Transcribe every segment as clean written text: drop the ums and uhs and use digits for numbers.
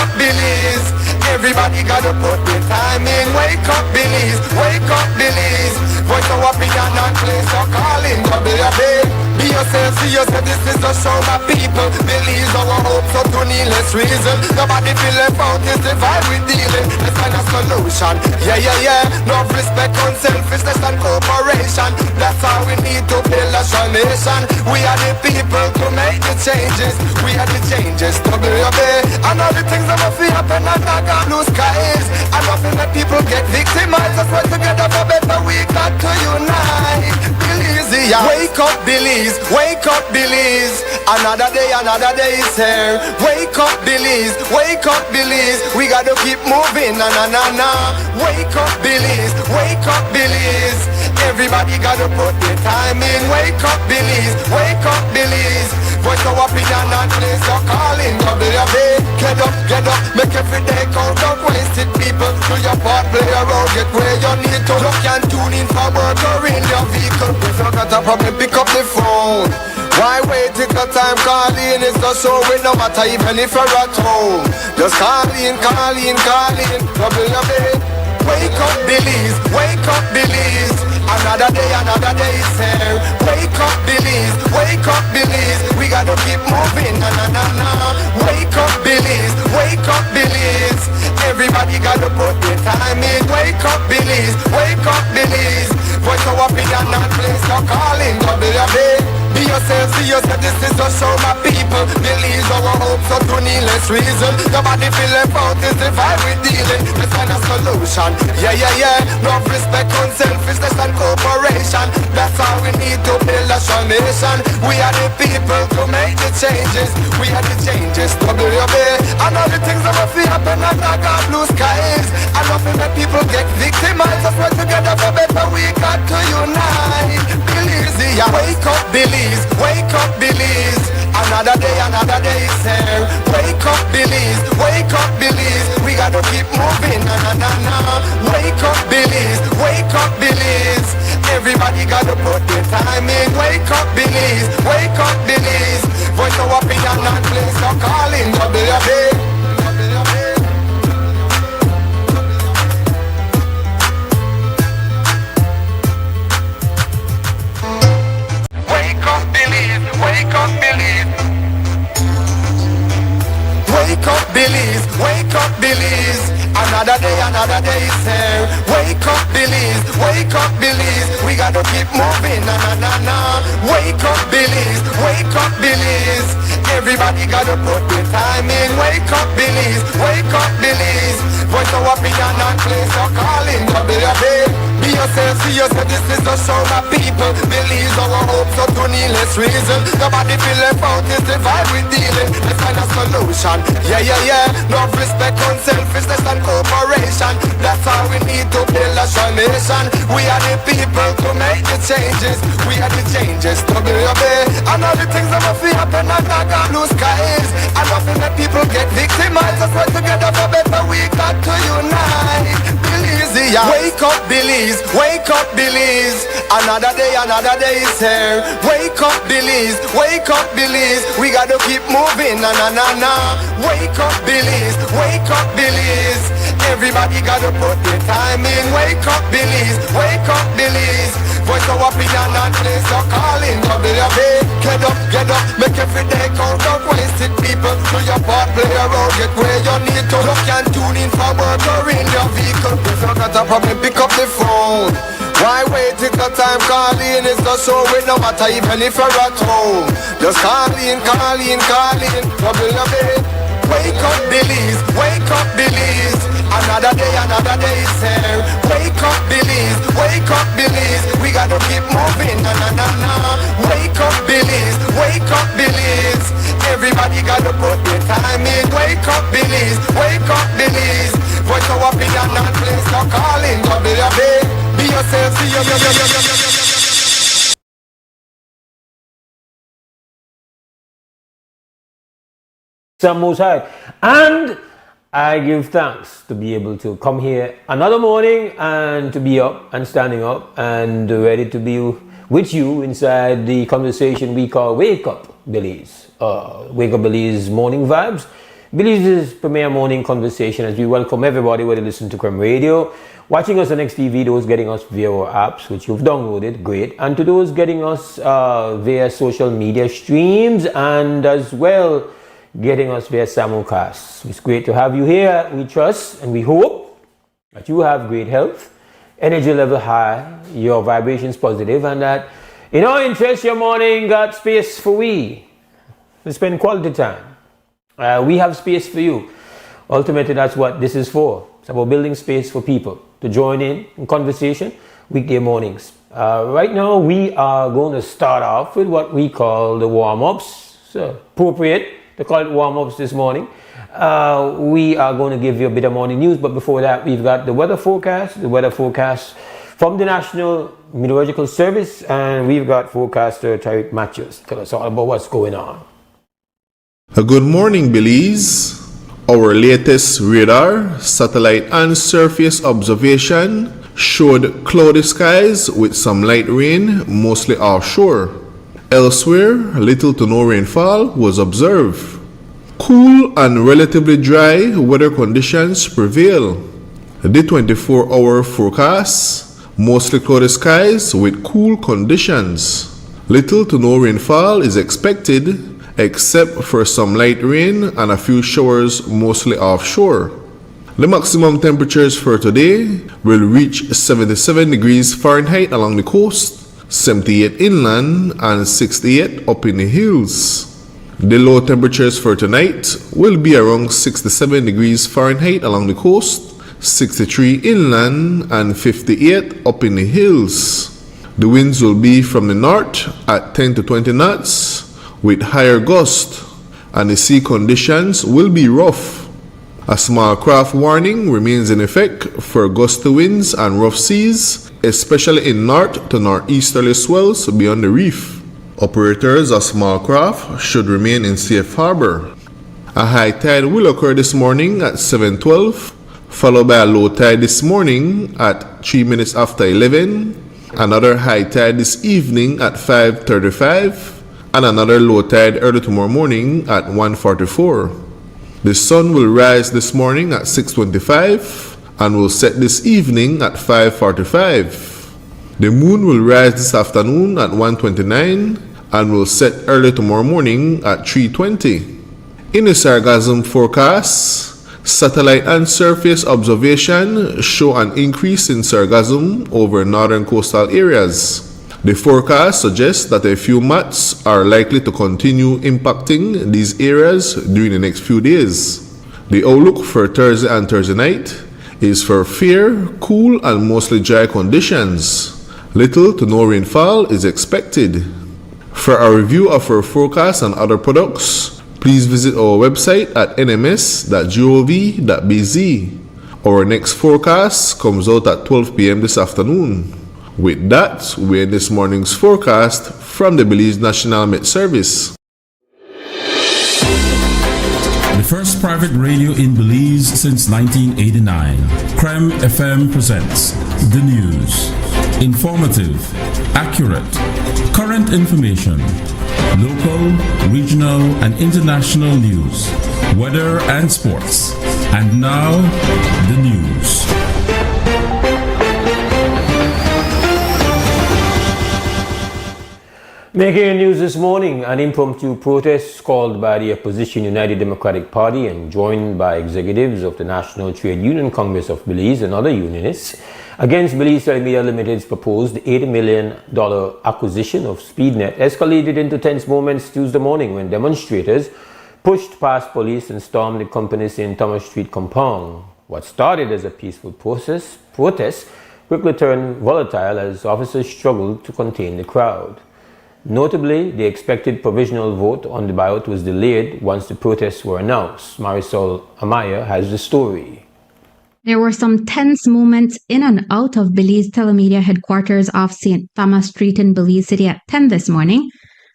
up, Billies. Everybody gotta put their time in. Wake up, Billies. Wake up, Billies. Voice of opinion and place your calling. Be yourself, see yourself. This is a show, my people. Billies our hope, so to needless reason. Nobody feel left out, is the vibe we dealing. Let's find a solution. Yeah. No respect, unselfishness and cooperation. That's how we need to build a strong nation. We are the people to make the changes. We are the changes to build and all the things that will feel happen and not got blue skies. And nothing that people get victimized. Let's work together for better. We got to unite. Billies, yeah. Wake up, Billies. Wake up, Billies. Another day is here. Wake up, Billies. Wake up, Billies. We gotta keep moving. Na. Wake up, Billies. Wake up, Billies. Everybody gotta put their time in. Wake up, Billies. Wake up, Billies. Voice of opinion and place your calling. Get up, make every day count. Don't waste it, people. Do your part, play a role, get where you need to. You can tune in for work or in your vehicle. If you got a problem, pick up the phone. Why wait till the time calling? It's the show with no matter even if you're at home. Just call in. Wake up, Billies. Wake up, Billies. Another day is here. Wake up, Billies. Wake up, Billies. We gotta keep moving. Na. Wake up, Billies. Wake up, Billies. Everybody gotta put their time in. Wake up, Billies. Wake up, Billies. Voice of opinion and place your calling. Be yourself, see yourself. This is a show, my people. Billies our hope, so to needless reason. Nobody feel left out, is the vibe we dealing. Let's find a solution. Yeah. No respect, unselfishness and cooperation. That's how we need to build a strong nation. We are the people to make the changes. We are the changes to build. And all the things that will feel happen and not got blue skies. And nothing that people get victimized. Let's work together for better. We got to unite. Billies, yeah. Wake up, Billies. Wake up, Billies. Another day is here. Wake up, Billies. Wake up, Billies. We gotta keep moving. Na. Wake up, Billies. Wake up, Billies. Everybody gotta put their time in. Wake up, Billies. Wake up, Billies. Voice of opinion and place your calling. Wake up, Billies. Wake up, Billies. Wake up, Billies. Wake up, Billies. Another day is here. Wake up, Billies. Wake up, Billies. We gotta keep moving. Na. Wake up, Billies. Wake up, Billies. Everybody gotta put their time in. Wake up, Billies. Wake up, Billies. Voice of opinion and place your calling. Be yourself, see yourself. This is a show, my people. Billies our hope, so to needless reason. Nobody feel left out, is the vibe we dealing. Let's find a solution. Yeah. No respect, unselfishness and cooperation. That's how we need to build a strong nation. We are the people to make the changes. We are the changes to build. And all the things that will feel happen and not got blue skies. And nothing that people get victimized. Let's work together for better. We got to unite. Billies, yeah. Wake up, Billies. Wake up, Billies. Another day is here. Wake up, Billies. Wake up, Billies. We gotta keep moving. Na. Wake up, Billies. Wake up, Billies. Everybody gotta put their time in. Wake up, Billies. Wake up, Billies. Voice of opinion and place your calling. Get up, make every day count. Don't waste it, people. Do your part, play a role, get where you need to. You can tune in for work or in your vehicle. If you got a problem, pick up the phone. Why wait till the time calling? It's the show with no matter even if you're at home. Just call in. Trouble your bed. Wake up, Billies. Wake up, Billies. Another day is here. Wake up, Billies. Wake up, Billies. We gotta keep moving. Na. Wake up, Billies. Wake up, Billies. Everybody gotta put their time in. Wake up, Billies. Wake up, Billies. Voice of opinion and place your calling. Be yourself, see yourself. Mose Hyde, and I give thanks to be able to come here another morning and to be up and standing up and ready to be with you inside the conversation we call Wake Up Billies. Wake Up Billies morning vibes, Belize's premier morning conversation as we welcome everybody whether listen to Creme Radio, watching us on XTV, those getting us via our apps, which you've downloaded, great. And to those getting us via social media streams and as well getting us via simulcasts. It's great to have you here. We trust and we hope that you have great health, energy level high, your vibrations positive, and that in our interest, your morning got space for we to spend quality time. We have space for you. Ultimately, that's what this is for. It's about building space for people to join in conversation weekday mornings. Right now, we are going to start off with what we call the warm-ups. It's appropriate to call it warm-ups this morning. We are going to give you a bit of morning news, but before that, we've got the weather forecast from the National Meteorological Service, and we've got forecaster Tariq Matthews. Tell us all about what's going on. Good morning, Belize. Our latest radar, satellite and surface observation showed cloudy skies with some light rain, mostly offshore. Elsewhere, little to no rainfall was observed. Cool and relatively dry weather conditions prevail. The 24-hour forecast, mostly cloudy skies with cool conditions. Little to no rainfall is expected, except for some light rain and a few showers mostly offshore. The maximum temperatures for today will reach 77 degrees Fahrenheit along the coast, 78 inland and 68 up in the hills. The low temperatures for tonight will be around 67 degrees Fahrenheit along the coast, 63 inland and 58 up in the hills. The winds will be from the north at 10 to 20 knots with higher gusts, and the sea conditions will be rough. A small craft warning remains in effect for gusty winds and rough seas, especially in north to northeasterly swells beyond the reef. Operators of small craft should remain in safe harbor. A high tide will occur this morning at 7:12, followed by a low tide this morning at 3 minutes after 11, another high tide this evening at 5:35, and another low tide early tomorrow morning at 1:44. The sun will rise this morning at 6:25 and will set this evening at 5:45. The moon will rise this afternoon at 1:29 and will set early tomorrow morning at 3:20. In the sargassum forecast, satellite and surface observation show an increase in sargassum over northern coastal areas. The forecast suggests that a few mats are likely to continue impacting these areas during the next few days. The outlook for Thursday and Thursday night is for fair, cool and mostly dry conditions. Little to no rainfall is expected. For a review of our forecast and other products, please visit our website at nms.gov.bz. Our next forecast comes out at 12 p.m. this afternoon. With that, we end this morning's forecast from the Belize National Met Service. The first private radio in Belize since 1989, Creme FM presents the news. Informative, accurate, current information, local, regional, and international news, weather and sports. And now, the news. Making news this morning, an impromptu protest called by the opposition United Democratic Party and joined by executives of the National Trade Union Congress of Belize and other unionists against Belize Telemedia Limited's proposed $80 million acquisition of SpeedNet escalated into tense moments Tuesday morning when demonstrators pushed past police and stormed the company's St. Thomas Street compound. What started as a peaceful protest quickly turned volatile as officers struggled to contain the crowd. Notably, the expected provisional vote on the buyout was delayed once the protests were announced. Marisol Amaya has the story. There were some tense moments in and out of Belize Telemedia headquarters off St. Thomas Street in Belize City at 10 this morning,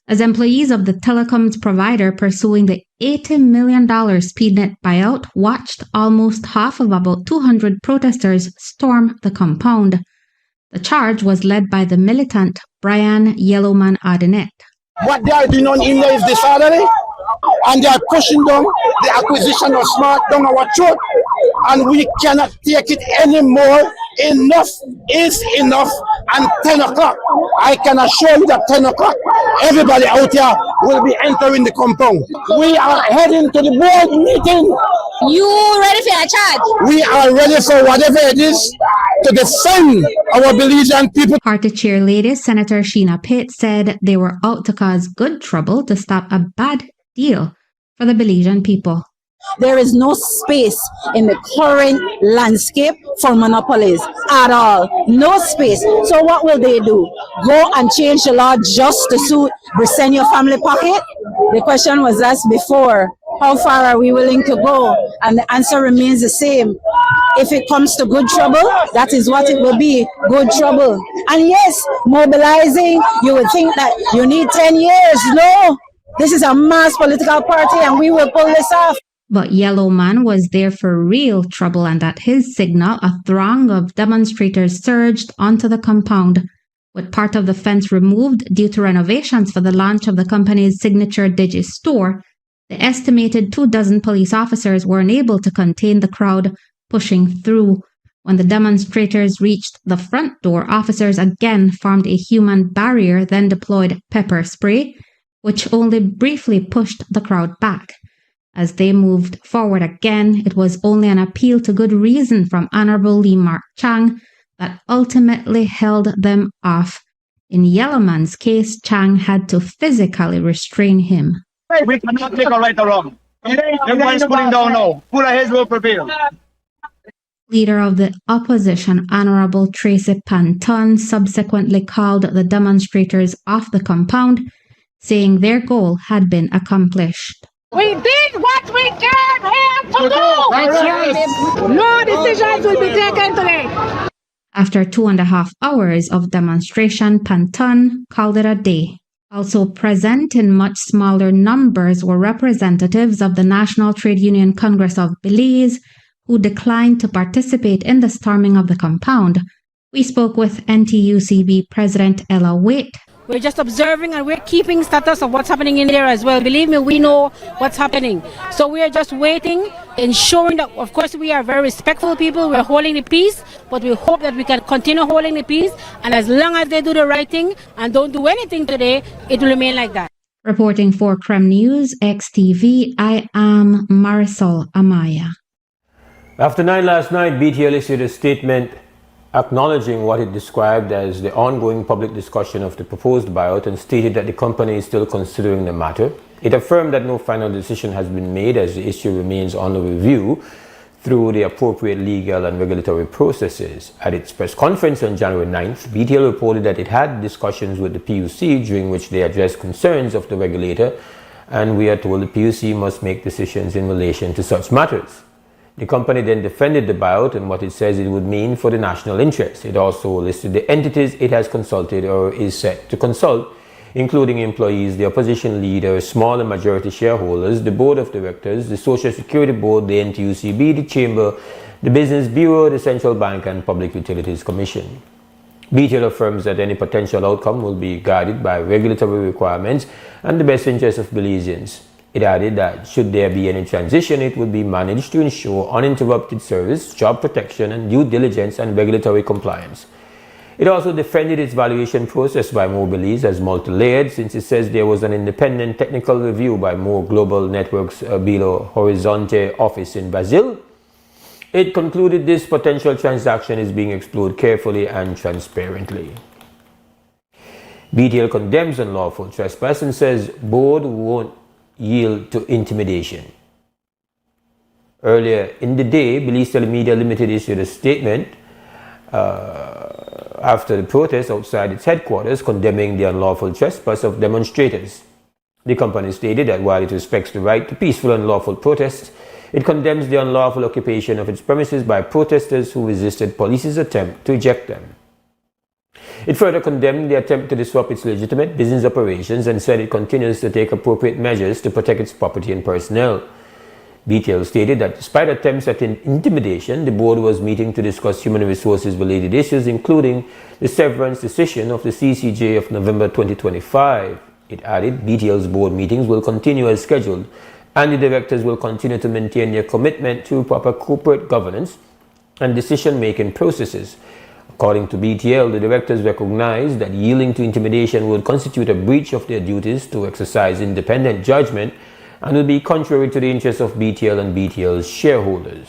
as employees of the telecoms provider pursuing the $80 million SpeedNet buyout watched almost half of about 200 protesters storm the compound. The charge was led by the militant Brian Yellowman Ardenette. What they are doing on in there is disorderly, and they are pushing down the acquisition of smart down our throat, and we cannot take it anymore. Enough is enough. And 10 o'clock, I can assure you that 10 o'clock, everybody out here will be entering the compound. We are heading to the board meeting. You ready for your charge? We are ready for whatever it is to defend our Belizean people. Party chair lady Senator Sheena Pitt said they were out to cause good trouble to stop a bad deal for the Belizean people. There is no space in the current landscape for monopolies at all. No space. So what will they do? Go and change the law just to suit Bricenio family pocket? The question was asked before. How far are we willing to go? And the answer remains the same. If it comes to good trouble, that is what it will be, good trouble. And yes, mobilizing, you would think that you need 10 years. No, this is a mass political party and we will pull this off. But Yellow Man was there for real trouble, and at his signal, a throng of demonstrators surged onto the compound, with part of the fence removed due to renovations for the launch of the company's signature Digi store. The estimated 24 police officers were unable to contain the crowd pushing through. When the demonstrators reached the front door, officers again formed a human barrier, then deployed pepper spray, which only briefly pushed the crowd back. As they moved forward again, it was only an appeal to good reason from Honorable Lee Mark Chang that ultimately held them off. In Yellowman's case, Chang had to physically restrain him. We cannot make a right or wrong. Everyone is putting down now. Cooler heads will prevail. Leader of the opposition, Honorable Tracy Panton, subsequently called the demonstrators off the compound, saying their goal had been accomplished. We did what we came here to do! No decisions will be taken today! After 2.5 hours of demonstration, Panton called it a day. Also present in much smaller numbers were representatives of the National Trade Union Congress of Belize, who declined to participate in the storming of the compound. We spoke with NTUCB President Ella Waite. We're just observing and we're keeping status of what's happening in there as well. Believe me, we know what's happening. So we are just waiting, ensuring that, of course, we are very respectful people. We're holding the peace, but we hope that we can continue holding the peace. And as long as they do the right thing and don't do anything today, it will remain like that. Reporting for Creme News, XTV, I am Marisol Amaya. After 9 last night, BTL issued a statement acknowledging what it described as the ongoing public discussion of the proposed buyout and stated that the company is still considering the matter. It affirmed that no final decision has been made as the issue remains under review through the appropriate legal and regulatory processes. At its press conference on January 9th, BTL reported that it had discussions with the PUC during which they addressed concerns of the regulator, and we are told the PUC must make decisions in relation to such matters. The company then defended the buyout and what it says it would mean for the national interest. It also listed the entities it has consulted or is set to consult, including employees, the opposition leader, small and majority shareholders, the board of directors, the Social Security Board, the NTUCB, the Chamber, the Business Bureau, the Central Bank, and Public Utilities Commission. BTL affirms that any potential outcome will be guided by regulatory requirements and the best interests of Belizeans. It added that should there be any transition, it would be managed to ensure uninterrupted service, job protection, and due diligence and regulatory compliance. It also defended its valuation process by More Belize as multi-layered, since it says there was an independent technical review by More Global Networks Belo Horizonte office in Brazil. It concluded this potential transaction is being explored carefully and transparently. BTL condemns unlawful trespass and says board won't yield to intimidation. Earlier in the day, Belize Telemedia Limited issued a statement after the protest outside its headquarters condemning the unlawful trespass of demonstrators. The company stated that while it respects the right to peaceful and lawful protests, it condemns the unlawful occupation of its premises by protesters who resisted police's attempt to eject them. It further condemned the attempt to disrupt its legitimate business operations and said it continues to take appropriate measures to protect its property and personnel. BTL stated that despite attempts at intimidation, the board was meeting to discuss human resources related issues, including the severance decision of the CCJ of November 2025. It added BTL's board meetings will continue as scheduled, and the directors will continue to maintain their commitment to proper corporate governance and decision-making processes. According to BTL, the directors recognize that yielding to intimidation would constitute a breach of their duties to exercise independent judgment and would be contrary to the interests of BTL and BTL's shareholders.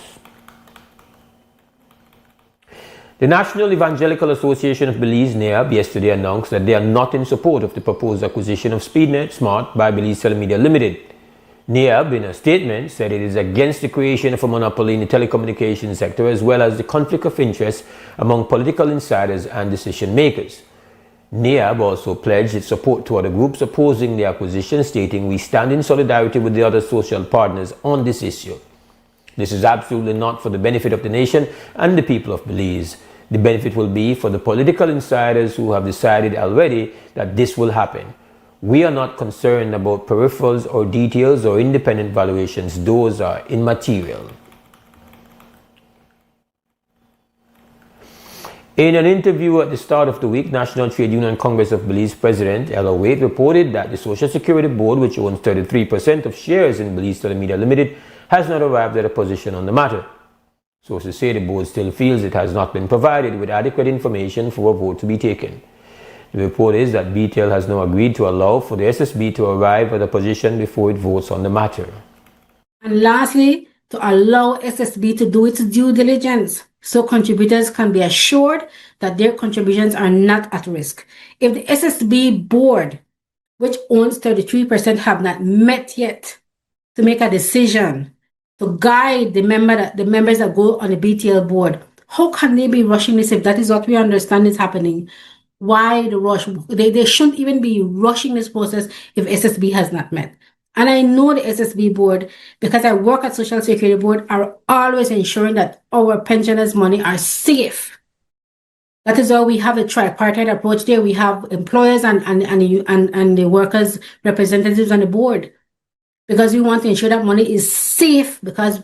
The National Evangelical Association of Belize, NEAB, yesterday announced that they are not in support of the proposed acquisition of SpeedNet Smart by Belize Telemedia Limited. NEAB, in a statement, said it is against the creation of a monopoly in the telecommunications sector as well as the conflict of interest among political insiders and decision makers. NEAB also pledged its support to other groups opposing the acquisition, stating, "We stand in solidarity with the other social partners on this issue. This is absolutely not for the benefit of the nation and the people of Belize. The benefit will be for the political insiders who have decided already that this will happen. We are not concerned about peripherals or details or independent valuations. Those are immaterial." In an interview at the start of the week, National Trade Union Congress of Belize President Ella Wade reported that the Social Security Board, which owns 33% of shares in Belize Telemedia Limited, has not arrived at a position on the matter. Sources say the board still feels it has not been provided with adequate information for a vote to be taken. The report is that BTL has now agreed to allow for the SSB to arrive at a position before it votes on the matter. And lastly, to allow SSB to do its due diligence so contributors can be assured that their contributions are not at risk. If the SSB board, which owns 33%, have not met yet to make a decision to guide the members that go on the BTL board, how can they be rushing this if that is what we understand is happening? Why the rush? They shouldn't even be rushing this process if SSB has not met. And I know the SSB board, because I work at Social Security Board, are always ensuring that our pensioners' money are safe. That is why we have a tripartite approach there. We have employers and the workers' representatives on the board, because we want to ensure that money is safe, because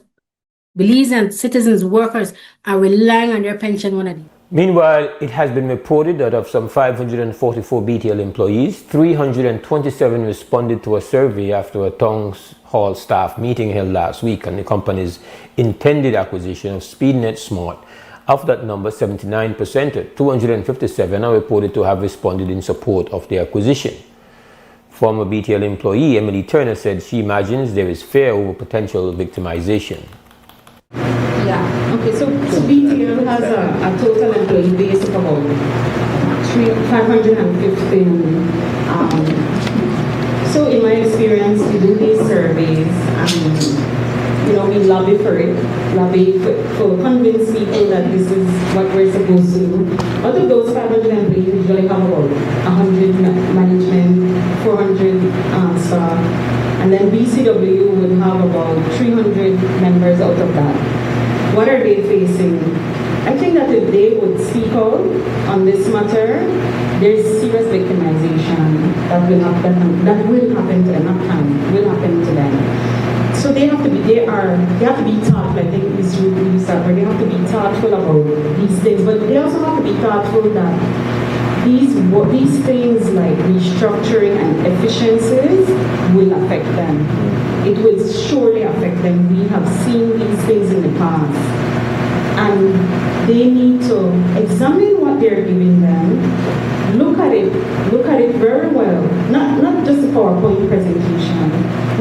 Belizean citizens, workers are relying on their pension money. Meanwhile, it has been reported that of some 544 BTL employees, 327 responded to a survey after a town hall staff meeting held last week on the company's intended acquisition of SpeedNet Smart. Of that number, 79%, or 257, are reported to have responded in support of the acquisition. Former BTL employee Emily Turner said she imagines there is fear over potential victimization. Yeah, okay, so BTL has a total employee base of about 515. So in my experience, we do these surveys and we lobby for it, for convince people that this is what we're supposed to do. Out of those 500 employees, we usually have about 100 management, 400 staff, and then BCW would have about 300 members out of that. What are they facing? I think that if they would speak out on this matter, there's serious victimization that will happen to them, not can, will happen to them. So they have to be taught, like this really start where they have to be thoughtful about these things, but they also have to be thoughtful that these things like restructuring and efficiencies will affect them. It will surely affect them. We have seen these things in the past. And they need to examine what they're giving them, look at it very well, not just a PowerPoint presentation.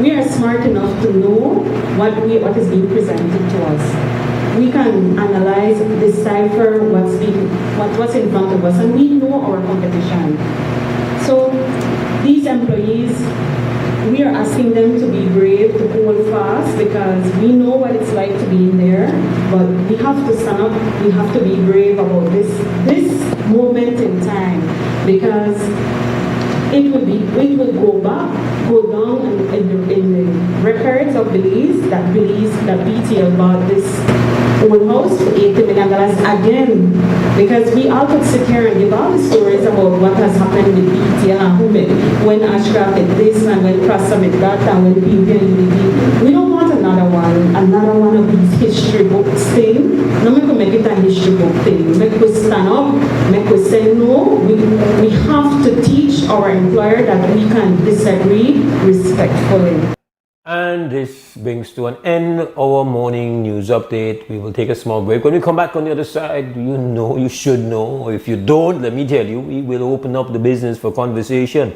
We are smart enough to know what is being presented to us. We can analyze, decipher what's in front of us, and we know our competition. So these employees, we are asking them to be brave, to hold fast, because we know what it's like to be in there, but we have to stand up, we have to be brave about this moment in time, because it will go down in the records of Belize that BTL bought this old house for $80 million again, because we all could sit here and give all the stories about what has happened with BTL and when Ashcraft did this and when Prasa did that and when PUP and UDP. We don't want another one. another one of these history books thing. Now make it a history book thing. Make we stand up, make we say no. We have to teach our employer that we can disagree respectfully. And this brings to an end our morning news update. We will take a small break. When we come back on the other side, you should know. If you don't, let me tell you, we will open up the business for conversation.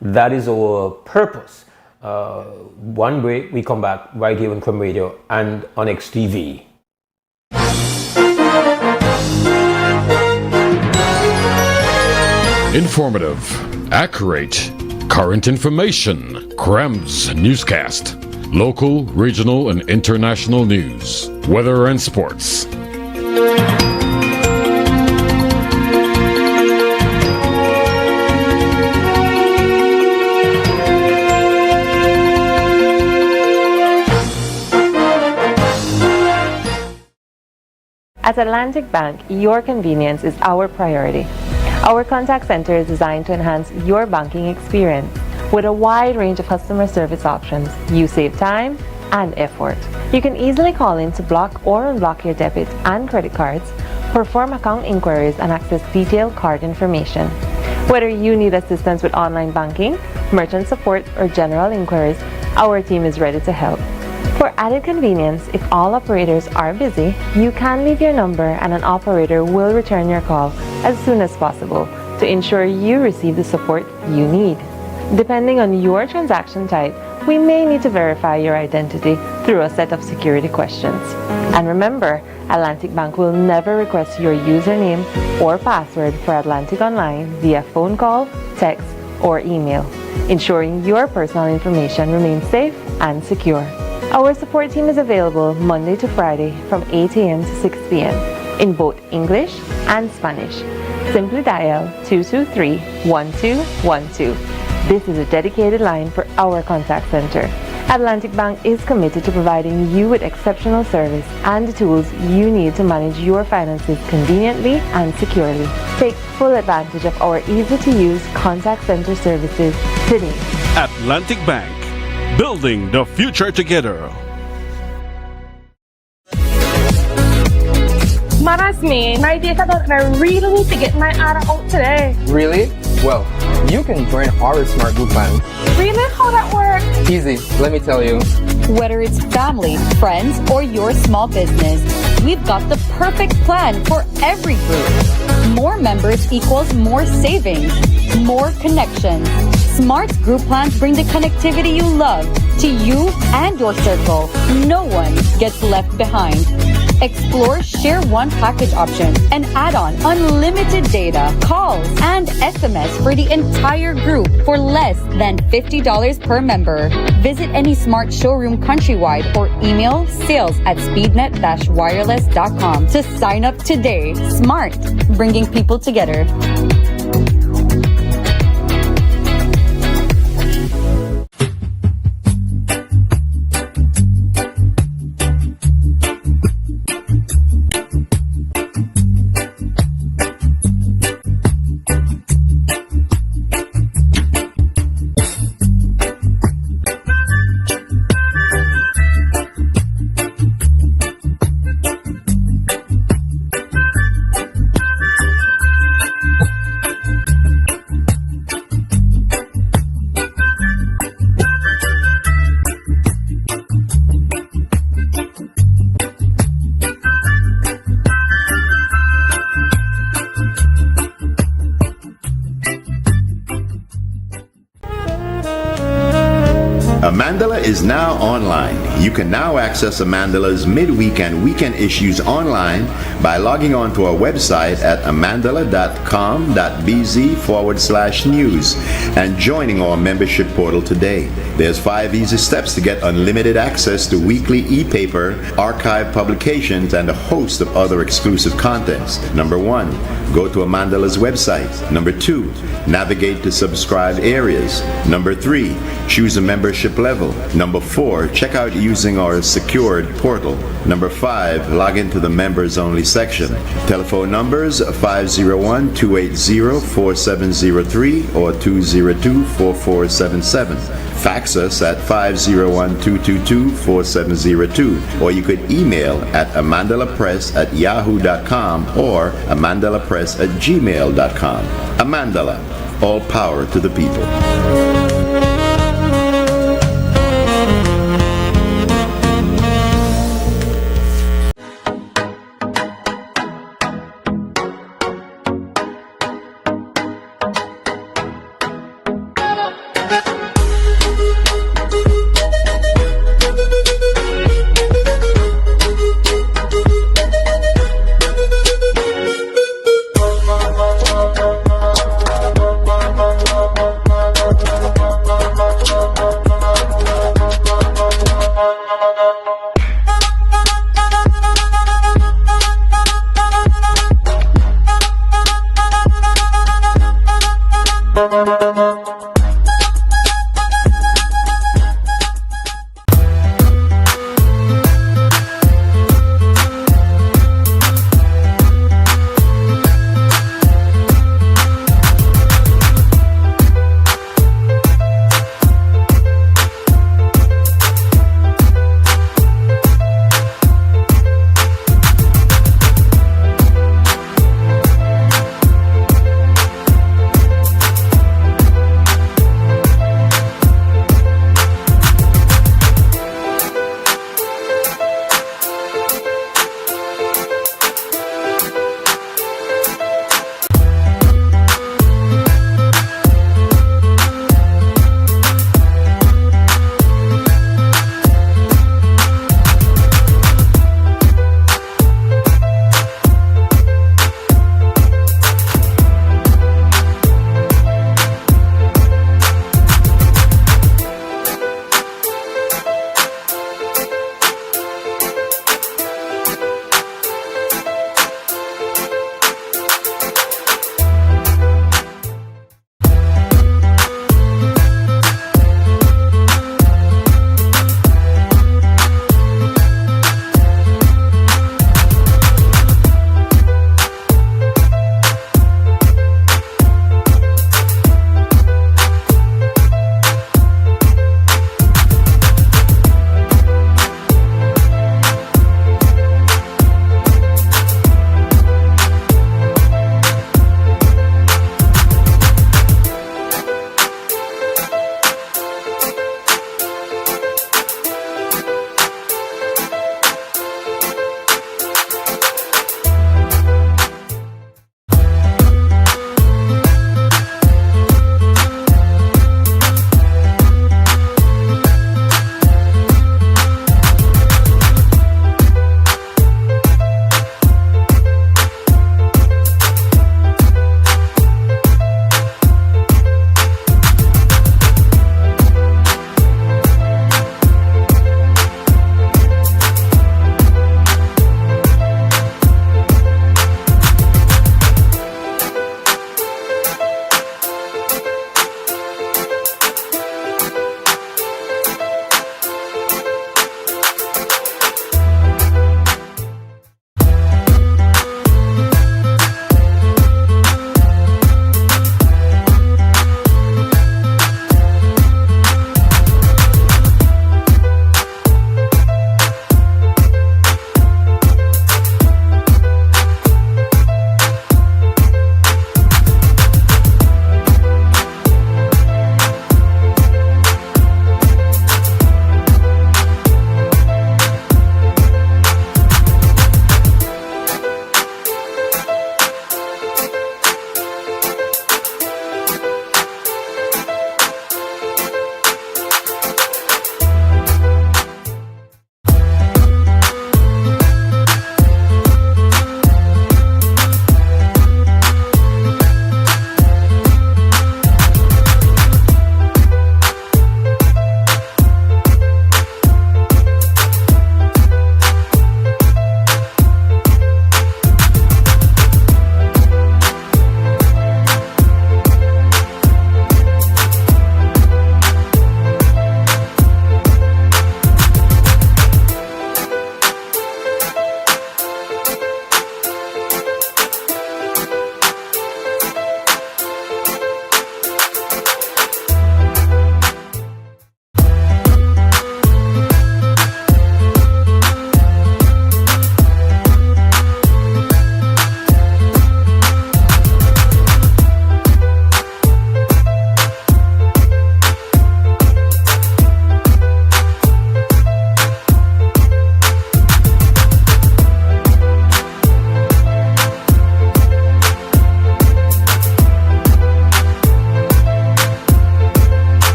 That is our purpose. One break, we come back right here on Creme Radio and on XTV. Informative, accurate, current information. Creme's newscast. Local, regional, and international news. Weather and sports. At Atlantic Bank, your convenience is our priority. Our contact center is designed to enhance your banking experience. With a wide range of customer service options, you save time and effort. You can easily call in to block or unblock your debit and credit cards, perform account inquiries, and access detailed card information. Whether you need assistance with online banking, merchant support, or general inquiries, our team is ready to help. For added convenience, if all operators are busy, you can leave your number and an operator will return your call as soon as possible to ensure you receive the support you need. Depending on your transaction type, we may need to verify your identity through a set of security questions. And remember, Atlantic Bank will never request your username or password for Atlantic Online via phone call, text, or email, ensuring your personal information remains safe and secure. Our support team is available Monday to Friday from 8 a.m. to 6 p.m. in both English and Spanish. Simply dial 223-1212. This is a dedicated line for our contact center. Atlantic Bank is committed to providing you with exceptional service and the tools you need to manage your finances conveniently and securely. Take full advantage of our easy-to-use contact center services today. Atlantic Bank, building the future together. Maras me, my data don't, and I really need to get my ARA out today. Really? Well, you can join our Smart Group plan. Really? How that works? Easy, let me tell you. Whether it's family, friends, or your small business, we've got the perfect plan for every group. More members equals more savings, more connections. Smart Group plans bring the connectivity you love to you and your circle. No one gets left behind. Explore Share One package option and add on unlimited data, calls, and SMS for the entire group for less than $50 per member. Visit any Smart showroom countrywide or email sales@speednet-wireless.com to sign up today. Smart, bringing people together. Amandala is now online. You can now access Amandala's midweek and weekend issues online by logging on to our website at amandala.com.bz/news and joining our membership portal today. There's 5 easy steps to get unlimited access to weekly e-paper, archive publications, and a host of other exclusive contents. Number 1, go to Amandala's website. Number 2, navigate to subscribed areas. Number 3, choose a membership level. Number 4, check out using our secured portal. Number 5, log into the members only section. Telephone numbers 501-280-4703 or 202-4477. Fax us at 501-222-4702, or you could email at amandalapress@yahoo.com or amandalapress@gmail.com. Amandala, all power to the people.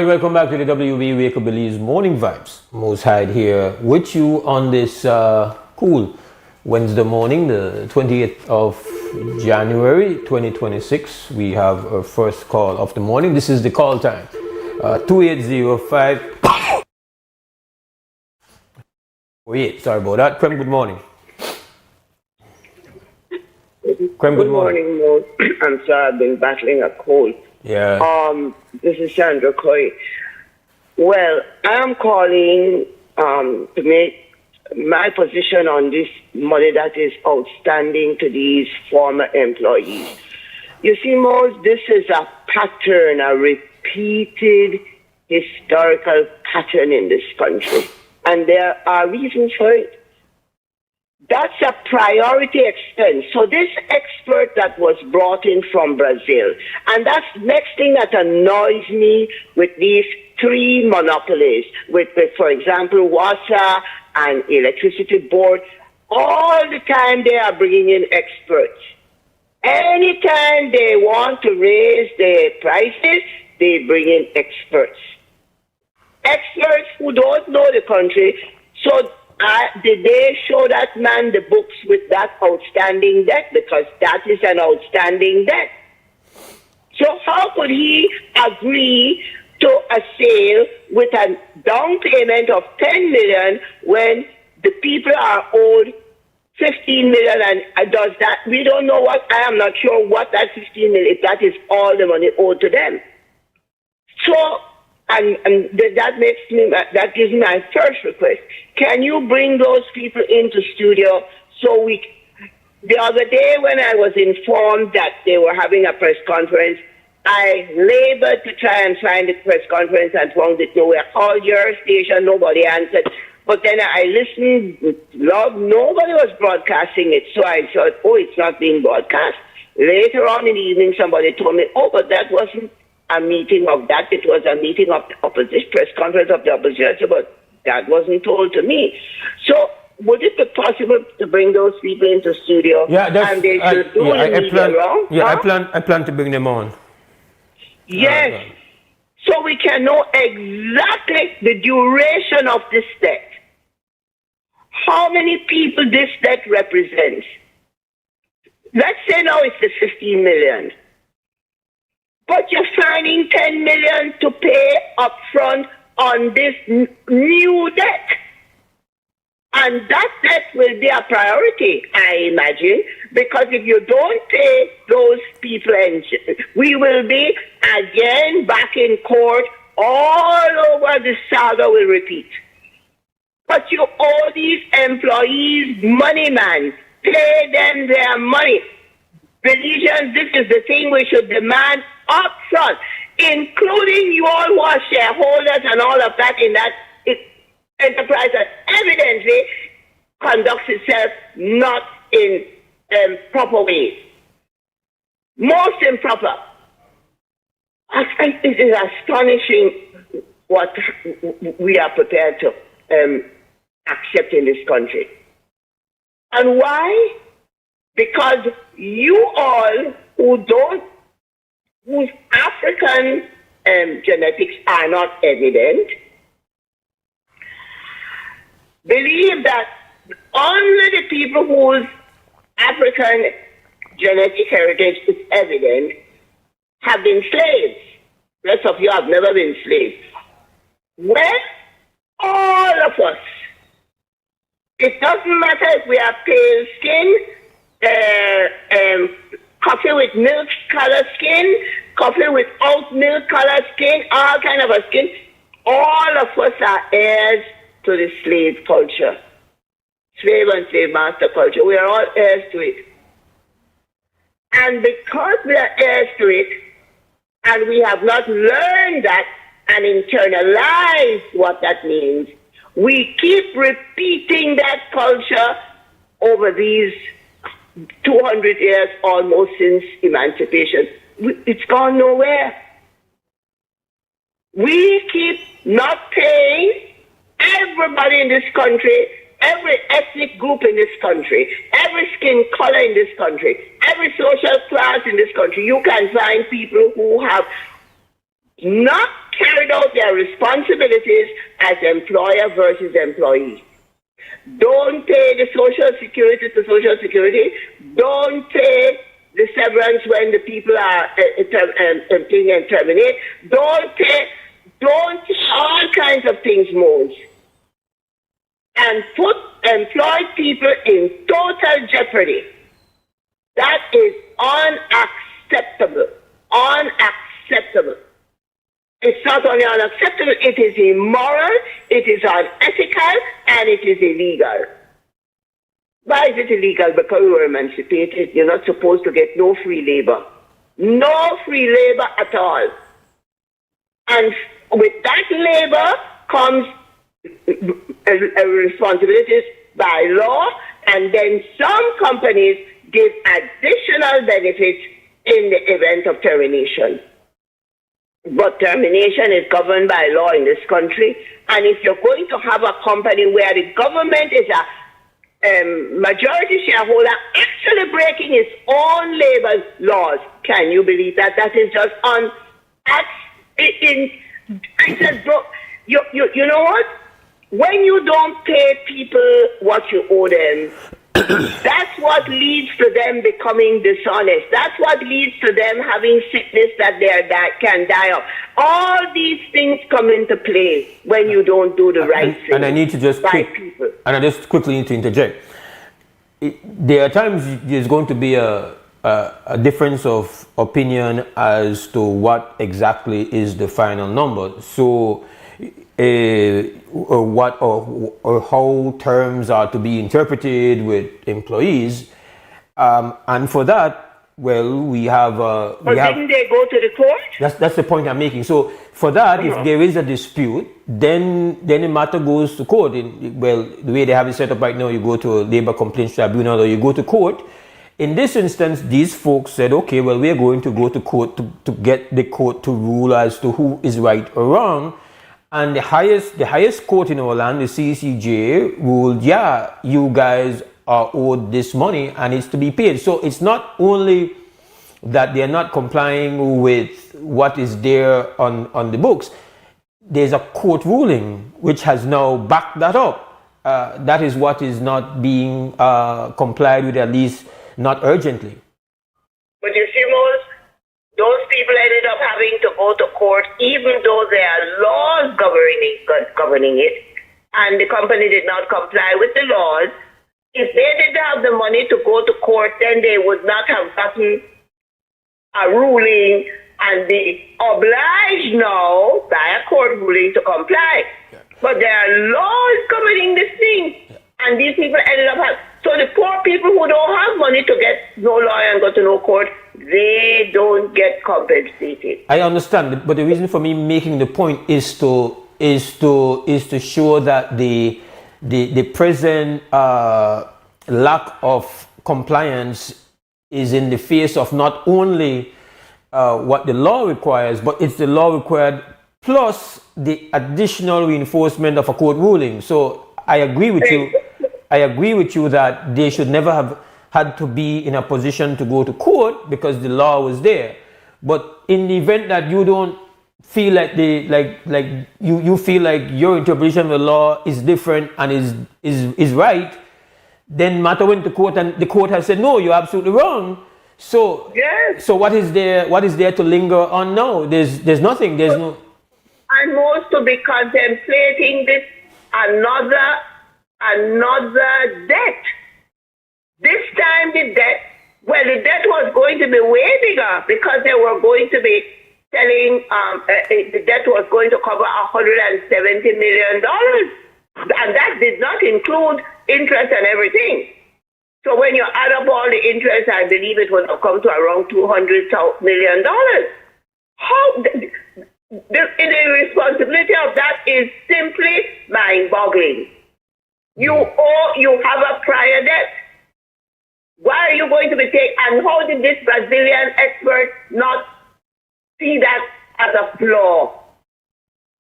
Alright, welcome back to the WB Wake Up Belize Morning Vibes. Mose Hyde here with you on this cool Wednesday morning, the 28th of January 2026. We have our first call of the morning. This is the call time. 2805. Sorry about that. Krem, good morning. Krem, good morning. Mose. I'm sorry, I've been battling a cold. Yeah. This is Sandra Coy. Well, I'm calling to make my position on this money that is outstanding to these former employees. You see, Mose, this is a pattern, a repeated historical pattern in this country. And there are reasons for it. That's a priority expense. So this expert that was brought in from Brazil, and that's next thing that annoys me with these three monopolies, with for example, WASA and Electricity Board, all the time they are bringing in experts. Anytime they want to raise their prices, they bring in experts. Experts who don't know the country. So did they show that man the books with that outstanding debt? Because that is an outstanding debt. So how could he agree to a sale with a down payment of 10 million when the people are owed 15 million? And does that, we don't know what, I am not sure what that 15 million, if that is all the money owed to them. So, and that makes me, that gives me my first request. Can you bring those people into studio so the other day when I was informed that they were having a press conference, I labored to try and find the press conference and found it nowhere. Called your station, nobody answered. But then I listened, nobody was broadcasting it. So I thought, oh, it's not being broadcast. Later on in the evening, somebody told me, oh, but that wasn't a meeting of that. It was a meeting of the opposition, press conference of the opposition, but that wasn't told to me. So would it be possible to bring those people into studio? Yeah, that's, and they should do media wrong? Yeah, huh? I plan to bring them on. Yes. So we can know exactly the duration of this debt. How many people this debt represents? Let's say now it's the 15 million. But you're finding 10 million to pay up front on this new debt. And that debt will be a priority, I imagine, because if you don't pay those people, we will be again back in court. All over the saga will repeat. But you owe these employees money, man. Pay them their money. Belizeans, this is the thing we should demand up front, including you all who are shareholders and all of that in that enterprise that evidently conducts itself not in proper ways. Most improper. It is astonishing what we are prepared to accept in this country. And why? Because you all whose African genetics are not evident, believe that only the people whose African genetic heritage is evident have been slaves. The rest of you have never been slaves. Well, all of us, it doesn't matter if we are pale skin, coffee with milk color skin, coffee without milk color skin, all kind of a skin, all of us are heirs to the slave culture. Slave and slave master culture. We are all heirs to it. And because we are heirs to it, and we have not learned that and internalized what that means, we keep repeating that culture over these 200 years almost since emancipation. It's gone nowhere. We keep not paying everybody in this country, every ethnic group in this country, every skin color in this country, every social class in this country. You can find people who have not carried out their responsibilities as employer versus employee. Don't pay the Social Security to Social Security. Don't pay the severance when the people are being and terminate. Don't all kinds of things, Mose. And put employed people in total jeopardy. That is unacceptable. Unacceptable. It's not only unacceptable, it is immoral, it is unethical, and it is illegal. Why is it illegal? Because we were emancipated. You're not supposed to get no free labor. No free labor at all. And with that labor comes responsibilities by law, and then some companies give additional benefits in the event of termination. But termination is governed by law in this country, and if you're going to have a company where the government is a majority shareholder actually breaking its own labor laws, can you believe that? That is just you know what? When you don't pay people what you owe them, that's what leads to them becoming dishonest. That's what leads to them having sickness that can die of. All these things come into play when you don't do the right thing. And I need to just quickly need to interject. There are times there's going to be a difference of opinion as to what exactly is the final number. So or how terms are to be interpreted with employees, and for that, well, we have. Didn't they go to the court? That's the point I'm making. So for that, if there is a dispute, then the matter goes to court. Well, the way they have it set up right now, you go to a labor complaints tribunal or you go to court. In this instance, these folks said, okay, well, we're going to go to court to get the court to rule as to who is right or wrong. And the highest court in our land, the CCJ, ruled, yeah, you guys are owed this money and it's to be paid. So it's not only that they're not complying with what is there on the books. There's a court ruling which has now backed that up. That is what is not being complied with, at least not urgently. But you see, Mose, those people ended up having to go to court even though there are laws governing it, and the company did not comply with the laws. If they didn't have the money to go to court, then they would not have gotten a ruling and be obliged now by a court ruling to comply. But there are laws governing this thing, and these people ended up having. So the poor people who don't have money to get no lawyer and go to no court, they don't get compensated. I understand, but the reason for me making the point is to show that the present lack of compliance is in the face of not only what the law requires, but it's the law required plus the additional reinforcement of a court ruling. So I agree with you. I agree with you that they should never have had to be in a position to go to court because the law was there. But in the event that you don't feel like you feel like your interpretation of the law is different and is right, then matter went to court and the court has said no, you're absolutely wrong. So yes. So what is there to linger on now? There's nothing. There's no. And most to be contemplating this another debt. This time the debt was going to be way bigger because they were going to be telling the debt was going to cover $170 million. And that did not include interest and everything. So when you add up all the interest, I believe it would have come to around $200 million. How the responsibility of that is simply mind-boggling. You have a prior debt. Why are you going to be taken? And how did this Brazilian expert not see that as a flaw?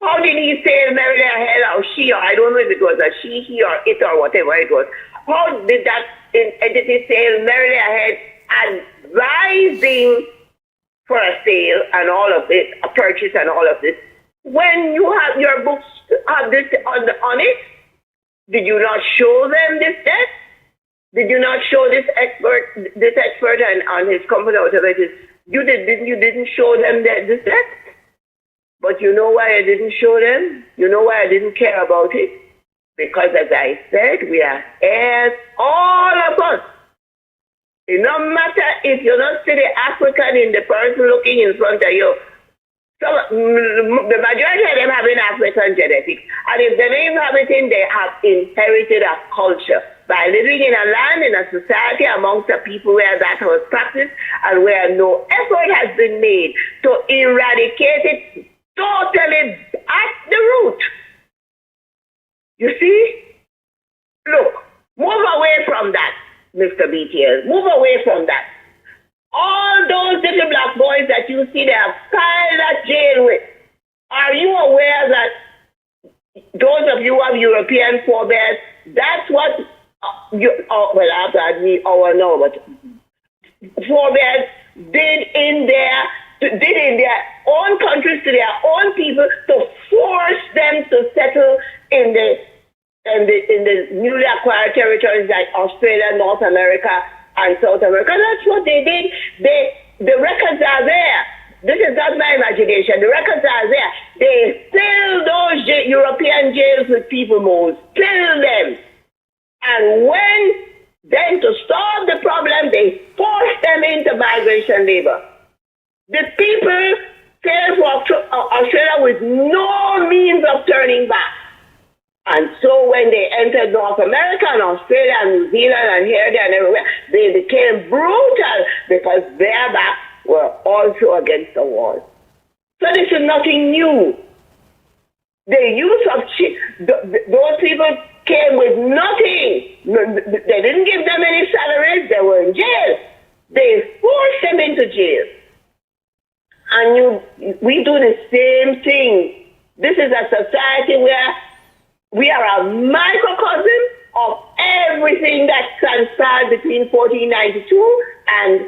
How did he sail merrily ahead, or she, or I don't know if it was a she, he, or it, or whatever it was. How did that entity sail merrily ahead, advising for a sale and all of this, a purchase and all of this, When you have your books have this on it, did you not show them this debt? Did you not show this expert and his company, whatever it is? You didn't show them this debt? But you know why I didn't show them? You know why I didn't care about it? Because as I said, we are heirs, all of us. It no matter if you don't see the African in the person looking in front of you. So the majority of them have an African genetics. And if they don't even have it in, they have inherited a culture. By living in a land, in a society, amongst the people where that was practiced and where no effort has been made to eradicate it totally at the root. You see? Look, move away from that, Mr. BTL. Move away from that. All those little black boys that you see they have piled at jail with, are you aware that those of you who have European forebears, that's what well, after I mean, no, but forebears did in their own countries to their own people to force them to settle in the newly acquired territories like Australia, North America, and South America. That's what they did. The records are there. This is not my imagination. The records are there. They filled those European jails with people, Mose. Filled them. And then to solve the problem, they forced them into migration labor. The people sailed for Australia with no means of turning back. And so when they entered North America and Australia and New Zealand and here, there, and everywhere, they became brutal because their backs were also against the wall. So this is nothing new. The use of those people came with nothing. They didn't give them any salaries. They were in jail. They forced them into jail. And we do the same thing. This is a society where we are a microcosm of everything that transpired between 1492 and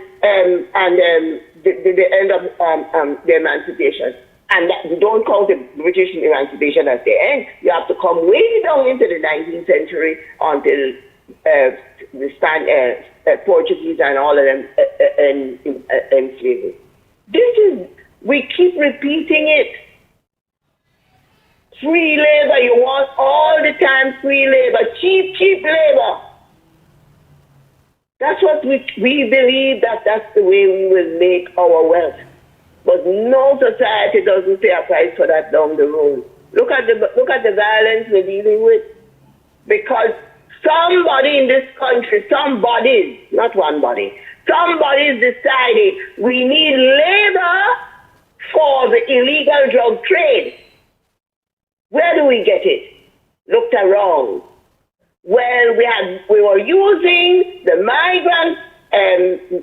the end of the emancipation. And we don't count the British emancipation as the end. You have to come way down into the 19th century until the Portuguese and all of them enslaved. We keep repeating it. Free labor, you want all the time free labor, cheap labor. That's what we believe that's the way we will make our wealth. But no society doesn't pay a price for that down the road. Look at the violence we're dealing with. Because somebody in this country, somebody, not one body, somebody's decided we need labor for the illegal drug trade. Where do we get it? Looked around. Well, we were using the migrant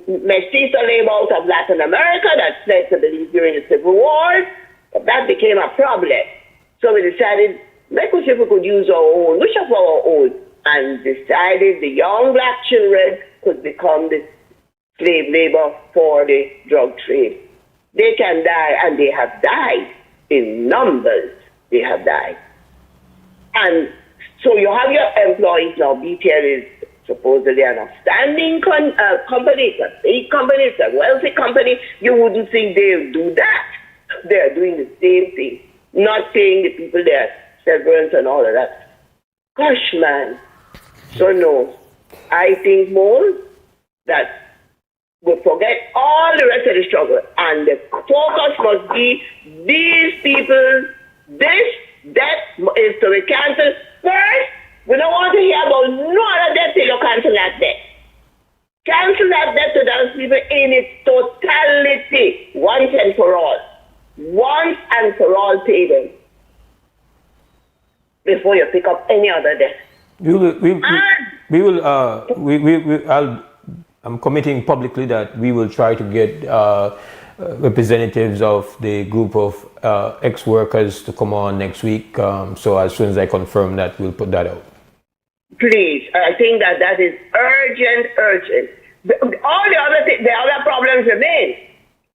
mestizo labor out of Latin America that fled to Belize during the Civil War, but that became a problem. So we decided, let's see if we could use our own, which of our own, and decided the young black children could become the slave labor for the drug trade. They can die, and they have died in numbers. They have died. And so you have your employees now. BTL is supposedly an outstanding company. It's a big company. It's a wealthy company. You wouldn't think they would do that. They're doing the same thing. Not paying the people their severance and all of that. Gosh, man. So no. I think more that we'll forget all the rest of the struggle. And the focus must be these people. This debt is to be cancelled first. We don't want to hear about no other debt till you cancel that debt. Cancel that debt to those people in its totality, once and for all. Once and for all, pay them before you pick up any other debt. I'm committing publicly that we will try to get representatives of the group of ex-workers to come on next week. So as soon as I confirm that, we'll put that out. Please, I think that is urgent. All the other problems remain.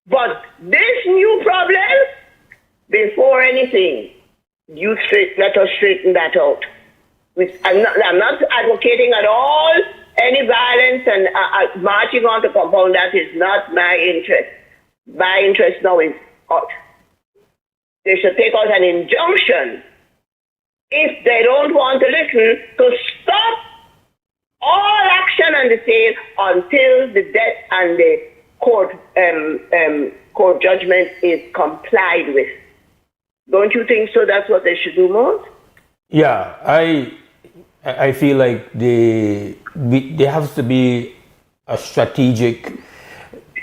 But this new problem, before anything, let us straighten that out. I'm not advocating at all any violence and marching on the compound. That is not my interest. My interest now is out. They should take out an injunction if they don't want to listen to stop all action on the sale until the debt and the court judgment is complied with. Don't you think so? That's what they should do, Mose? Yeah, I feel like there has to be a strategic.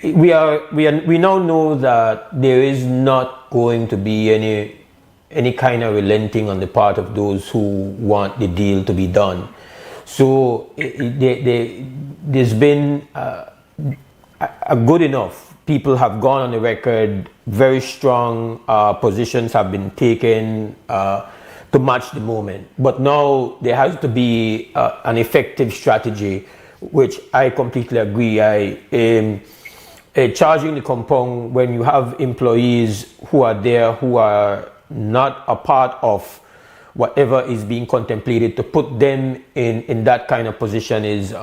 We now know that there is not going to be any kind of relenting on the part of those who want the deal to be done. So there's been a good enough. People have gone on the record. Very strong positions have been taken to match the moment. But now there has to be an effective strategy, which I completely agree. Charging the compound when you have employees who are there who are not a part of whatever is being contemplated, to put them in that kind of position is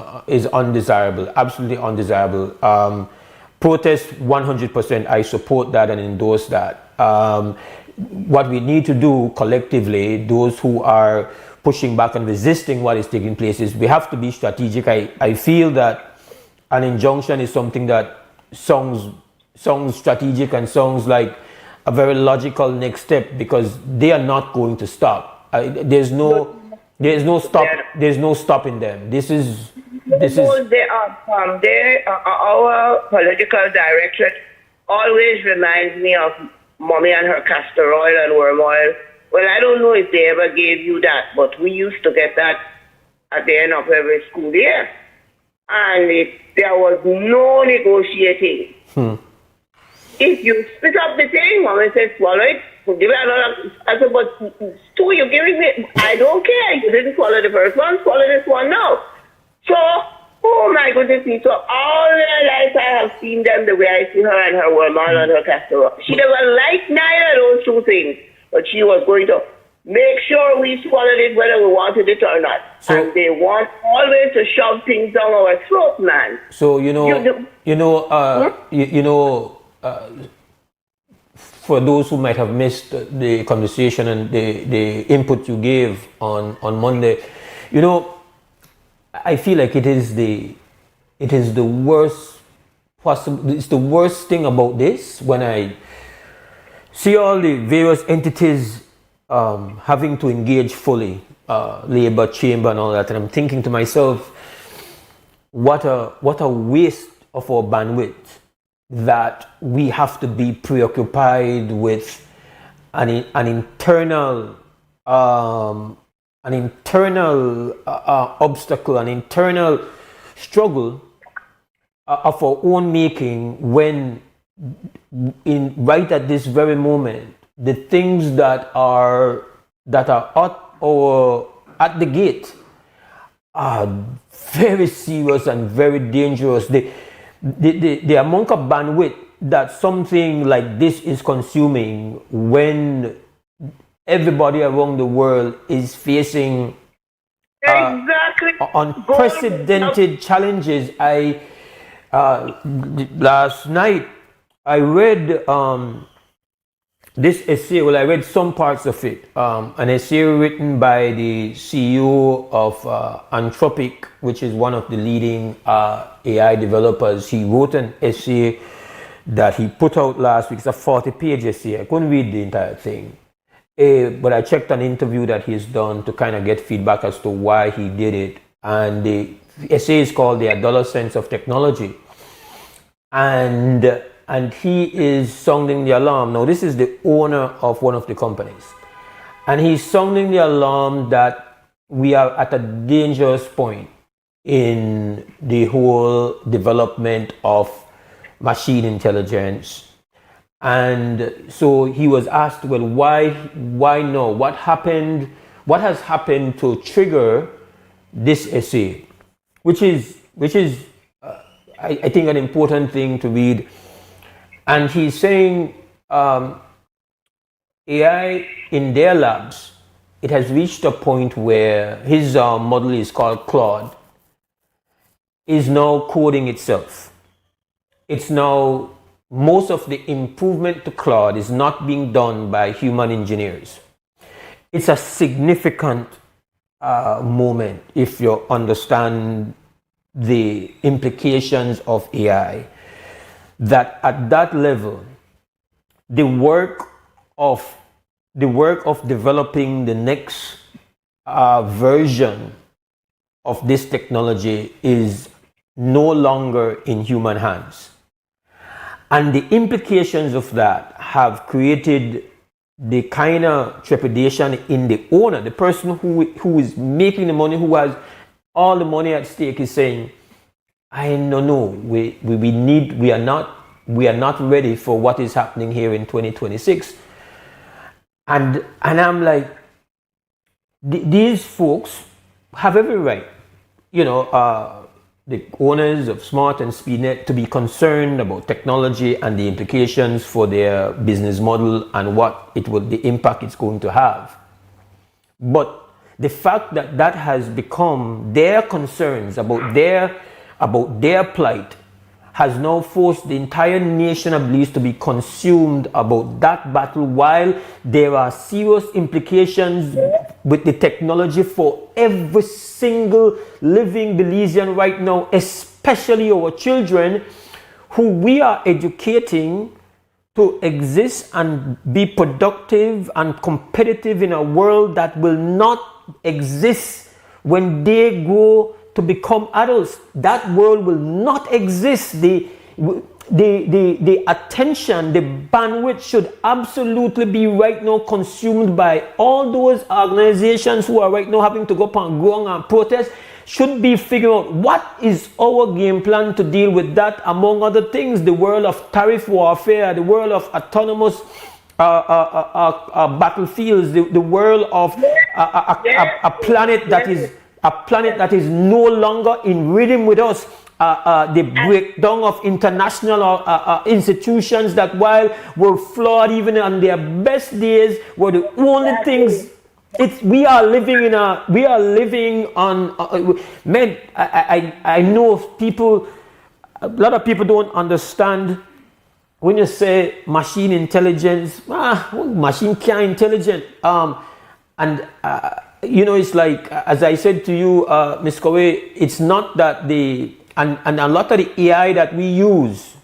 undesirable, absolutely undesirable. Protest 100%, I support that and endorse that. What we need to do collectively, those who are pushing back and resisting what is taking place, is we have to be strategic. I feel that an injunction is something that sounds strategic and sounds like a very logical next step, because they are not going to stop. There's no stopping them. This is our political directorate always reminds me of Mommy and her castor oil and worm oil. Well, I don't know if they ever gave you that, but we used to get that at the end of every school year. And there was no negotiating. If you split up the thing, Mommy said, swallow it. Give it another. I said, but Stu, you're giving me, I don't care. You didn't swallow the first one, swallow this one now. So, oh my goodness me. So all my life I have seen them the way I see her and her worm oil and her castor oil. She never liked neither of those two things, but she was going to make sure we swallowed it whether we wanted it or not. So, and they want always to shove things down our throat, man. So for those who might have missed the conversation and the input you gave on Monday, I feel like it is the worst possible. It's the worst thing about this when I see all the various entities having to engage fully, labor, chamber, and all that, and I'm thinking to myself, what a waste of our bandwidth, that we have to be preoccupied with an internal obstacle, an internal struggle of our own making, when right at this very moment, the things that are at the gate are very serious and very dangerous. The amount of bandwidth that something like this is consuming, when everybody around the world is facing unprecedented challenges. Last night I read this essay. Well, I read some parts of it. An essay written by the CEO of Anthropic, which is one of the leading AI developers. He wrote an essay that he put out last week. It's a 40-page essay. I couldn't read the entire thing, but I checked an interview that he's done to kind of get feedback as to why he did it. And the essay is called "The Adolescence of Technology," and he is sounding the alarm. Now, this is the owner of one of the companies, and he's sounding the alarm that we are at a dangerous point in the whole development of machine intelligence. And so he was asked, well, why no? What has happened to trigger this essay? Which is I think an important thing to read. And he's saying AI in their labs, it has reached a point where his model is called Claude, is now coding itself. It's now, most of the improvement to Claude is not being done by human engineers. It's a significant moment if you understand the implications of AI, that at that level, the work of developing the next version of this technology is no longer in human hands. And the implications of that have created the kind of trepidation in the owner, the person who is making the money, who has all the money at stake, is saying, I don't know, we are not ready for what is happening here in 2026. And I'm like, these folks have every right, the owners of Smart and SpeedNet, to be concerned about technology and the implications for their business model and the impact it's going to have. But the fact that that has become their concerns about their plight has now forced the entire nation of Belize to be consumed about that battle, while there are serious implications with the technology for every single living Belizean right now, especially our children, who we are educating to exist and be productive and competitive in a world that will not exist when they grow to become adults. That world will not exist. The attention, the bandwidth should absolutely be right now consumed by all those organizations who are right now having to go up and go on and protest. Should be figuring out what is our game plan to deal with that, among other things, the world of tariff warfare, the world of autonomous battlefields, the world of a planet that is no longer in rhythm with us, the breakdown of international institutions that, while were flawed even on their best days, were the only things. We are living on men. I know people, a lot of people don't understand when you say machine intelligence. Machine can't intelligent. It's like, as I said to you, Ms. Kowe, it's not that and a lot of the AI that we use,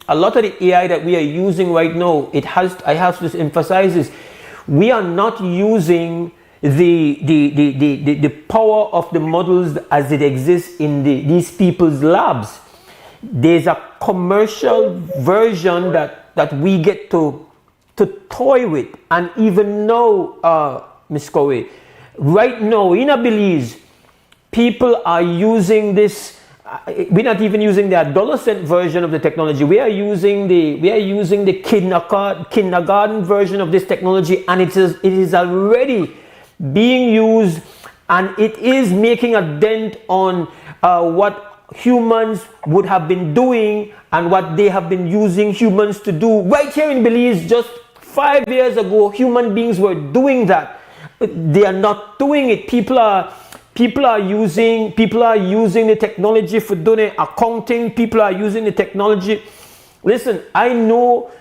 a lot of the AI that we are using right now, I have to emphasize this, we are not using the power of the models as it exists in these people's labs. There's a commercial version that we get to toy with. And even now, Ms. Kowe, right now in Belize, people are using this. We're not even using the adolescent version of the technology. We are using the kindergarten version of this technology, and it is already being used, and it is making a dent on what humans would have been doing and what they have been using humans to do. Right here in Belize, just 5 years ago, human beings were doing that. They are not doing it. People are using the technology for doing accounting. People are using the technology. Listen, I know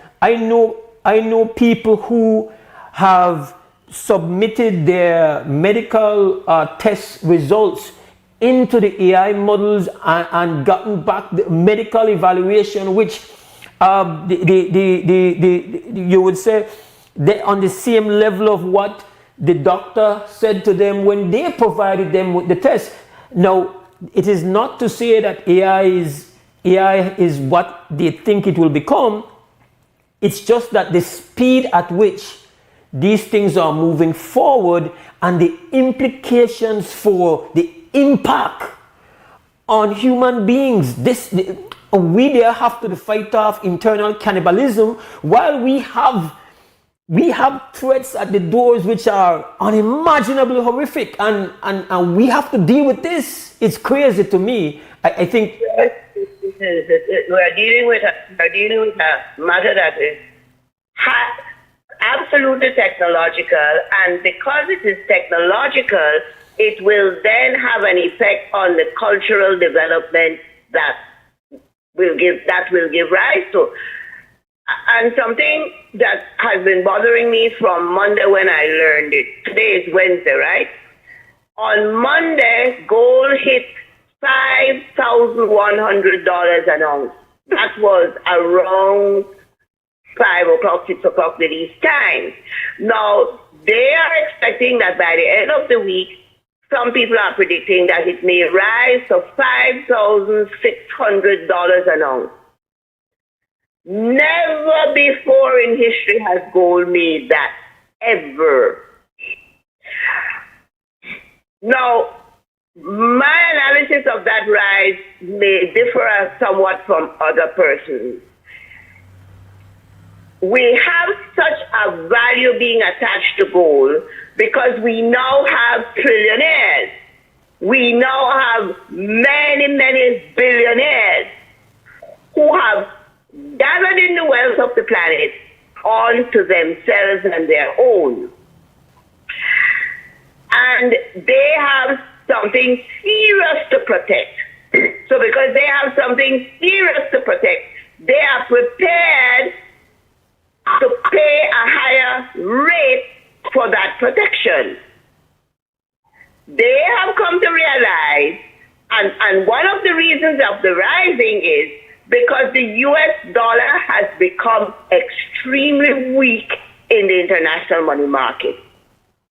people who have submitted their medical test results into the AI models and gotten back the medical evaluation, which you would say they're on the same level of what the doctor said to them when they provided them with the test. Now, it is not to say that AI is what they think it will become. It's just that the speed at which these things are moving forward and the implications for the impact on human beings. We there have to fight off internal cannibalism, while we have threats at the doors which are unimaginably horrific, and we have to deal with this. It's crazy to me. I think we're dealing with a matter that is absolutely technological, and because it is technological, it will then have an effect on the cultural development that will give rise to. And something that has been bothering me from Monday when I learned it. Today is Wednesday, right? On Monday, gold hit $5,100 an ounce. That was around 5 o'clock, 6 o'clock Middle time. Now, they are expecting that by the end of the week, some people are predicting that it may rise to $5,600 an ounce. Never before in history has gold made that, ever. Now, my analysis of that rise may differ somewhat from other persons. We have such a value being attached to gold because we now have trillionaires. We now have many, many billionaires who have gathered in the wealth of the planet onto themselves and their own. And they have something serious to protect. So because they have something serious to protect, they are prepared to pay a higher rate for that protection. They have come to realize, and one of the reasons of the rising is because the US dollar has become extremely weak in the international money market.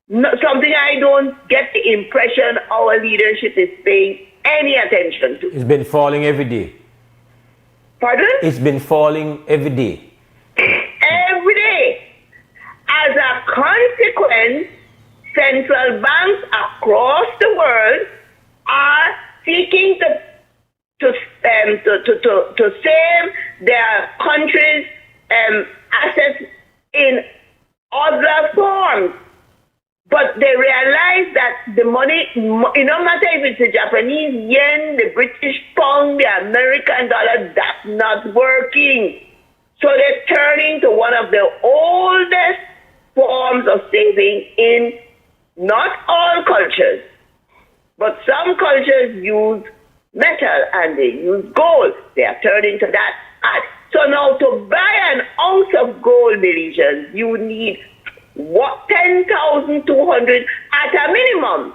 Something I don't get the impression our leadership is paying any attention to. It's been falling every day. Pardon? It's been falling every day. Every day. As a consequence, central banks across the world are seeking to save their country's assets in other forms. But they realize that the money, it no matter if it's the Japanese yen, the British pound, the American dollar, that's not working. So they're turning to one of the oldest forms of saving in not all cultures, but some cultures use metal and they use gold. They are turning to that. So now to buy an ounce of gold, Malaysians, you need 10,200 at a minimum.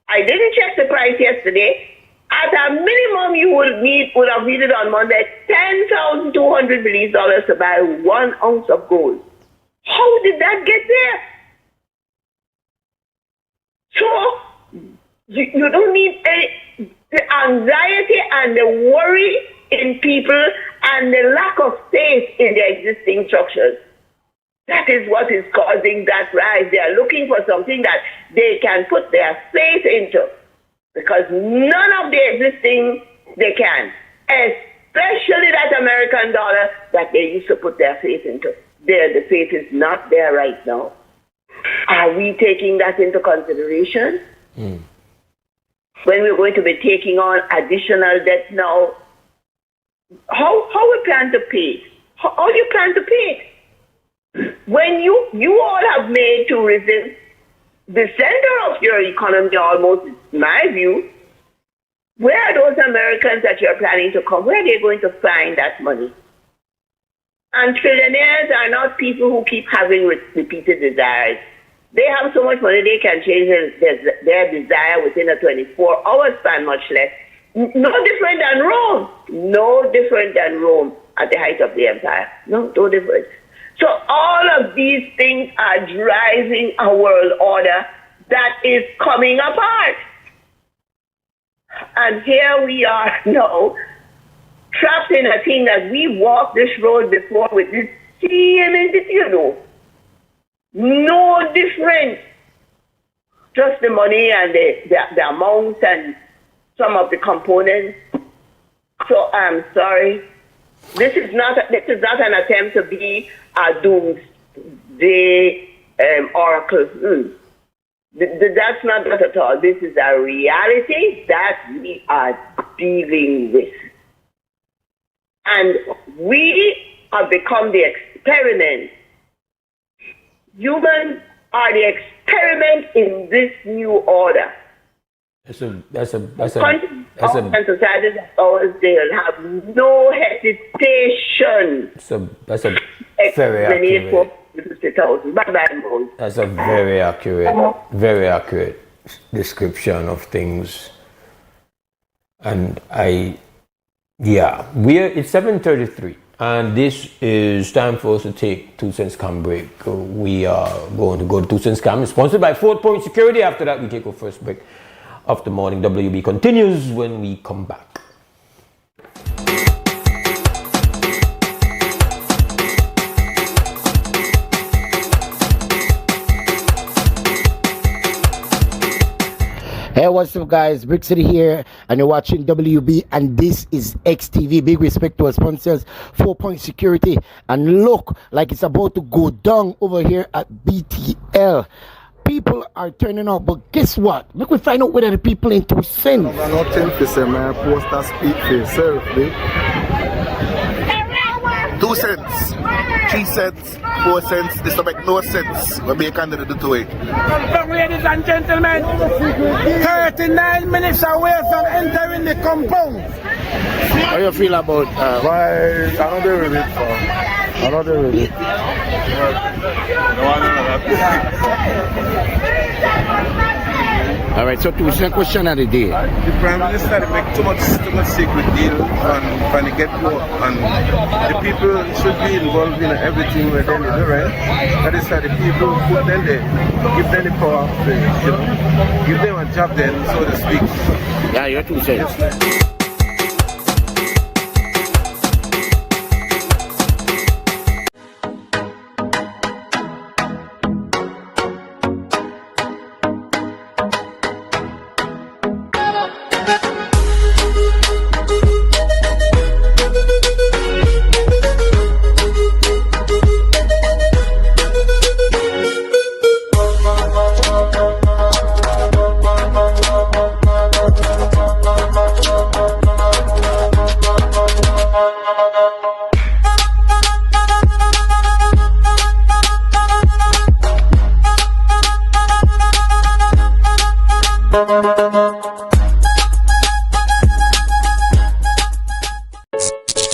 I didn't check the price yesterday. At a minimum, you would have needed on Monday $10,200 Belize dollars to buy 1 ounce of gold. How did that get there? So you don't need the anxiety and the worry in people and the lack of faith in the existing structures. That is what is causing that rise. They are looking for something that they can put their faith into. Because none of the existing, they can. Especially that American dollar that they used to put their faith into. The faith is not there right now. Are we taking that into consideration? When we're going to be taking on additional debt now, how we plan to pay? How you plan to pay? When you all have made tourism the center of your economy almost, in my view, where are those Americans that you're planning to come? Where are they going to find that money? And trillionaires are not people who keep having repeated desires. They have so much money they can change their desire within a 24-hour span, much less. No different than Rome. No different than Rome at the height of the empire. No different. So all of these things are driving a world order that is coming apart. And here we are now, trapped in a thing that we walked this road before with this same entity, No different. Just the money and the amounts and some of the components. So I'm sorry. This is not an attempt to be a doomsday oracle. That's not that at all. This is a reality that we are dealing with. And we have become the experiment humans are the experiment in this new order. That's a Countries and societies of ours, they'll have no hesitation. That's a very accurate. That's a very accurate description of things. And it's 7:33, and this is time for us to take 2 cents cam break. We are going to go to 2 cents cam, sponsored by 4 Point Security. After that, we take our first break of the morning. WB continues when we come back. Hey, what's up, guys? Brick City here, and you're watching WB, and this is XTV. Big respect to our sponsors, 4 Point Security, and look like it's about to go down over here at BTL. People are turning up, but guess what? Look, we find out whether the people in 2 cents. I'm not 10%, man. Post that speak for yourself, babe. 2 cents, 3 cents, 4 cents. This don't make no sense. We'll be a candidate to it. Ladies and gentlemen, 39 minutes away from entering the compound. How you feel about another release, another release. All right, so 2 cent question of the day. The Prime Minister make too much secret deal and trying to get more, and the people should be involved in everything where they do, right? That is why the people put them there, give them the power, give them a job then, so to speak. Yeah, you're 2 cents. Yes,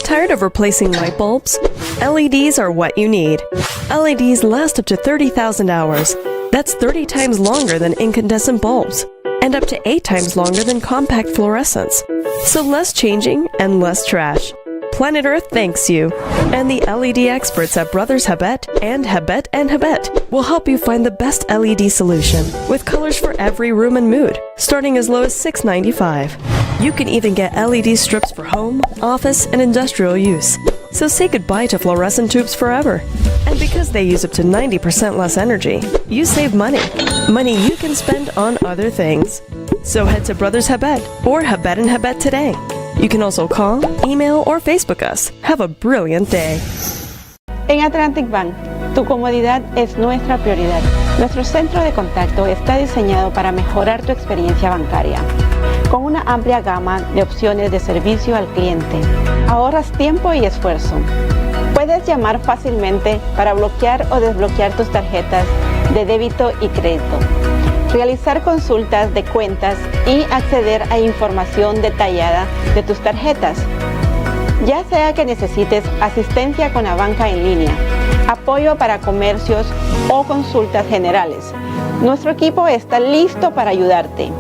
Tired of replacing light bulbs? LEDs are what you need. LEDs last up to 30,000 hours. That's 30 times longer than incandescent bulbs, and up to 8 times longer than compact fluorescents. So less changing and less trash. Planet Earth thanks you. And the LED experts at Brothers Habet and Habet will help you find the best LED solution, with colors for every room and mood, starting as low as $6.95. You can even get LED strips for home, office, and industrial use. So say goodbye to fluorescent tubes forever. And because they use up to 90% less energy, you save money. Money you can spend on other things. So head to Brothers Habet or Habet and Habet today. You can also call, email, or Facebook us. Have a brilliant day. En Atlantic Bank, tu comodidad es nuestra prioridad. Nuestro centro de contacto está diseñado para mejorar tu experiencia bancaria. Con una amplia gama de opciones de servicio al cliente, ahorras tiempo y esfuerzo. Puedes llamar fácilmente para bloquear o desbloquear tus tarjetas de débito y crédito, realizar consultas de cuentas y acceder a información detallada de tus tarjetas. Ya sea que necesites asistencia con la banca en línea, apoyo para comercios o consultas generales, nuestro equipo está listo para ayudarte.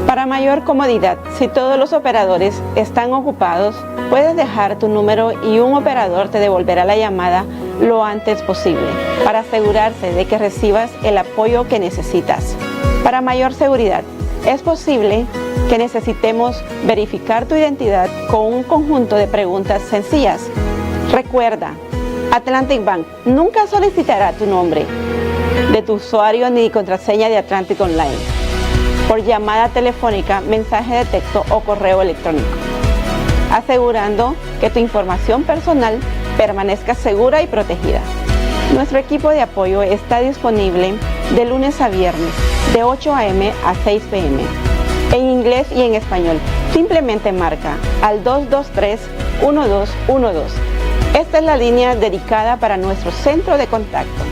Para mayor comodidad, si todos los operadores están ocupados, puedes dejar tu número y un operador te devolverá la llamada lo antes posible, para asegurarse de que recibas el apoyo que necesitas. Para mayor seguridad, es posible que necesitemos verificar tu identidad con un conjunto de preguntas sencillas. Recuerda, Atlantic Bank nunca solicitará tu nombre de tu usuario ni contraseña de Atlantic Online por llamada telefónica, mensaje de texto o correo electrónico, asegurando que tu información personal permanezca segura y protegida. Nuestro equipo de apoyo está disponible de lunes a viernes, de 8 a.m. a 6 p.m. en inglés y en español. Simplemente marca al 223-1212. Esta es la línea dedicada para nuestro centro de contacto.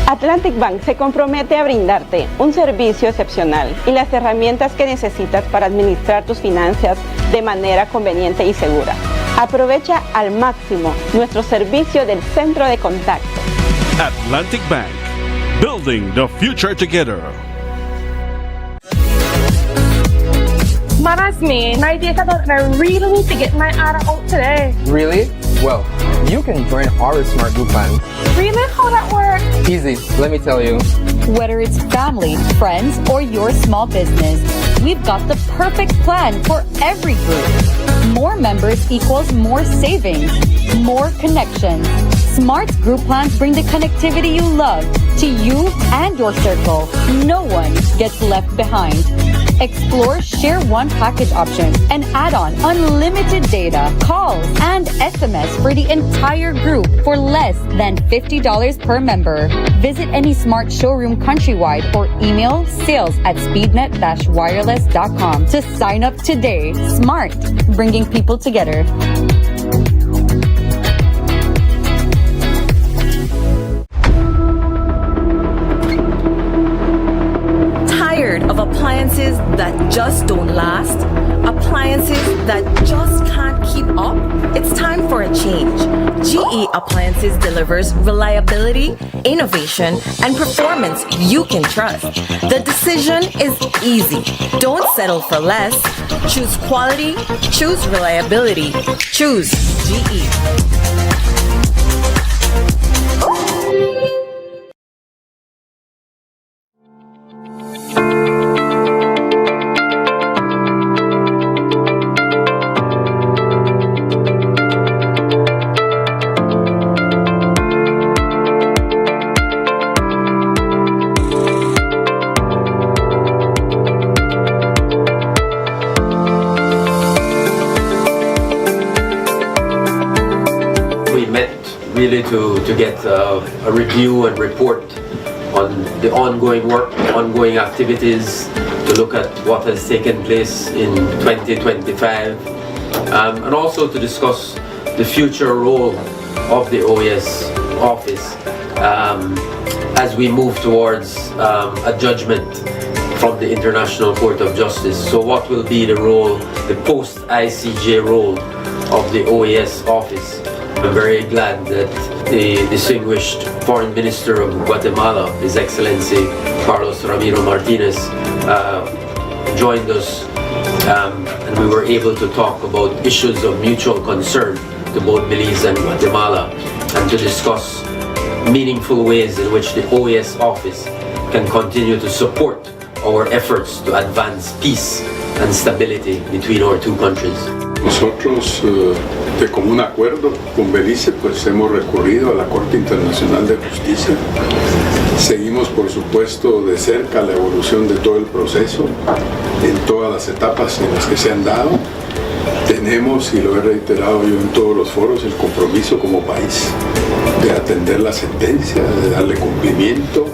Atlantic Bank se compromete a brindarte un servicio excepcional y las herramientas que necesitas para administrar tus finanzas de manera conveniente y segura. Aprovecha al máximo nuestro servicio del centro de contacto. Atlantic Bank, building the future together. Mama's me. My data and I really need to get my ARA out today. Really? Well, you can join our Smart Group plan. Really? How that works? Easy, let me tell you. Whether it's family, friends, or your small business, we've got the perfect plan for every group. More members equals more savings, more connections. Smart group plans bring the connectivity you love to you and your circle. No one gets left behind. Explore Share One package option and add on unlimited data, calls, and SMS for the entire group for less than $50 per member. Visit any Smart showroom countrywide or email sales@speednet-wireless.com to sign up today. Smart, bringing people together. Of appliances that just don't last, appliances that just can't keep up, it's time for a change. GE Appliances delivers reliability, innovation, and performance you can trust. The decision is easy. Don't settle for less. Choose quality, choose reliability, choose GE. Really to get a review and report on the ongoing work, ongoing activities, to look at what has taken place in 2025, and also to discuss the future role of the OAS office as we move towards a judgment from the International Court of Justice. So what will be the role, the post-ICJ role of the OAS office? I'm very glad that the distinguished Foreign Minister of Guatemala, His Excellency Carlos Ramiro Martinez, joined us and we were able to talk about issues of mutual concern to both Belize and Guatemala, and to discuss meaningful ways in which the OAS office can continue to support our efforts to advance peace and stability between our two countries. Nosotros, de común acuerdo con Belice, pues hemos recurrido a la Corte Internacional de Justicia. Seguimos, por supuesto, de cerca la evolución de todo el proceso, en todas las etapas en las que se han dado. Tenemos, y lo he reiterado yo en todos los foros, el compromiso como país de atender la sentencia, de darle cumplimiento.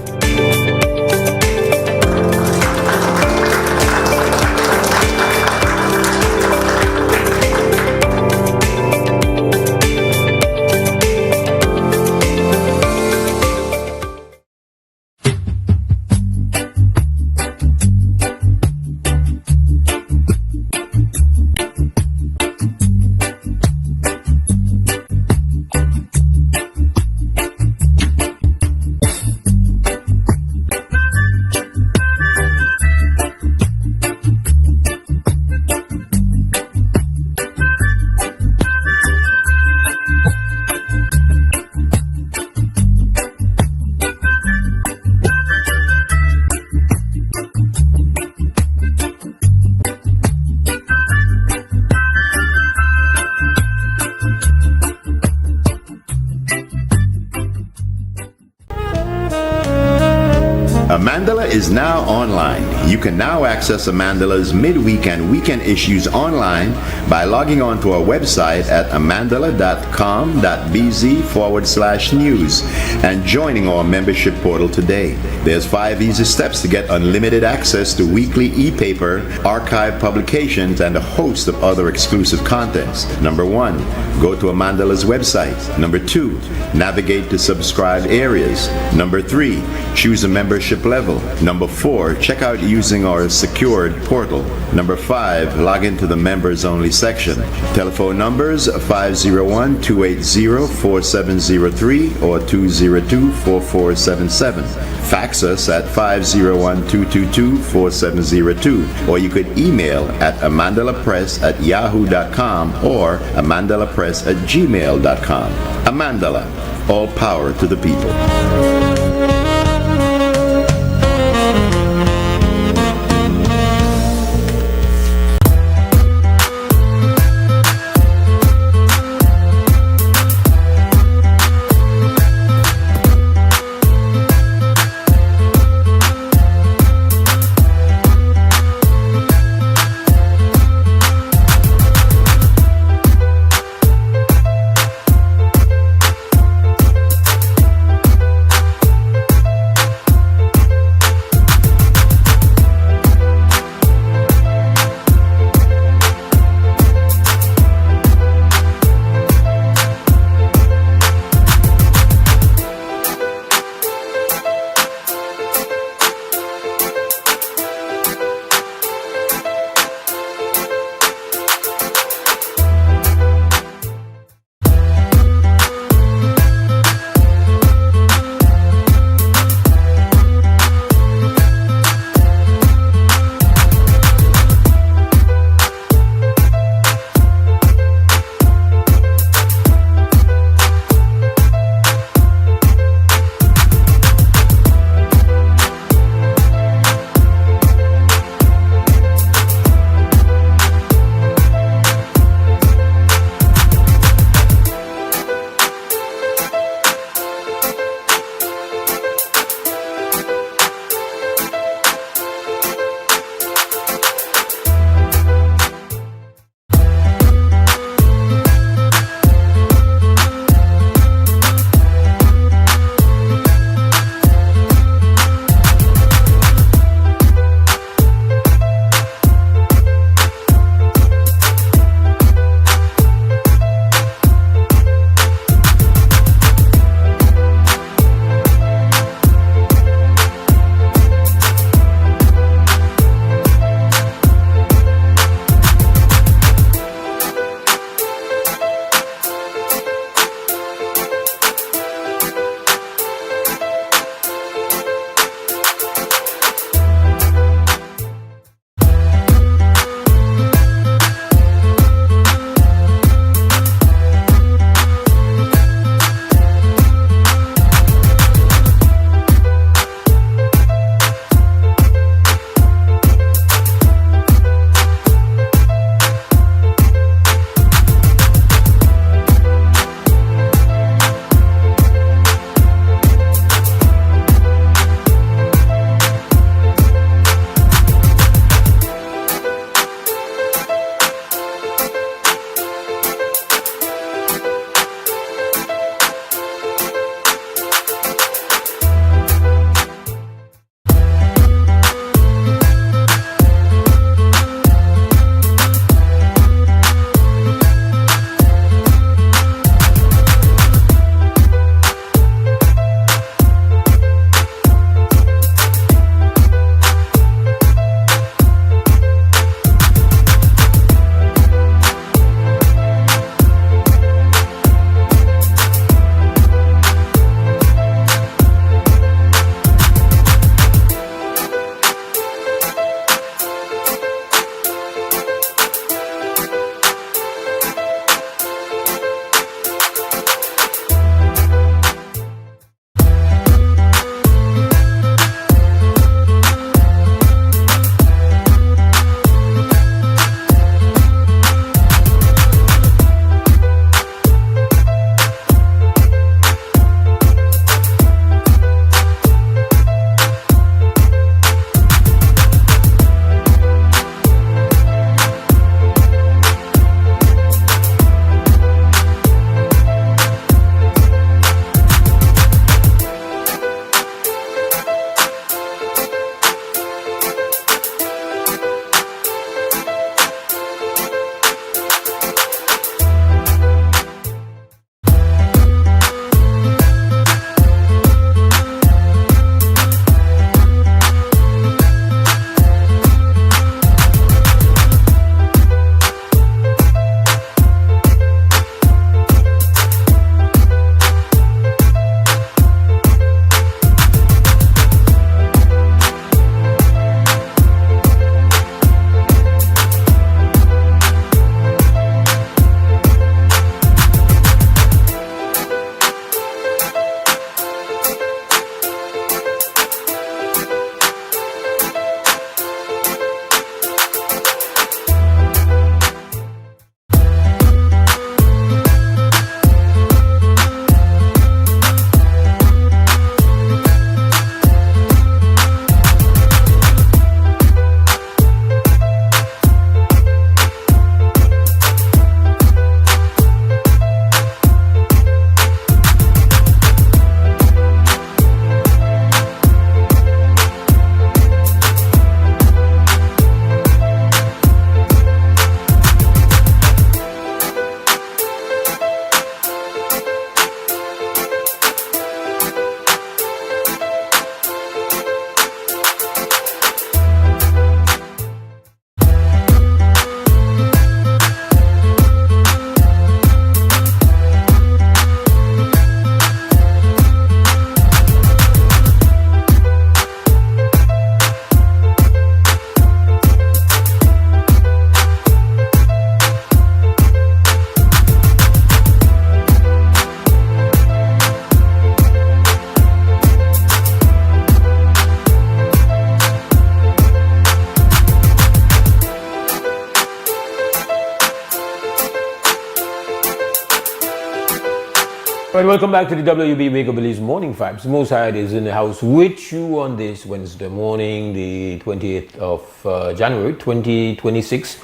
is now online. You can now access Amandala's midweek and weekend issues online by logging on to our website at amandala.com.bz/news and joining our membership portal today. There's 5 easy steps to get unlimited access to weekly e-paper, archive publications, and a host of other exclusive contents. Number 1, go to Amandala's website. Number 2, navigate to subscribed areas. Number 3, choose a membership level. Number 4, check out using our secured portal. Number 5, log into the members only section. Telephone numbers 501-280-4703 or 202-4477. Fax us at 501-222-4702, or you could email at amandalapress@yahoo.com or amandalapress@gmail.com. Amandala, all power to the people. Right, welcome back to the WB Wake Up Belize Morning Vibes. Mose Hyde is in the house with you on this Wednesday morning, the 28th of January 2026.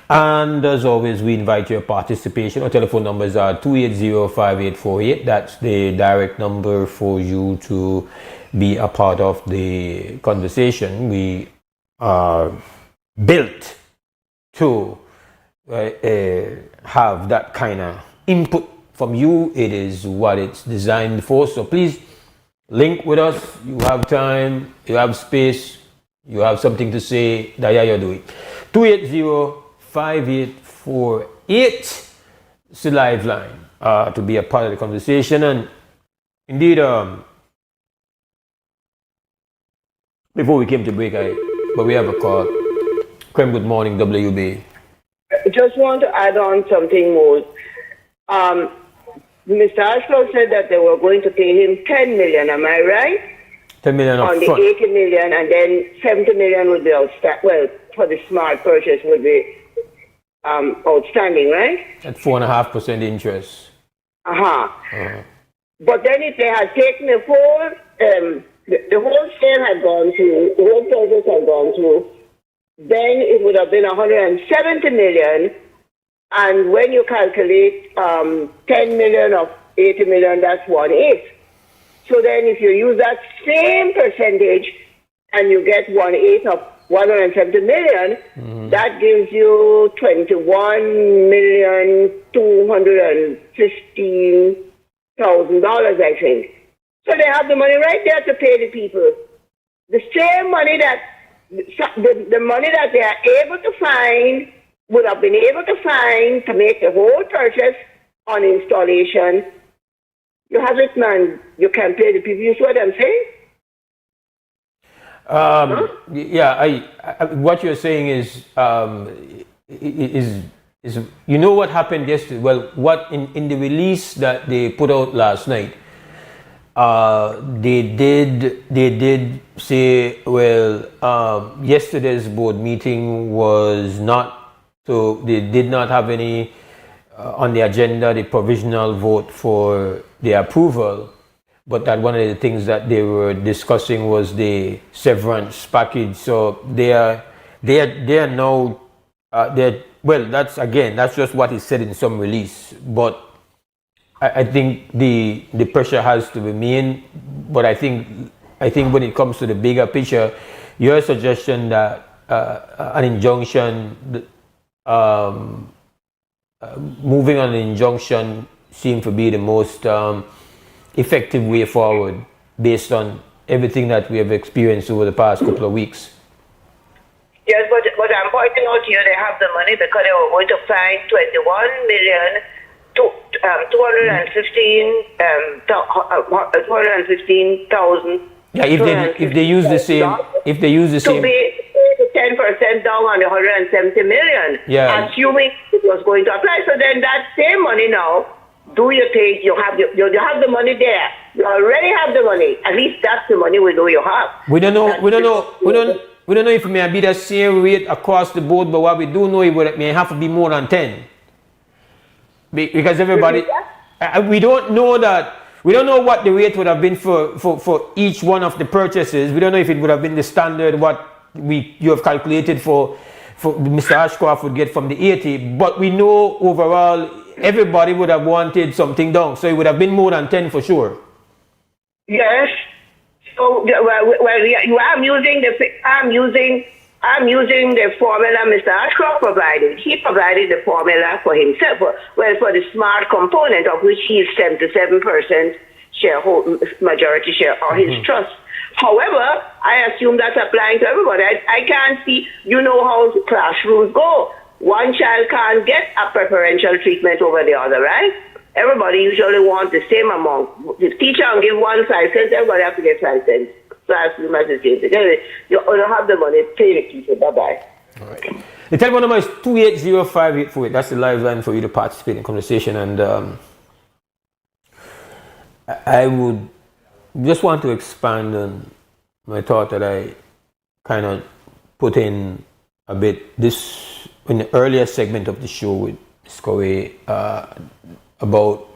And as always, we invite your participation. Our telephone numbers are 280-5848. That's the direct number for you to be a part of the conversation. We are built to have that kind of input from you. It is what it's designed for. So please link with us. You have time, you have space, you have something to say. That you're doing. 280-5848. It's the live line to be a part of the conversation. And indeed, before we came to break, but we have a call. Krem, good morning, WB. Just want to add on something more. Mr. Ashcroft said that they were going to pay him $10 million. Am I right? $10 million on the front. $80 million, and then $70 million would be outstanding. Well, for the smart purchase would be outstanding, right? At 4.5% interest. But then if they had taken the whole, the whole sale had gone through, the whole purchase had gone through, then it would have been $170 million. And when you calculate 10 million of 80 million, that's 1/8. So then if you use that same percentage and you get 1/8 of 170 million, that gives you $21,215,000, I think. So they have the money right there to pay the people. The same money that, the money that they are able to find, would have been able to find to make the whole purchase on installation. You have it, man. You can pay the people. You see what I'm saying? Yeah, what you're saying is you know what happened yesterday? Well, what in the release that they put out last night, they did say, well, yesterday's board meeting was not, so they did not have any on the agenda, the provisional vote for the approval, but that one of the things that they were discussing was the severance package. So they are now, well, that's just what is said in some release, but I think the pressure has to remain. But I think when it comes to the bigger picture, your suggestion that an injunction, moving on an injunction seemed to be the most effective way forward based on everything that we have experienced over the past couple of weeks. Yes, but I'm pointing out here they have the money because they were going to find 215,000. Yeah, if they use the same, to be 10% down on the 170 million, assuming it was going to apply. So then that same money now, do you take? You have the money there. You already have the money. At least that's the money we know you have. We don't know if it may be the same rate across the board, but what we do know, it may have to be more than 10. Because everybody, we don't know what the rate would have been for each one of the purchases. We don't know if it would have been the standard what you have calculated for Mr. Ashcroft would get from the 80, but we know overall everybody would have wanted something down, so it would have been more than 10 for sure. Yes. So I'm using the formula Mr. Ashcroft provided. He provided the formula for himself, for the smart component of which he is 77% majority share or his trust. However, I assume that's applying to everybody. I can't see, you know how classrooms go. One child can't get a preferential treatment over the other, right? Everybody usually wants the same amount. The teacher will give 1 5 cents, everybody has to get 5 cents. So I assume that's the same thing. Anyway, you don't have the money, pay the teacher. Bye-bye. All right. The telephone number is 280-5848. That's the live line for you to participate in conversation. And I would just want to expand on my thought that I kind of put in a bit this in the earlier segment of the show with Ms. Corey about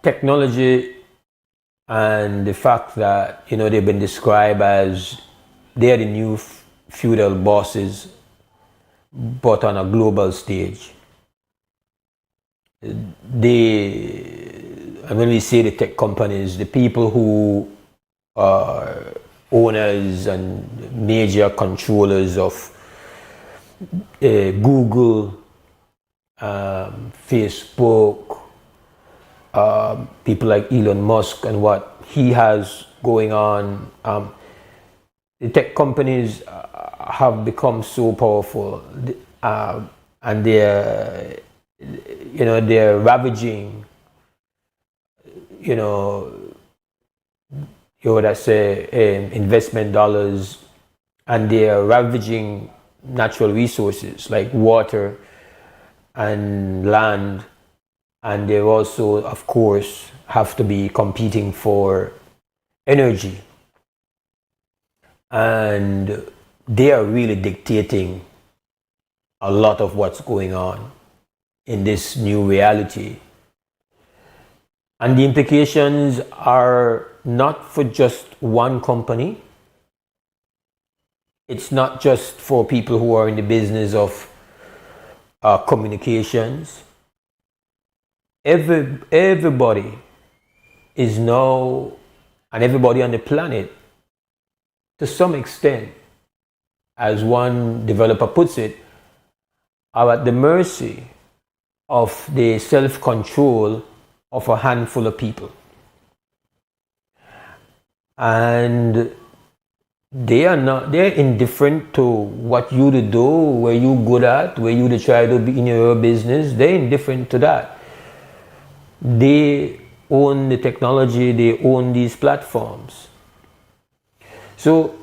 technology and the fact that, you know, they've been described as they're the new feudal bosses, but on a global stage. And when we say the tech companies, the people who are owners and major controllers of Google, Facebook, people like Elon Musk and what he has going on. The tech companies have become so powerful, and they're ravaging, investment dollars, and they're ravaging natural resources like water and land, and they also, of course, have to be competing for energy. And they are really dictating a lot of what's going on in this new reality. And the implications are not for just one company. It's not just for people who are in the business of communications. Everybody is now, and everybody on the planet, to some extent, as one developer puts it, are at the mercy of the self-control of a handful of people. And they're indifferent to what you to do, where you good at, where you to try to be in your business. They're indifferent to that. They own the technology, they own these platforms. So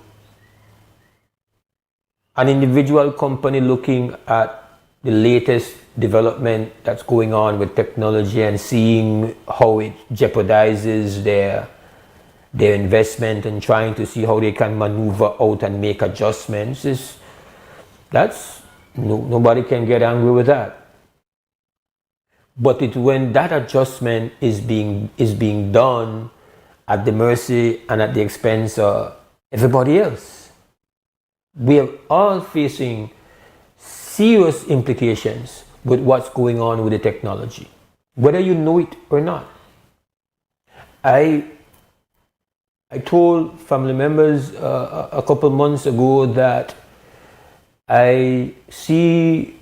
an individual company looking at the latest development that's going on with technology and seeing how it jeopardizes their investment and trying to see how they can maneuver out and make adjustments, nobody can get angry with that. But it's when that adjustment is being done at the mercy and at the expense of everybody else. We are all facing serious implications with what's going on with the technology, whether you know it or not. I told family members a couple months ago that I see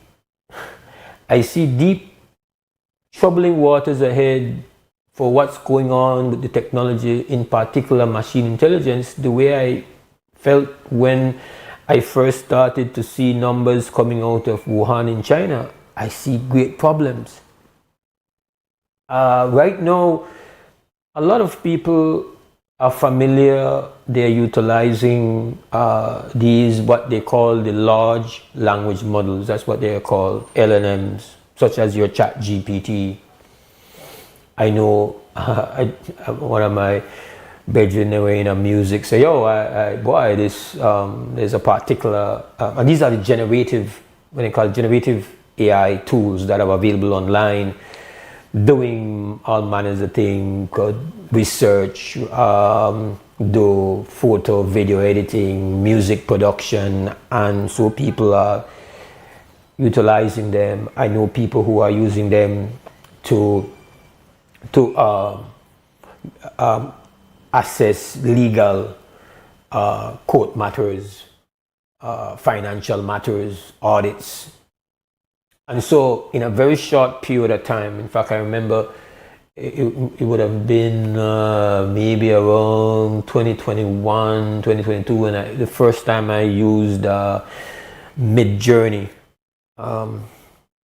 deep troubling waters ahead for what's going on with the technology, in particular machine intelligence, the way I felt when I first started to see numbers coming out of Wuhan in China. I see great problems. Right now, a lot of people are familiar, they're utilizing these, what they call the large language models. That's what they're called, LLMs, such as your ChatGPT. I know one of my brethren were in a music say, "Oh, there's a particular," and these are the generative, what they call generative AI tools that are available online, doing all manners of things, research, do photo, video editing, music production, and so people are utilizing them. I know people who are using them to assess legal court matters, financial matters, audits. And so in a very short period of time, in fact, I remember it would have been maybe around 2021, 2022, when the first time I used Mid-Journey,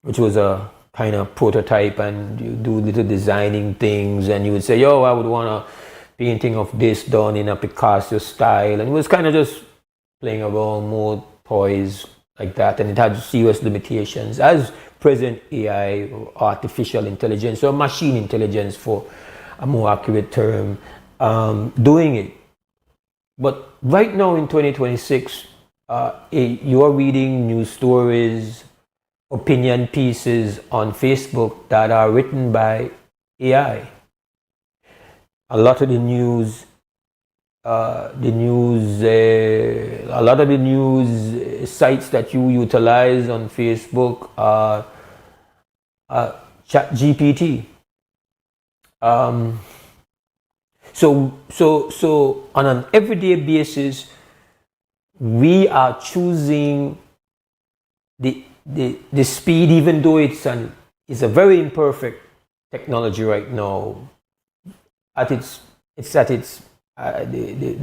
which was a kind of prototype, and you do little designing things, and you would say, "Yo, I would want a painting of this done in a Picasso style," and it was kind of just playing around, more toys like that, and it had serious limitations, as present AI, or artificial intelligence, or machine intelligence for a more accurate term, doing it. But right now in 2026, you are reading news stories opinion pieces on Facebook that are written by AI. A lot of the news, a lot of the news sites that you utilize on Facebook are ChatGPT. So on an everyday basis, we are choosing the speed, even though it's a very imperfect technology right now. The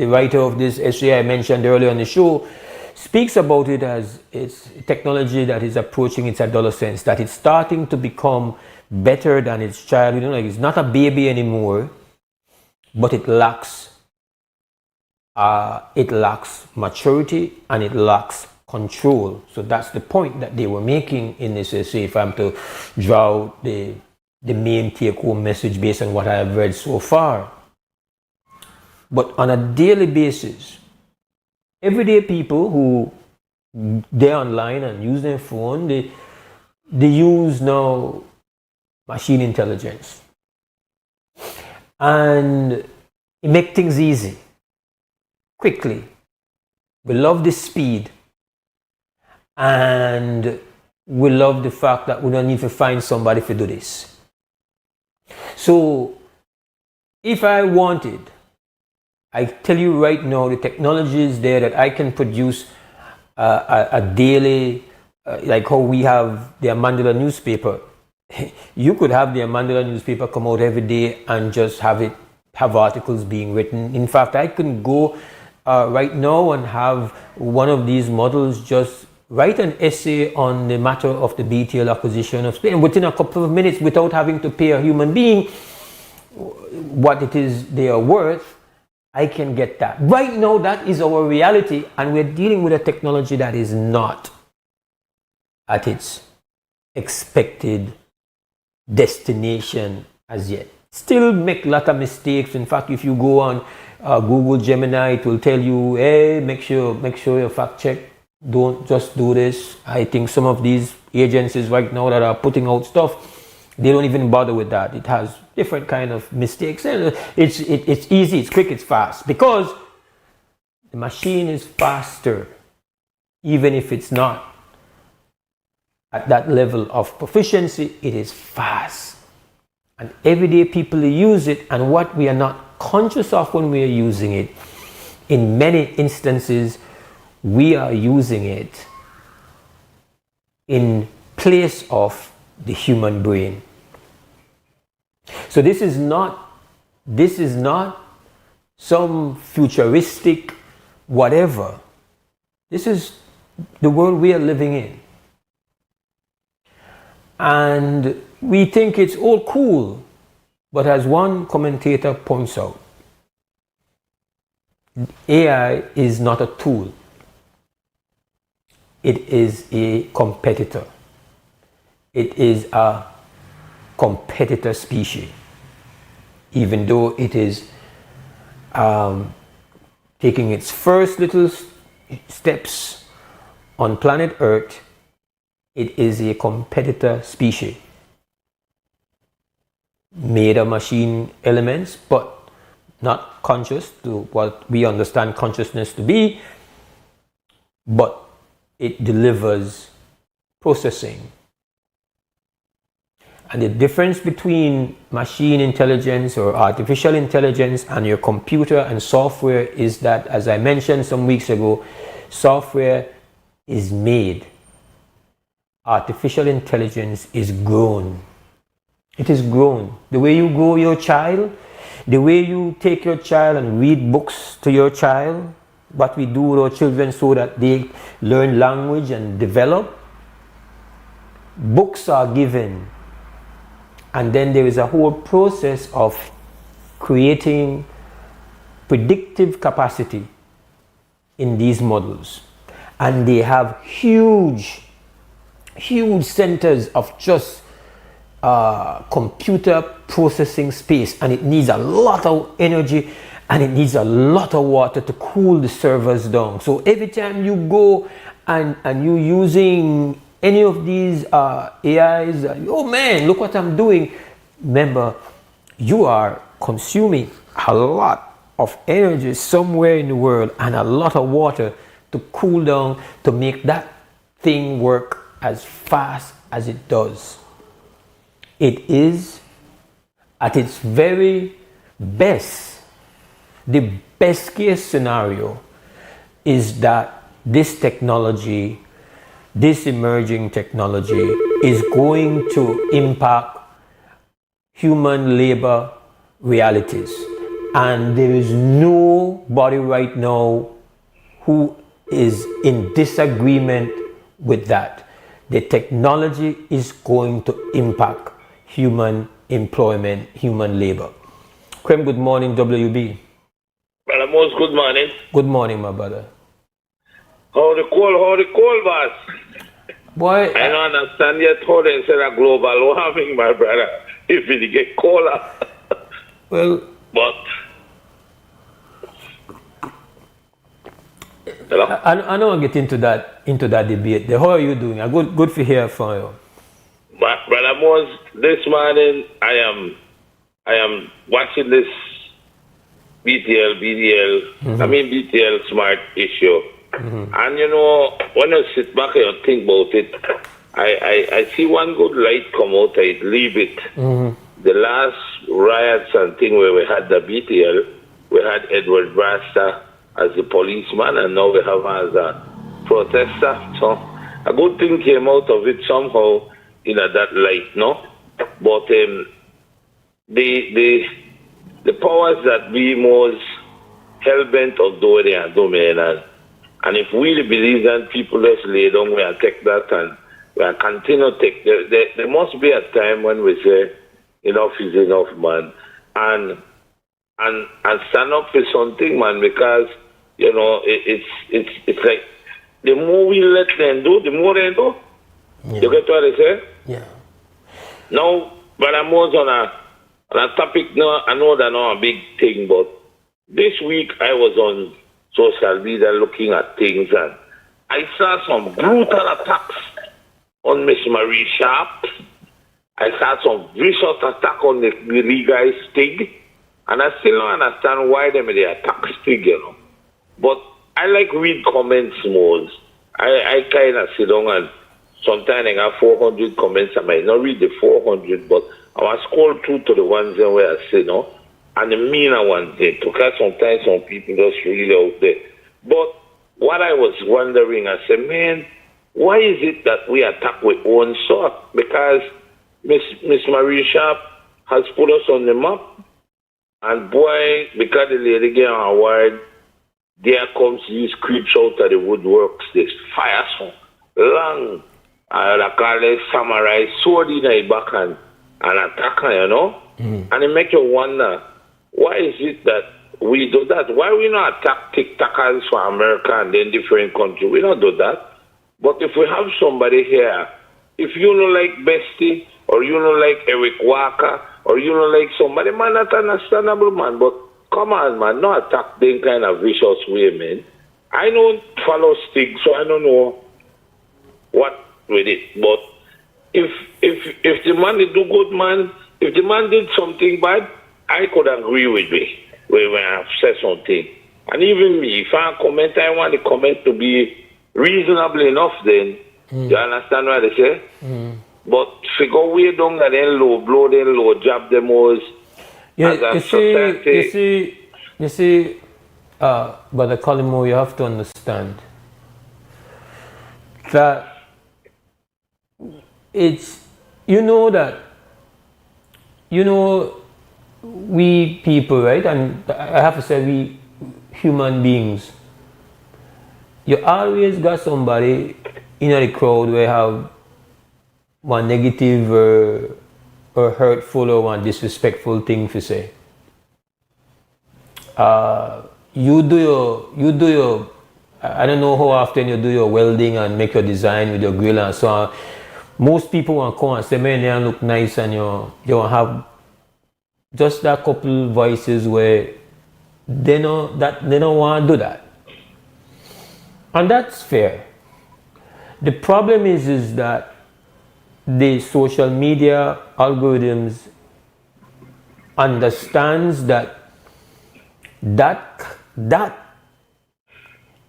writer of this essay I mentioned earlier on the show speaks about it as it's technology that is approaching its adolescence, that it's starting to become better than its child. You know, like it's not a baby anymore, but it lacks maturity and it lacks control. So that's the point that they were making in this essay, if I'm to draw out the main take-home message based on what I have read so far. But on a daily basis, everyday people who they're online and use their phone, they use now machine intelligence. And it makes things easy, quickly. We love the speed. And we love the fact that we don't need to find somebody to do this. So, if I wanted, I tell you right now, the technology is there that I can produce a daily, like how we have the Amandula newspaper. You could have the Amandula newspaper come out every day and just have articles being written. In fact, I can go right now and have one of these models just write an essay on the matter of the BTL acquisition of Spain within a couple of minutes without having to pay a human being what it is they are worth. I can get that. Right now, that is our reality, and we're dealing with a technology that is not at its expected destination as yet. Still make a lot of mistakes. In fact, if you go on Google Gemini, it will tell you, hey, make sure you fact check. Don't just do this. I think some of these agencies right now that are putting out stuff, they don't even bother with that. It has different kind of mistakes, and it's easy, it's quick, it's fast, because the machine is faster, even if it's not at that level of proficiency. It is fast, and everyday people use it. And what we are not conscious of when we are using it, in many instances, we are using it in place of the human brain. So this is not some futuristic whatever. This is the world we are living in. And we think it's all cool, but as one commentator points out, AI is not a tool. It is a competitor. It is a competitor species. Even though it is taking its first little steps on planet Earth, it is a competitor species. Made of machine elements, but not conscious to what we understand consciousness to be, but it delivers processing. And the difference between machine intelligence or artificial intelligence and your computer and software is that, as I mentioned some weeks ago, software is made. Artificial intelligence is grown. It is grown. The way you grow your child, the way you take your child and read books to your child, what we do with our children so that they learn language and develop. Books are given, and then there is a whole process of creating predictive capacity in these models. And they have huge centers of just computer processing space, and it needs a lot of energy and it needs a lot of water to cool the servers down. So every time you go and you're using any of these AIs, oh man, look what I'm doing. Remember, you are consuming a lot of energy somewhere in the world and a lot of water to cool down to make that thing work as fast as it does. It is at its very best. The best case scenario is that this technology, this emerging technology, is going to impact human labor realities. And there is nobody right now who is in disagreement with that. The technology is going to impact human employment, human labor. Krem, good morning, WB. Brother Mose, good morning. Good morning, my brother. How the cold, boss? Boy, I don't understand yet how they say that global warming, my brother. If it get colder. Well, but I don't get into that debate. How are you doing? Good to hear from you. But Brother Mose, this morning I am watching this BTL smart issue. And you know, when you sit back and think about it, I see one good light come out, I leave it. The last riots and thing where we had the BTL, we had Edward Brasta as the policeman, and now we have as a protester. So a good thing came out of it somehow in that light, no? But the powers that be most hell-bent of doing they are doing, and if we believe that people just lay down, we will take that and we will continue to take. There must be a time when we say enough is enough, man, and stand up for something, man, because you know it's like the more we let them do, the more they do. Yeah. You get what I say? Yeah. Now, but I'm more on a topic. No, I know that's not a big thing, but this week I was on social media looking at things, and I saw some brutal attacks on Miss Marie Sharp. I saw some vicious attack on the guy Stig, and I still don't understand why they attack Stig, you know. But I like read comments more. I kind of sit down and sometimes I got 400 comments. I might not read the 400, but I will scroll through to the ones where I say, no, and the meaner ones there, because sometimes some people just really out there. But what I was wondering, I said, man, why is it that we attack with own sword? Because Miss Marie Sharp has put us on the map, and boy, because the lady get an award, there comes these creeps out of the woodworks, this fire song, long, I call it samurai sword in the back and attack her, you know? And it make you wonder, why is it that we do that? Why we not attack TikTokers for America and then different countries? We don't do that. But if we have somebody here, if you don't like Bestie, or you don't like Eric Walker, or you don't like somebody, man, that's understandable, man. But come on, man, not attack them kind of vicious way, man. I don't follow Stig, so I don't know what with it. But if the man did do good, man, if the man did something bad, I could agree with me when I have said something. And even me, if I comment, I want the comment to be reasonable enough then. You understand what I say? But figure way down and then low, blow them low, jab them was. Yeah, you see, Brother Collimo, you have to understand that it's, we people, right? And I have to say we human beings, you always got somebody in the crowd where have one negative or hurtful or one disrespectful thing to say. You do your I don't know how often you do your welding and make your design with your grill and so on. Most people want to come and say, man, they look nice, and you have just that couple voices where they don't want to do that. And that's fair. The problem is that the social media algorithms understands that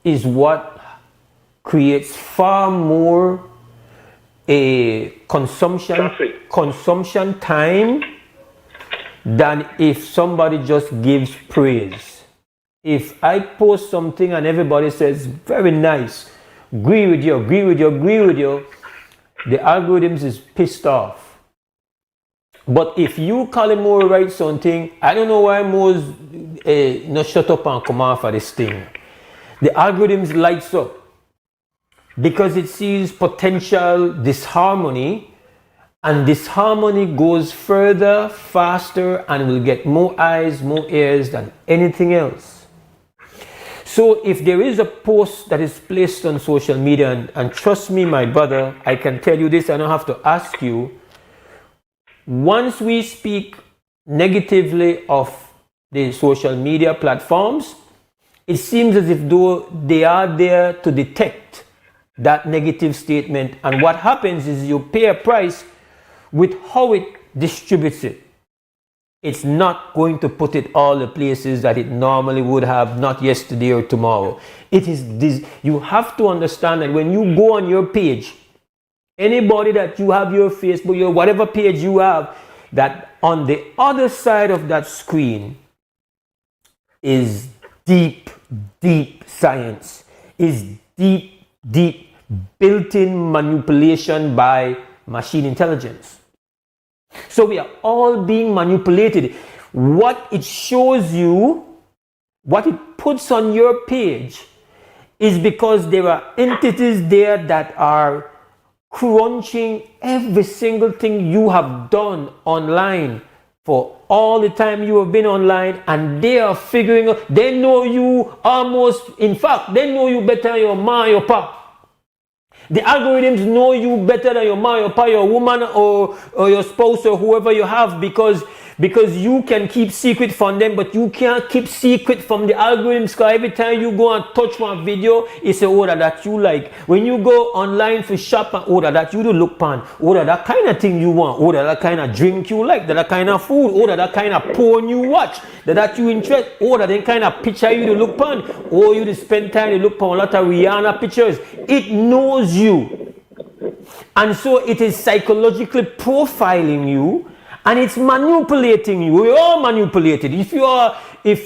is what creates far more a consumption time than if somebody just gives praise. If I post something and everybody says very nice, agree with you, the algorithms is pissed off. But if you Calimore write something, I don't know why Mose not shut up and come off of this thing. The algorithms lights up because it sees potential disharmony, and disharmony goes further, faster, and will get more eyes, more ears than anything else. So if there is a post that is placed on social media, and trust me, my brother, I can tell you this, I don't have to ask you, once we speak negatively of the social media platforms, it seems as if though they are there to detect that negative statement, and what happens is you pay a price with how it distributes it. It's not going to put it all the places that it normally would have, not yesterday or tomorrow. It is this. You have to understand that when you go on your page, anybody that you have your Facebook, your whatever page you have, that on the other side of that screen is deep science, is deep built-in manipulation by machine intelligence. So we are all being manipulated. What it shows you, what it puts on your page, is because there are entities there that are crunching every single thing you have done online for all the time you have been online, and they are figuring out, they know you almost, in fact, they know you better than your ma, your pa. The algorithms know you better than your ma, your pa, your woman, or your spouse, or whoever you have, because you can keep secret from them, but you can't keep secret from the algorithms, because every time you go and touch one video, it's an order that you like. When you go online for shop and order that you do look pan, order that kind of thing you want, order that kind of drink you like, that kind of food, order that kind of porn you watch, that you interest, order that kind of picture you to look pan, or you to spend time to look pan a lot of Rihanna pictures. It knows you, and so it is psychologically profiling you, and it's manipulating you. We're all manipulated. If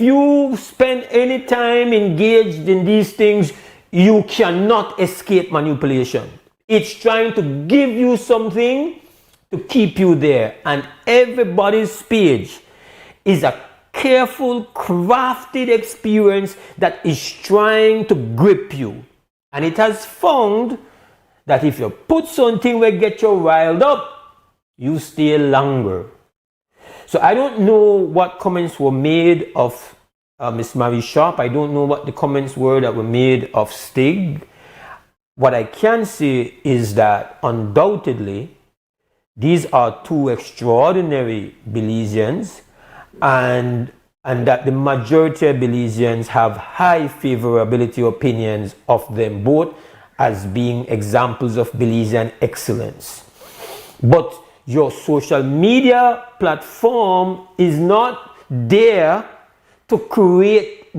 you spend any time engaged in these things, you cannot escape manipulation. It's trying to give you something to keep you there, and everybody's page is a careful, crafted experience that is trying to grip you. And it has found that if you put something where get you riled up, you stay longer. So I don't know what comments were made of Miss Mary Sharp. I don't know what the comments were that were made of Stig. What I can say is that undoubtedly these are two extraordinary Belizeans, and that the majority of Belizeans have high favorability opinions of them both as being examples of Belizean excellence. But your social media platform is not there to create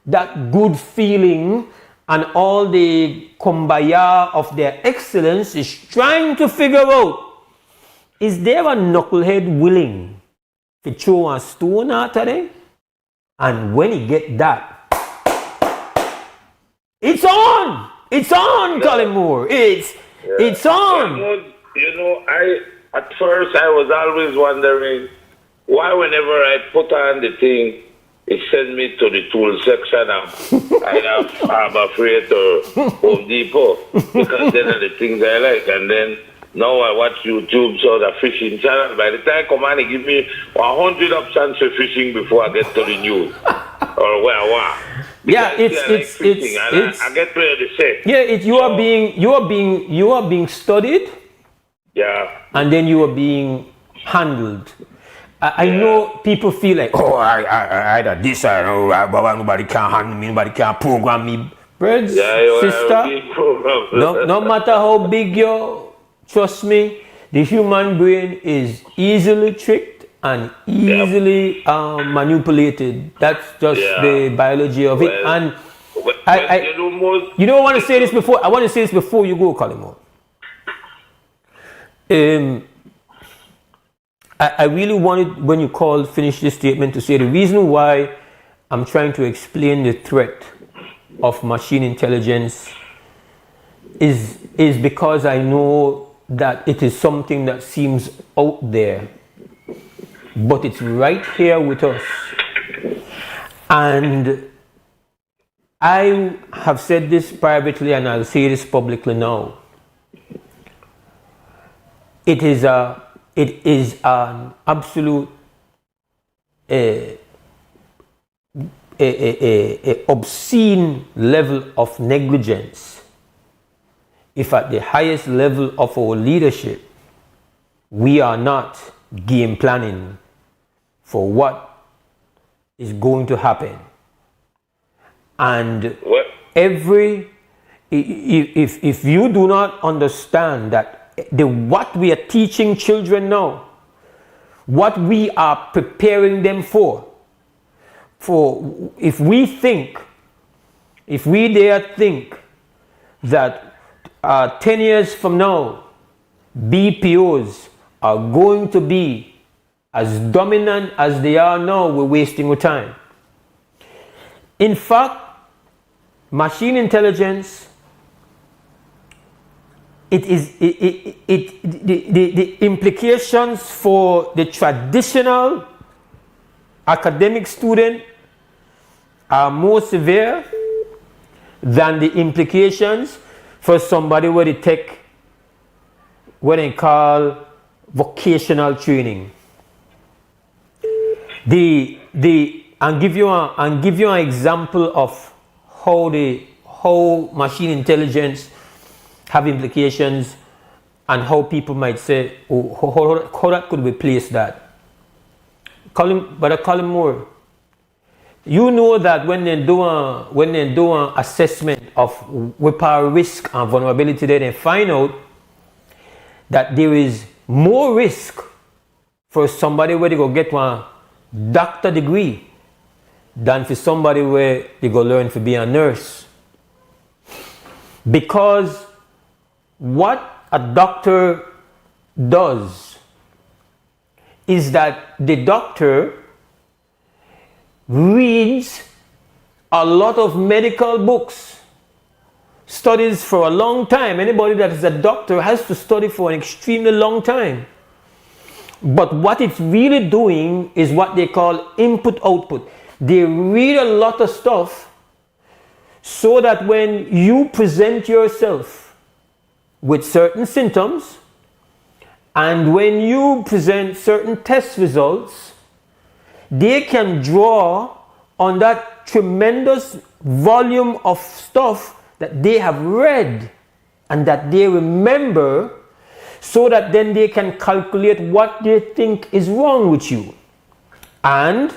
that good feeling, and all the kumbaya of their excellence is trying to figure out, is there a knucklehead willing to throw a stone after them? And when he get that, it's on! It's on, Colin Moore. It's on! At first I was always wondering why whenever I put on the thing, it sends me to the tool section and I'm afraid to Home Depot, because then are the things I like. And then now I watch YouTube, so the fishing channel. By the time I come on, it give me 100 options for fishing before I get to the news or where I want. Yeah, I get ready to say. Yeah, you are being studied. Yeah. And then you are being handled. I know people feel like, oh, I this, nobody can handle me, nobody can program me. Breads, sister, no matter how big you, trust me, the human brain is easily tricked and easily manipulated. That's just the biology of it. And you know, I want to say this before. I want to say this before you go, Kalimo. I really wanted, when you finish this statement, to say the reason why I'm trying to explain the threat of machine intelligence is because I know that it is something that seems out there, but it's right here with us. And I have said this privately, and I'll say this publicly now. It is an absolute obscene level of negligence if at the highest level of our leadership we are not game planning for what is going to happen. And if you do not understand that what we are teaching children now, what we are preparing them for if we dare think that 10 years from now BPOs are going to be as dominant as they are now, we're wasting our time. In fact, machine intelligence, the implications for the traditional academic student are more severe than the implications for somebody where they take what they call vocational training. And give you an example of how machine intelligence have implications and how people might say, oh, how that could replace that. But Colin Moore, you know that when they do an assessment of weapon risk and vulnerability, they find out that there is more risk for somebody where they go get one doctor degree than for somebody where they go learn to be a nurse. Because what a doctor does is that the doctor reads a lot of medical books, studies for a long time. Anybody that is a doctor has to study for an extremely long time. But what it's really doing is what they call input-output. They read a lot of stuff so that when you present yourself with certain symptoms and when you present certain test results, they can draw on that tremendous volume of stuff that they have read and that they remember, so that then they can calculate what they think is wrong with you and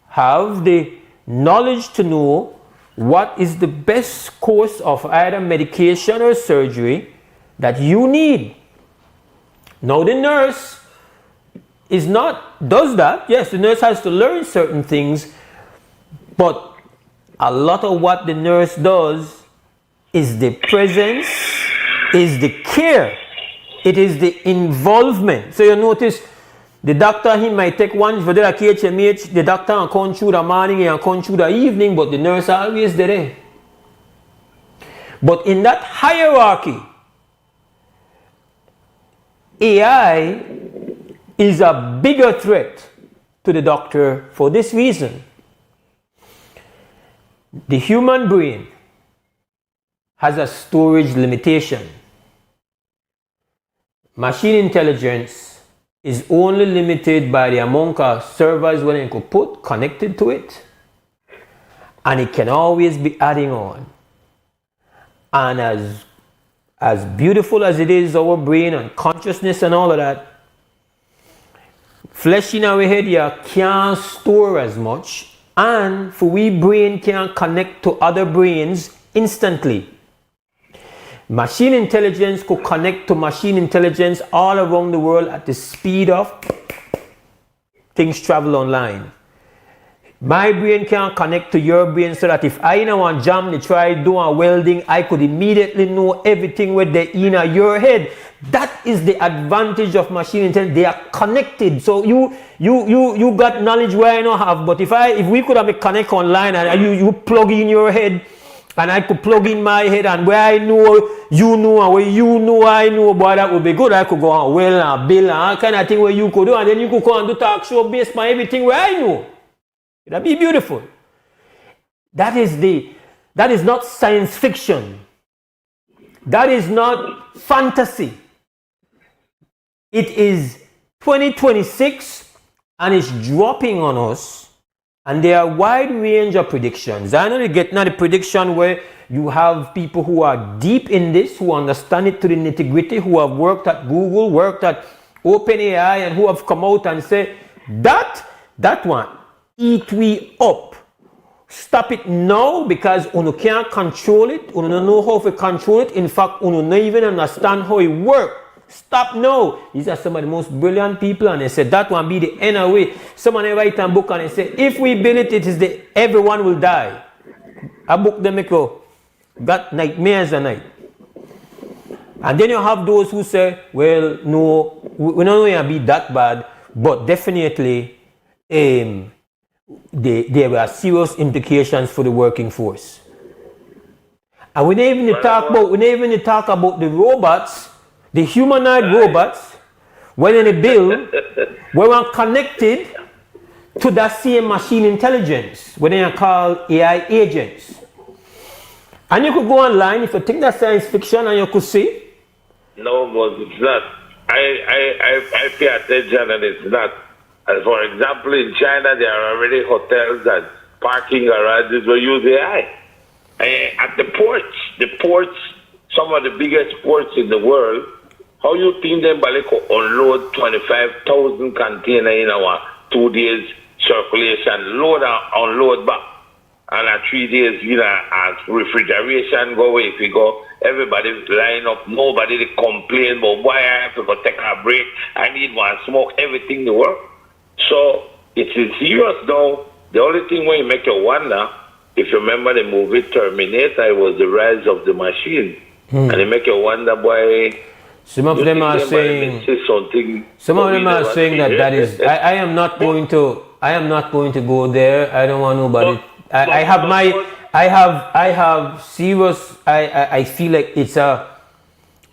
have the knowledge to know what is the best course of either medication or surgery that you need. Now the nurse does that. Yes, the nurse has to learn certain things, but a lot of what the nurse does is the presence, is the care, it is the involvement. So you notice the doctor, he might take one for the KHMH, the doctor and come through the morning and come through the evening, but the nurse always there. But in that hierarchy, AI is a bigger threat to the doctor for this reason. The human brain has a storage limitation. Machine intelligence is only limited by the amount of servers when it could put connected to it, and it can always be adding on. And as beautiful as it is, our brain and consciousness and all of that, flesh in our head here can't store as much, and for we brain can connect to other brains instantly. Machine intelligence could connect to machine intelligence all around the world at the speed of things travel online. My brain can connect to your brain so that if I know one jam to try doing welding, I could immediately know everything with the in your head. That is the advantage of machine intelligence. They are connected. So you got knowledge where I don't have. But if we could have a connect online and you plug in your head and I could plug in my head and where I know you know and where you know I know, boy, that would be good. I could go on well and bill and all kind of thing where you could do, and then you could come and do talk show based on everything where I know. That'd be beautiful. That is not science fiction. That is not fantasy. It is 2026 and it's dropping on us, and there are a wide range of predictions. I know you get now the prediction where you have people who are deep in this, who understand it to the nitty-gritty, who have worked at Google, worked at OpenAI, and who have come out and say that one eat we up. Stop it now, because you can't control it. You don't know how to control it. In fact, you don't even understand how it works. Stop now. These are some of the most brilliant people, and they said that one be the end of it. Someone write a book and they say if we build it, it is everyone will die. A book them got nightmares at night. And then you have those who say, well, no, we don't want to be that bad, but definitely there were serious implications for the working force. And we don't even talk about the robots, the humanoid robots, when in the bill, were connected to that same machine intelligence, when they are called AI agents. And you could go online if you think that's science fiction, and you could see. No, but it's not. I pay attention, and it's not. And for example, in China, there are already hotels and parking garages where use AI. At the ports, some of the biggest ports in the world, how you think them unload 25,000 containers in our 2 days circulation, load and unload back. And at 3 days, as refrigeration go away, if we go, everybody line up, nobody they complain about why I have to go take a break, I need one smoke, everything to work. So it's serious now. The only thing when you make you wonder, if you remember the movie Terminator, it was the rise of the machine. And it make you wonder why. Some of them are saying that is. I am not going to go there. I don't want nobody. I have serious. I feel like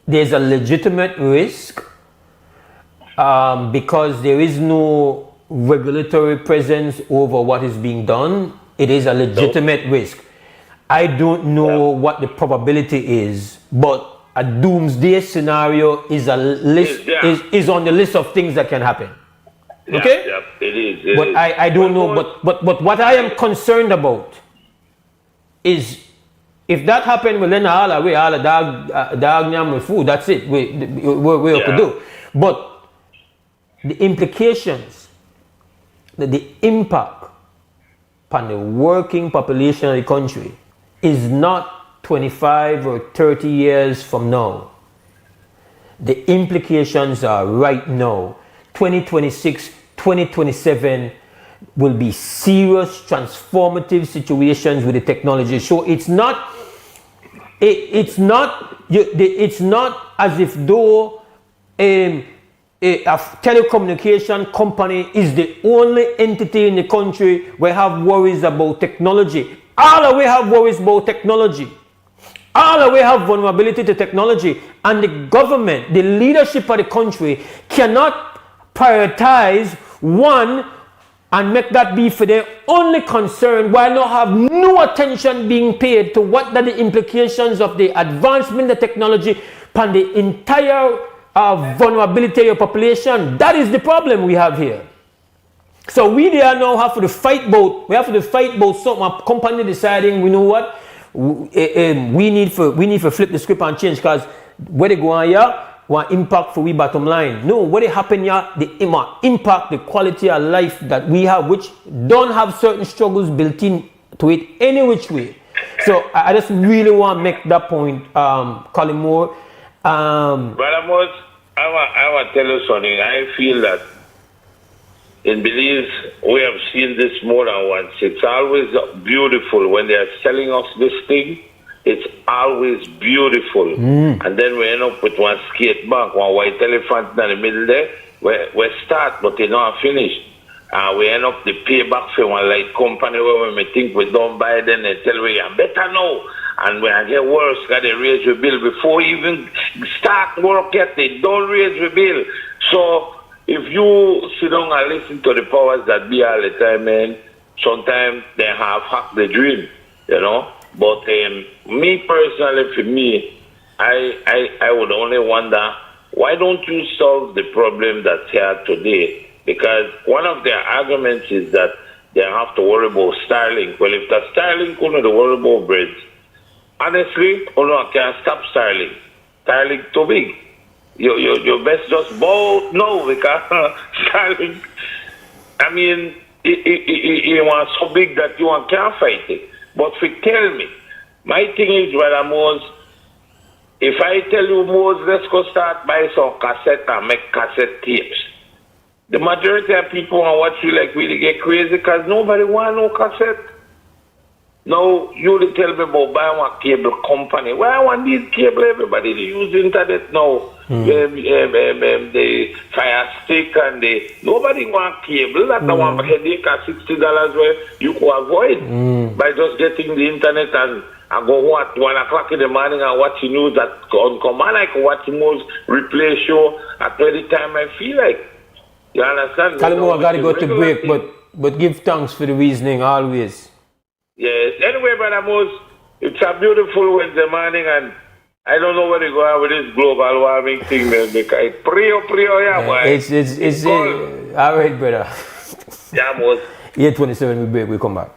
there's a legitimate risk because there is no regulatory presence over what is being done. It is a legitimate risk. I don't know what the probability is, but a doomsday scenario is is on the list of things that can happen. Okay? Yeah, it is. But I don't know. But what I am concerned about is if that happened, well then all the dog nyam with food. That's it. We could do. But the implications, the impact upon the working population of the country is not 25 or 30 years from now. The implications are right now. 2026, 2027 will be serious transformative situations with the technology. So it's not as if though a telecommunication company is the only entity in the country where have worries about technology. All of we have worries about technology. All of we have vulnerability to technology, and the government, the leadership of the country cannot prioritize one and make that be for their only concern, while not have no attention being paid to what are the implications of the advancement of technology upon the entire vulnerability of your population. That is the problem we have here. So we there now have to fight about. We have to fight about something. A company deciding, we know what, we need to flip the script and change, because where they go on here, want impact for we bottom line. No, what it happen here, the impact the quality of life that we have, which don't have certain struggles built in to it any which way. So I just really want to make that point, Colin Moore. Brother Mose, I want to tell you something. I feel that in Belize, we have seen this more than once. It's always beautiful when they are selling us this thing. It's always beautiful. And then we end up with one skate bank, one white elephant in the middle there. We start, but they not finished. We end up the payback for one light company where we think we don't buy, then they tell we are better now. And when I get worse, got to raise the bill. Before you even start work yet, they don't raise the bill. So if you sit down and listen to the powers that be all the time, man, sometimes they have hacked the dream, you know. But me personally, for me, I would only wonder, why don't you solve the problem that's here today? Because one of their arguments is that they have to worry about Starlink. Well, if the Starlink couldn't worry about breads, honestly, I can't stop Starlink. Starlink too big. You best just bow no, because Starlink, I mean, it was so big that you can't fight it. But if you tell me, my thing is, Brother Mose, if I tell you, Mose, let's go start buying some cassette and make cassette tapes, the majority of people want to watch you like really get crazy because nobody want no cassette. Now, you tell me about buying a cable company. Why I want these cable? Everybody they use the internet now. The Fire Stick and nobody want cable. That's the one headache at $60 where you could avoid by just getting the internet and go 1 o'clock in the morning and watch the news on command. I can watch the most replay show at any time I feel like. You understand? Kalimo, I gotta go to break, but give thanks for the reasoning always. Yes. Anyway, Brother Mose, it's a beautiful Wednesday morning, and I don't know where to go out with this global warming thing, man. Because prio, yeah, boy. It's all right, brother. Yeah, Mose. 8:27, we break. We come back.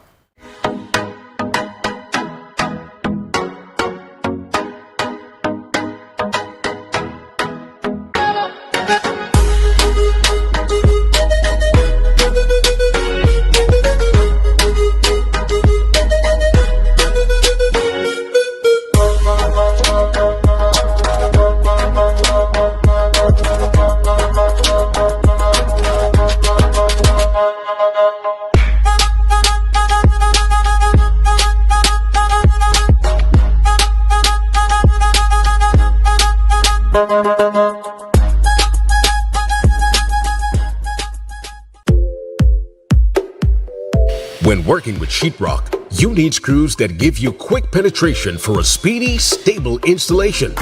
When working with sheetrock, you need screws that give you quick penetration for a speedy, stable installation.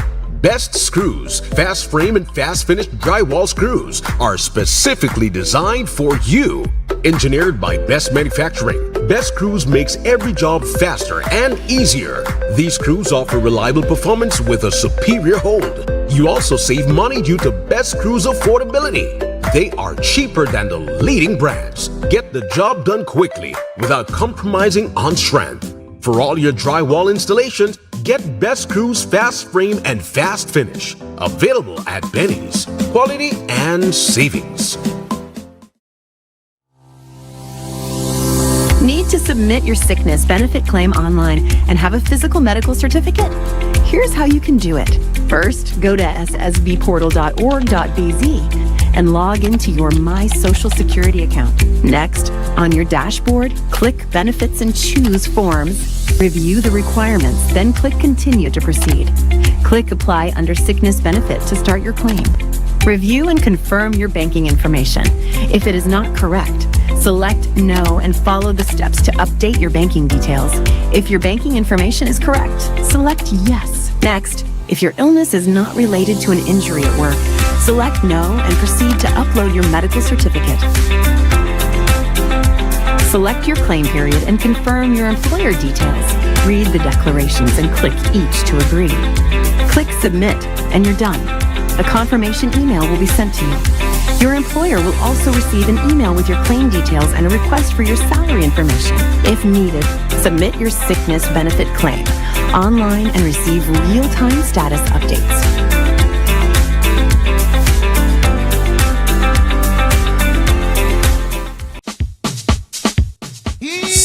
Best Screws, fast frame and fast finish drywall screws are specifically designed for you. Engineered by Best Manufacturing, Best Screws makes every job faster and easier. These screws offer reliable performance with a superior hold. You also save money due to Best Screws affordability. They are cheaper than the leading brands. Get the job done quickly without compromising on strength. For all your drywall installations, get Best Screws Fast Frame and Fast Finish. Available at Benny's. Quality and savings. Need to submit your sickness benefit claim online and have a physical medical certificate? Here's how you can do it. First, go to ssbportal.org.bz and log into your My Social Security account. Next, on your dashboard, click Benefits and choose Forms. Review the requirements, then click Continue to proceed. Click Apply under Sickness Benefit to start your claim. Review and confirm your banking information. If it is not correct, select No and follow the steps to update your banking details. If your banking information is correct, select Yes. Next, if your illness is not related to an injury at work, select No and proceed to upload your medical certificate. Select your claim period and confirm your employer details. Read the declarations and click each to agree. Click Submit and you're done. A confirmation email will be sent to you. Your employer will also receive an email with your claim details and a request for your salary information. If needed, submit your sickness benefit claim online and receive real-time status updates.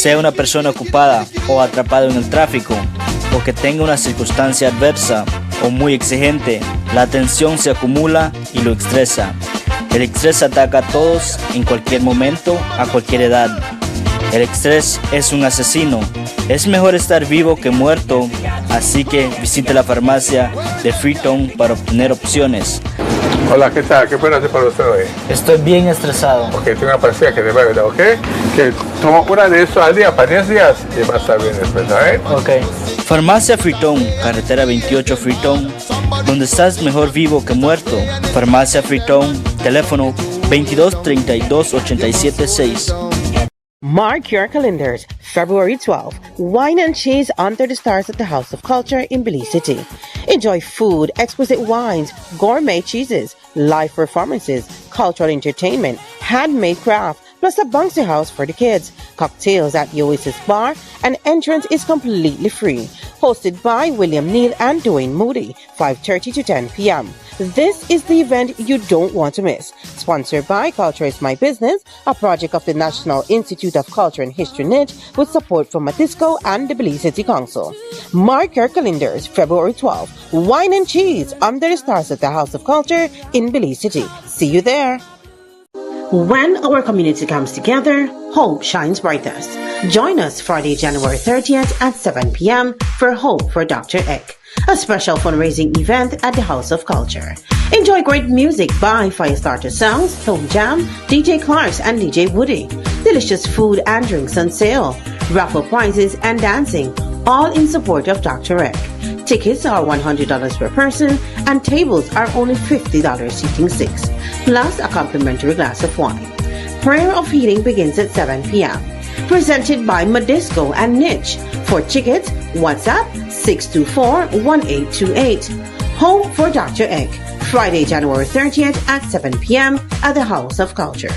sea una persona ocupada o atrapada en el tráfico, o que tenga una circunstancia adversa o muy exigente, la tensión se acumula y lo estresa. El estrés ataca a todos en cualquier momento, a cualquier edad. El estrés es un asesino. Es mejor estar vivo que muerto, así que visite la farmacia de Freetown para obtener opciones. Hola, ¿qué tal? ¿Qué puedo hacer para usted hoy? Estoy bien estresado. Ok, tengo una pastilla que te va a ayudar, ¿ok? Que toma una de eso al día para 10 días y va a estar bien después, ¿sabes? Ok. Farmacia Freetown, carretera 28 Freetown, donde estás mejor vivo que muerto. Farmacia Freetown, teléfono 22 32 87 6. Mark your calendars. February 12th, wine and cheese under the stars at the House of Culture in Belize City. Enjoy food, exquisite wines, gourmet cheeses, live performances, cultural entertainment, handmade craft, plus a bouncy house for the kids, cocktails at the Oasis Bar, and entrance is completely free. Hosted by William Neal and Dwayne Moody, 5:30 to 10 p.m. This is the event you don't want to miss. Sponsored by Culture is My Business, a project of the National Institute of Culture and History NIT, with support from Matisco and the Belize City Council. Mark your calendars, February 12th, wine and cheese under the stars at the House of Culture in Belize City. See you there. When our community comes together, hope shines brightest. Join us Friday, January 30th at 7 p.m. for Hope for Dr. Eck, a special fundraising event at the House of Culture. Enjoy great music by Firestarter Sounds, Home Jam, DJ Clarks, and DJ Woody. Delicious food and drinks on sale, raffle prizes, and dancing, all in support of Dr. Eck. Tickets are $100 per person, and tables are only $50 seating 6, plus a complimentary glass of wine. Prayer of Healing begins at 7 p.m. Presented by Modisco and Niche. For tickets, WhatsApp 624-1828. Home for Dr. Eck, Friday, January 30th at 7 p.m. at the House of Culture.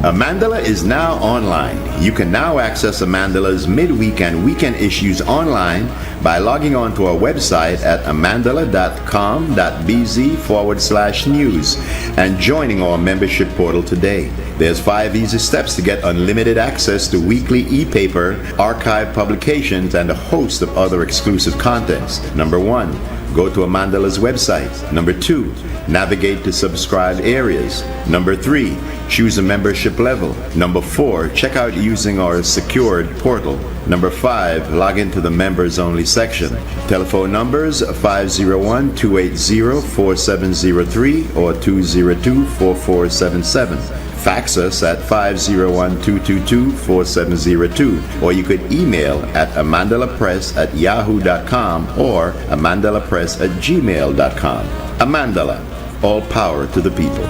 Amandala is now online. You can now access Amandala's midweek and weekend issues online by logging on to our website at amandala.com.bz/news and joining our membership portal today. There's 5 easy steps to get unlimited access to weekly e-paper, archive publications, and a host of other exclusive contents. Number 1, go to Amandala's website. Number 2, navigate to subscribed areas. Number 3, choose a membership level. Number 4, check out using our secured portal. Number 5, log into the members only section. Telephone numbers 501-280-4703 or 202-4477. Fax us at 501-222-4702, or you could email at amandalapress@yahoo.com or amandalapress@gmail.com. Amandala, all power to the people.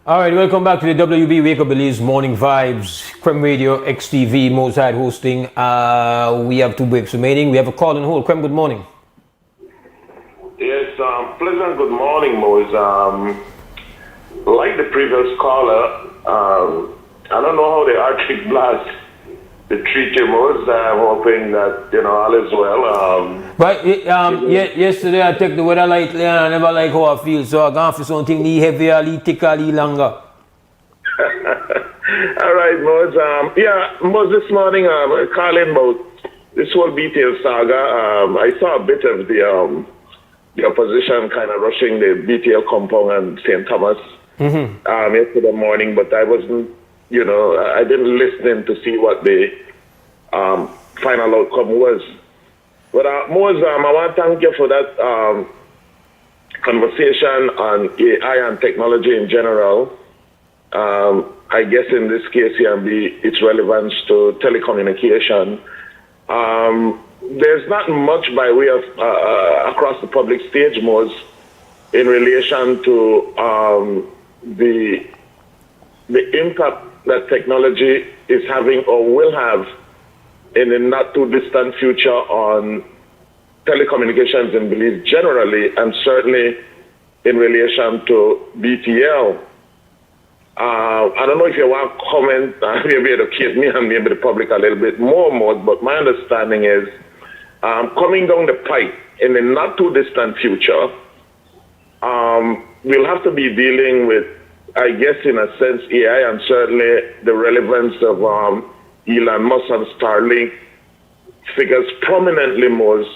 All right, welcome back to the WB Wake Up Belize Morning Vibes, Creme Radio, XTV, Mose Hyde hosting. We have 2 breaks remaining. We have a call and hold. Creme, good morning. Yes, pleasant good morning, Mose. Like the previous caller, I don't know how the Arctic blast the treat you, Mose. I'm hoping that, all is well. Yesterday I take the weather lightly and I never like how I feel, so I gone for something knee heavier, knee thicker, knee longer. All right, Mose. Mose, this morning, calling about this whole BTL saga. I saw a bit of the opposition kind of rushing the BTL compound and St. Thomas yesterday morning, but I wasn't, I didn't listen to see what the final outcome was. But Mose, I want to thank you for that conversation on AI and technology in general. I guess in this case, its relevance to telecommunication. There's not much by way of across the public stage, Mose, in relation to the impact that technology is having or will have in the not too distant future on telecommunications in Belize generally, and certainly in relation to BTL. I don't know if you want to comment, maybe educate me and maybe the public a little bit more, but my understanding is coming down the pipe in the not too distant future, we'll have to be dealing with, I guess, in a sense, AI, and certainly the relevance of Elon Musk and Starlink figures prominently most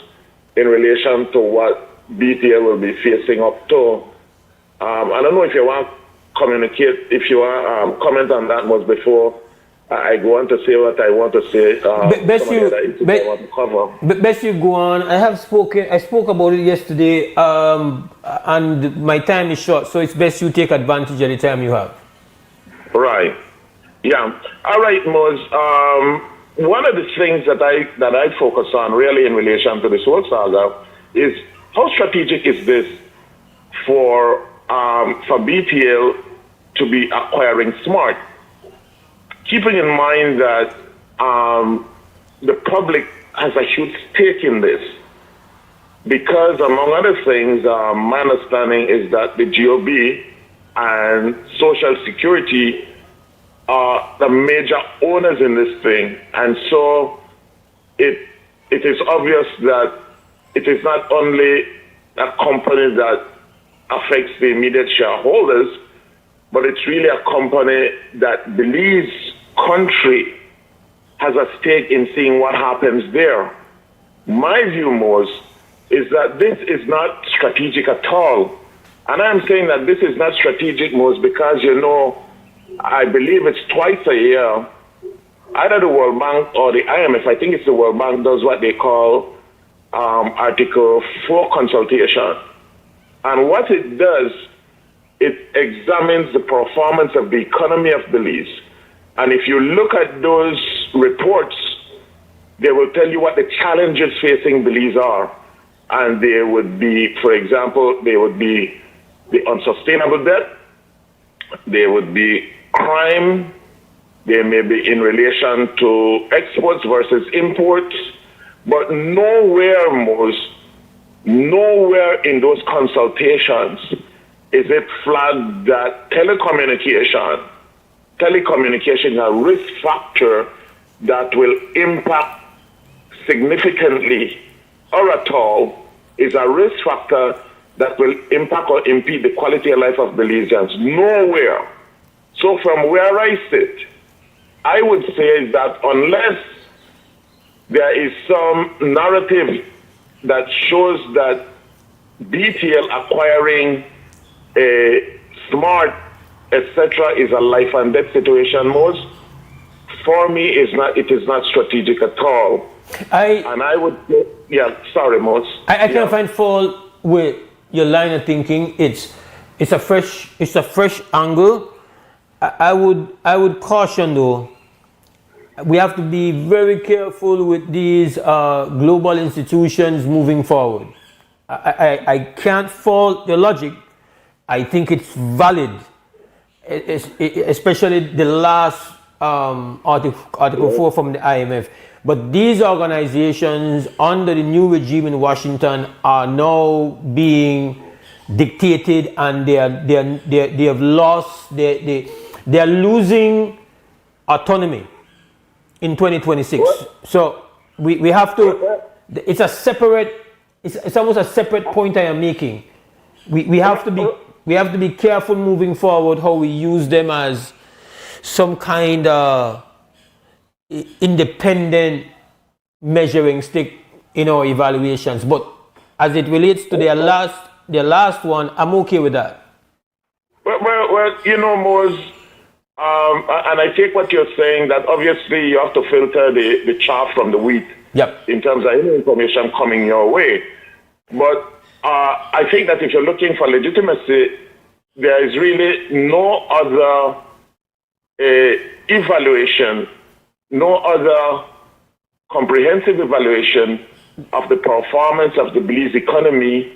in relation to what BTL will be facing up to. I don't know if you want to communicate, if you want to comment on that much before I go on to say what I want to say. Best you go on. I spoke about it yesterday, and my time is short, so it's best you take advantage of the time you have. Right. Yeah. All right, Mose. One of the things that I focus on really in relation to this whole saga is how strategic is this for BTL to be acquiring smart, keeping in mind that the public has a huge stake in this, because among other things, my understanding is that the GOB and Social Security are the major owners in this thing, and so it is obvious that it is not only a company that affects the immediate shareholders, but it's really a company that Belize country has a stake in seeing what happens there. My view, Mose, is that this is not strategic at all. And I'm saying that this is not strategic, Mose, because, I believe it's twice a year, either the World Bank or the IMF, I think it's the World Bank, does what they call Article 4 consultation. And what it does, it examines the performance of the economy of Belize. And if you look at those reports, they will tell you what the challenges facing Belize are. And they would be, for example, they would be the unsustainable debt, they would be crime, they may be in relation to exports versus imports, but nowhere in those consultations is it flagged that telecommunication is a risk factor that will impact significantly or at all, is a risk factor that will impact or impede the quality of life of Belizeans. Nowhere. So from where I sit, I would say that unless there is some narrative that shows that BTL acquiring a smart, etc., is a life and death situation, Mose, for me, it is not strategic at all. I would say, sorry, Mose. I can find fault with your line of thinking. It's a fresh angle. I would caution though. We have to be very careful with these global institutions moving forward. I can't fault your logic. I think it's valid. especially the last Article 4 from the IMF. But these organizations under the new regime in Washington are now being dictated, and they have lost, they are losing autonomy in 2026. So we have to, it's a separate, it's almost a separate point I am making. We have to be careful moving forward how we use them as some kind of independent measuring stick in our evaluations. But as it relates to their last one, I'm okay with that. Well, you know, Mose, and I take what you're saying, that obviously you have to filter the chaff from the wheat. Yep. In terms of any information coming your way. But I think that if you're looking for legitimacy, there is really no other evaluation, no other comprehensive evaluation of the performance of the Belize economy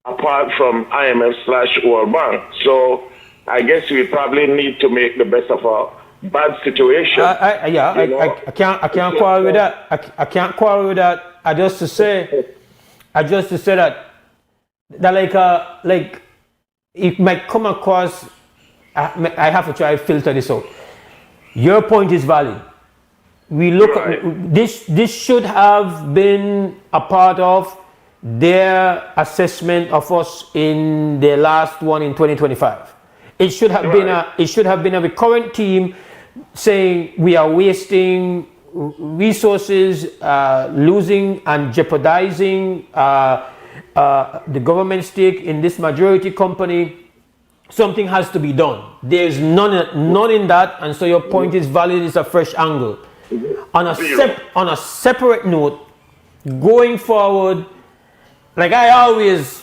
apart from IMF/World Bank. So I guess we probably need to make the best of a bad situation. I can't quarrel with that. I can't quarrel with that. I just to say that like it might come across. I have to try to filter this out. Your point is valid. We look at this should have been a part of their assessment of us in their last one in 2025. It should have been a recurrent theme saying we are wasting resources, losing and jeopardizing the government stake in this majority company. Something has to be done. There's none in that, and so your point is valid. It's a fresh angle. On a separate note, going forward, like I always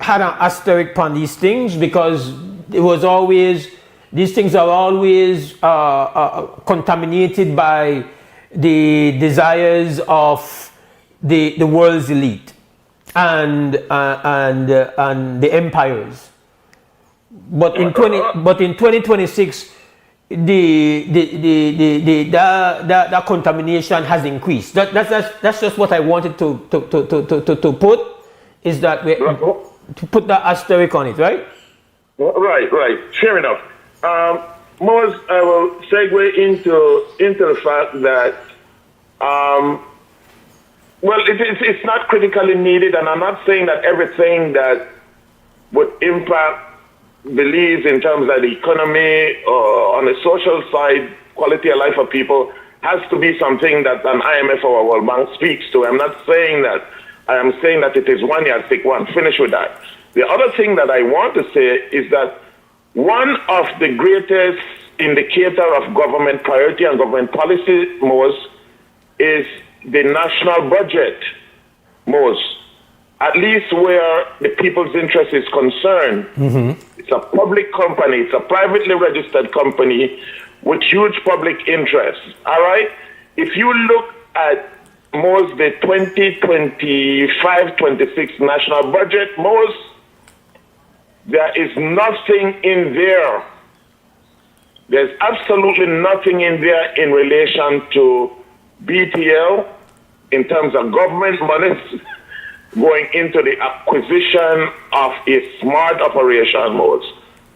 had an asterisk on these things because it was always, these things are always contaminated by the desires of the world's elite and the empires. But in 2026, that contamination has increased. That's just what I wanted to put, is that to put that asterisk on it, right? Right. Fair enough. Mose, I will segue into the fact that it's not critically needed, and I'm not saying that everything that would impact Belize in terms of the economy or on the social side, quality of life of people, has to be something that an IMF or World Bank speaks to. I'm not saying that. I am saying that it is one yardstick, one. Finish with that. The other thing that I want to say is that one of the greatest indicator of government priority and government policy, Mose, is the national budget, Mose. At least where the people's interest is concerned. Mm-hmm. It's a public company. It's a privately registered company with huge public interest. All right? If you look at Mose, the 2025-26 national budget, Mose, there is nothing in there. There's absolutely nothing in there in relation to BTL in terms of government monies going into the acquisition of a smart operation, Mose.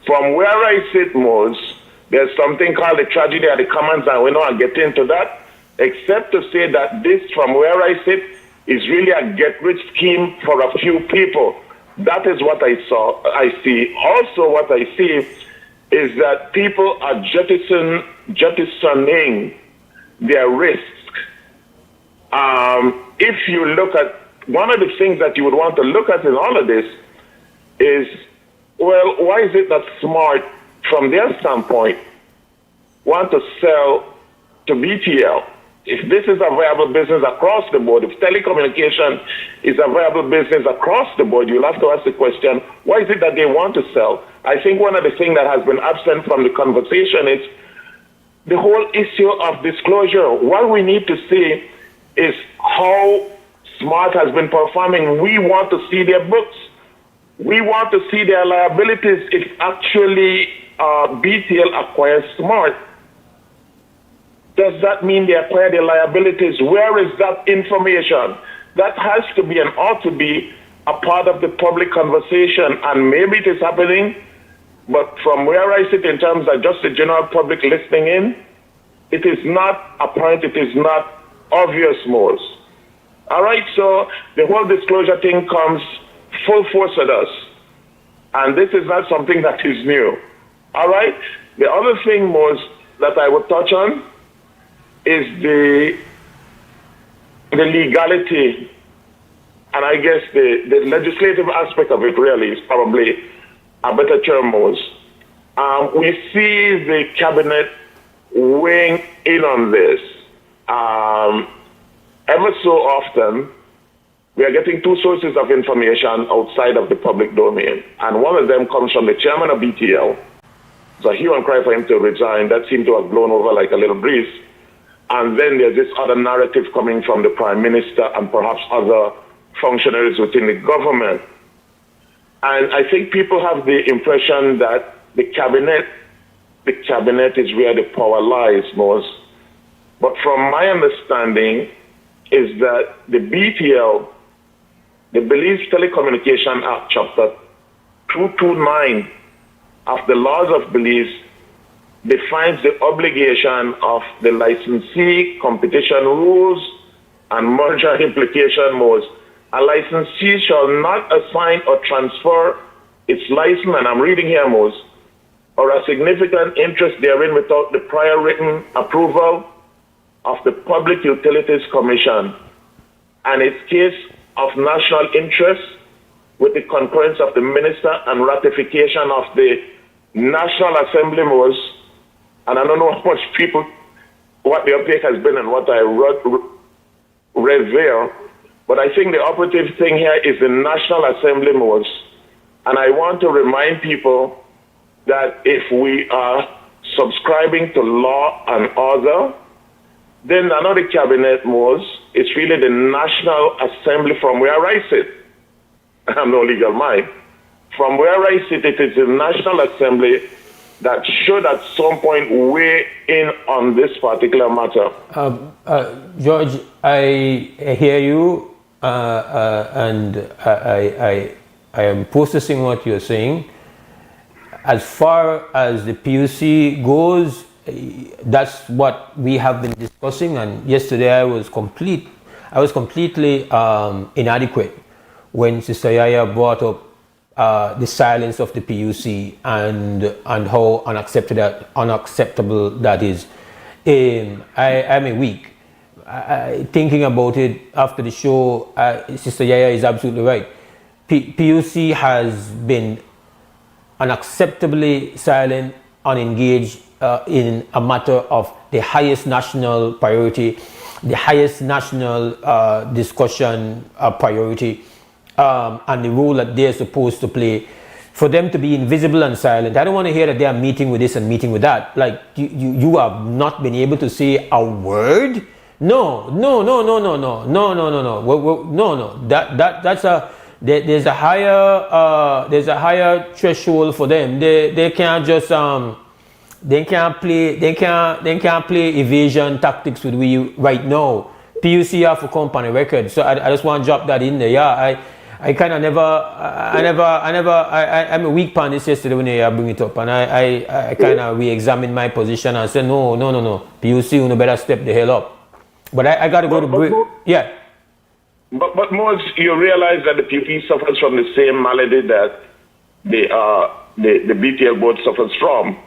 From where I sit, Mose, there's something called the tragedy of the commons, and we don't get into that, except to say that this, from where I sit, is really a get-rich scheme for a few people. That is what I see. Also, what I see is that people are jettisoning their risk. If you look at one of the things that you would want to look at in all of this is, well, why is it that Smart, from their standpoint, want to sell to BTL? If this is a viable business across the board, if telecommunication is a viable business across the board, you'll have to ask the question, why is it that they want to sell? I think one of the things that has been absent from the conversation is the whole issue of disclosure. What we need to see is how Smart has been performing. We want to see their books. We want to see their liabilities if actually BTL acquires Smart, does that mean they acquire their liabilities? Where is that information? That has to be and ought to be a part of the public conversation, and maybe it is happening, but from where I sit in terms of just the general public listening in, it is not apparent, it is not obvious, Mose. All right, so the whole disclosure thing comes full force at us, and this is not something that is new. All right, the other thing, Mose, that I would touch on is the legality, and I guess the legislative aspect of it really is probably a better term, Mose. We see the cabinet weighing in on this. Ever so often, we are getting two sources of information outside of the public domain, and one of them comes from the chairman of BTL. It's a hue and cry for him to resign. That seemed to have blown over like a little breeze. And then there's this other narrative coming from the prime minister and perhaps other functionaries within the government. And I think people have the impression that the cabinet is where the power lies most. But from my understanding is that the BTL, the Belize Telecommunication Act, Chapter 229 of the laws of Belize, defines the obligation of the licensee, competition rules, and merger implication modes. A licensee shall not assign or transfer its license, and I'm reading here, Mose, or a significant interest therein without the prior written approval of the Public Utilities Commission, and its case of national interest with the concurrence of the minister and ratification of the National Assembly, Mose. And I don't know how much people, what the uptake has been and what I read there, but I think the operative thing here is the National Assembly, Mose. And I want to remind people that if we are subscribing to law and order, then another cabinet, Mose, it's really the National Assembly from where I sit. I'm no legal mind. From where I sit, it is the National Assembly that should at some point weigh in on this particular matter. George, I hear you, and I am processing what you're saying. As far as the PUC goes, that's what we have been discussing, and yesterday I was completely inadequate when Sister Yaya brought up the silence of the PUC and how unacceptable that is. I'm a week. Thinking about it after the show, Sister Yaya is absolutely right. PUC has been unacceptably silent, unengaged in a matter of the highest national priority, the highest national discussion priority, and the role that they're supposed to play. For them to be invisible and silent, I don't want to hear that they are meeting with this and meeting with that. Like, you have not been able to say a word? No. That's a there's a higher threshold for them. They can't just they can't play evasion tactics with you right now. PUC have to come on a record. So I just want to drop that in there. Yeah, I kind of I'm a weak pan this yesterday when you bring it up, and I kind of re-examine my position and say no. PUC, you better step the hell up. But I got to go to break. Yeah. But Mose, you realize that the PUC suffers from the same malady that the BTL board suffers from,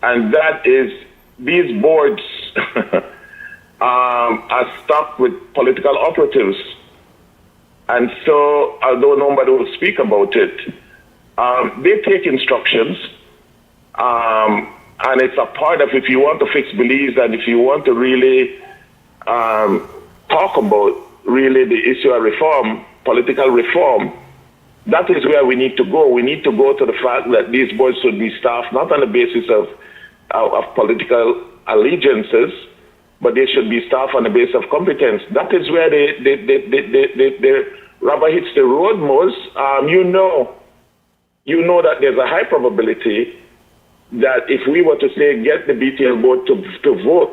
and that is these boards are stuck with political operatives. And so, although nobody will speak about it, they take instructions, and it's a part of, if you want to fix Belize and if you want to really talk about really the issue of reform, political reform, that is where we need to go. We need to go to the fact that these boards should be staffed not on the basis of political allegiances, but they should be staffed on the basis of competence. That is where the rubber hits the road, Mose. You know that there's a high probability that if we were to say get the BTL board to vote,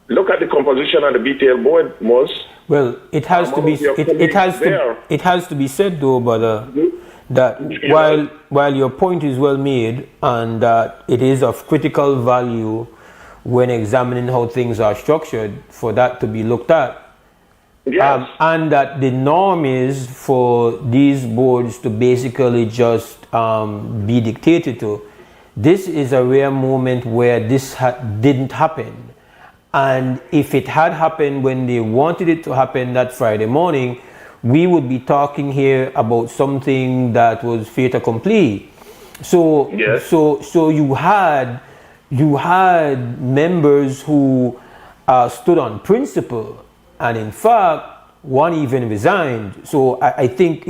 look at the composition of the BTL board, Mose. Well, it has to be it has to be said though, brother, that while your point is well made and that it is of critical value when examining how things are structured for that to be looked at. Yes. And that the norm is for these boards to basically just be dictated to. This is a rare moment where this didn't happen. And if it had happened when they wanted it to happen that Friday morning, we would be talking here about something that was fait accompli. So, yes. so you had members who stood on principle. And in fact, one even resigned. So I think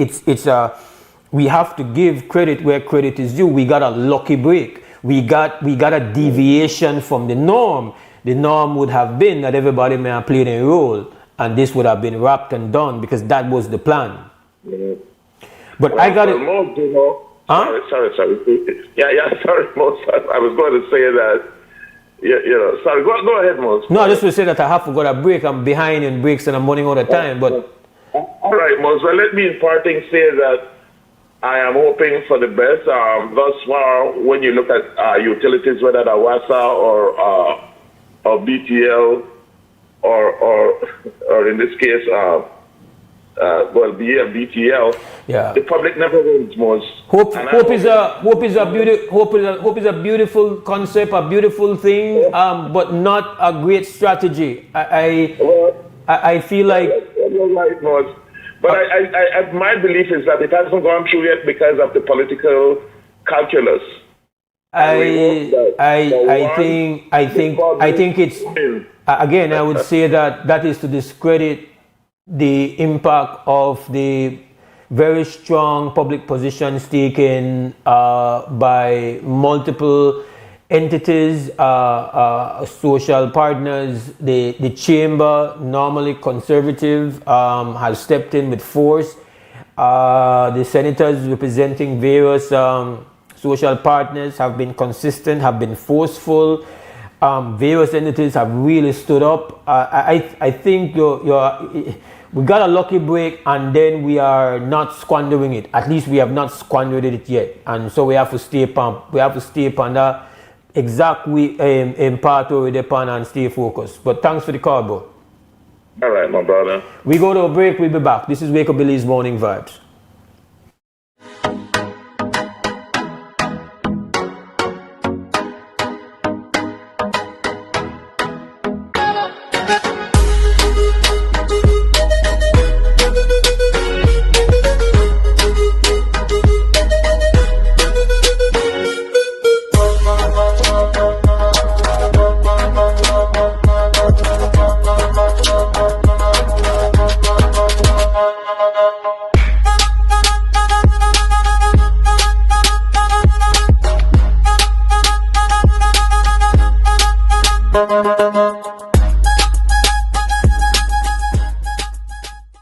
we have to give credit where credit is due. We got a lucky break. We got a deviation from the norm. The norm would have been that everybody may have played a role, and this would have been wrapped and done because that was the plan. Mm-hmm. But well, I got it. Most, you know, sorry. Yeah, sorry, Mose. I was going to say that. Sorry, go ahead, Mose. No, I just will say that I have to go to break. I'm behind in breaks and I'm running all the time. But all right, Mose. Well, let me in parting say that I am hoping for the best. Thus far, when you look at utilities, whether they're WASA or BTL or in this case, BTL. Yeah. The public never wins, Mose. Hope is a beautiful concept, a beautiful thing, but not a great strategy. I feel like. You're right, Mose. But my belief is that it hasn't gone through yet because of the political calculus. I think it's again. I would say that is to discredit the impact of the very strong public positions taken by multiple entities, social partners. The chamber, normally conservative, has stepped in with force. The senators representing various social partners have been consistent, have been forceful. Various entities have really stood up. I think we got a lucky break, and then we are not squandering it. At least we have not squandered it yet, and so we have to stay pumped. We have to stay upon that exact part where we're upon and stay focused. But thanks for the call, bro. All right, my brother. We go to a break. We'll be back. This is Wake Up Billy's Morning Vibes.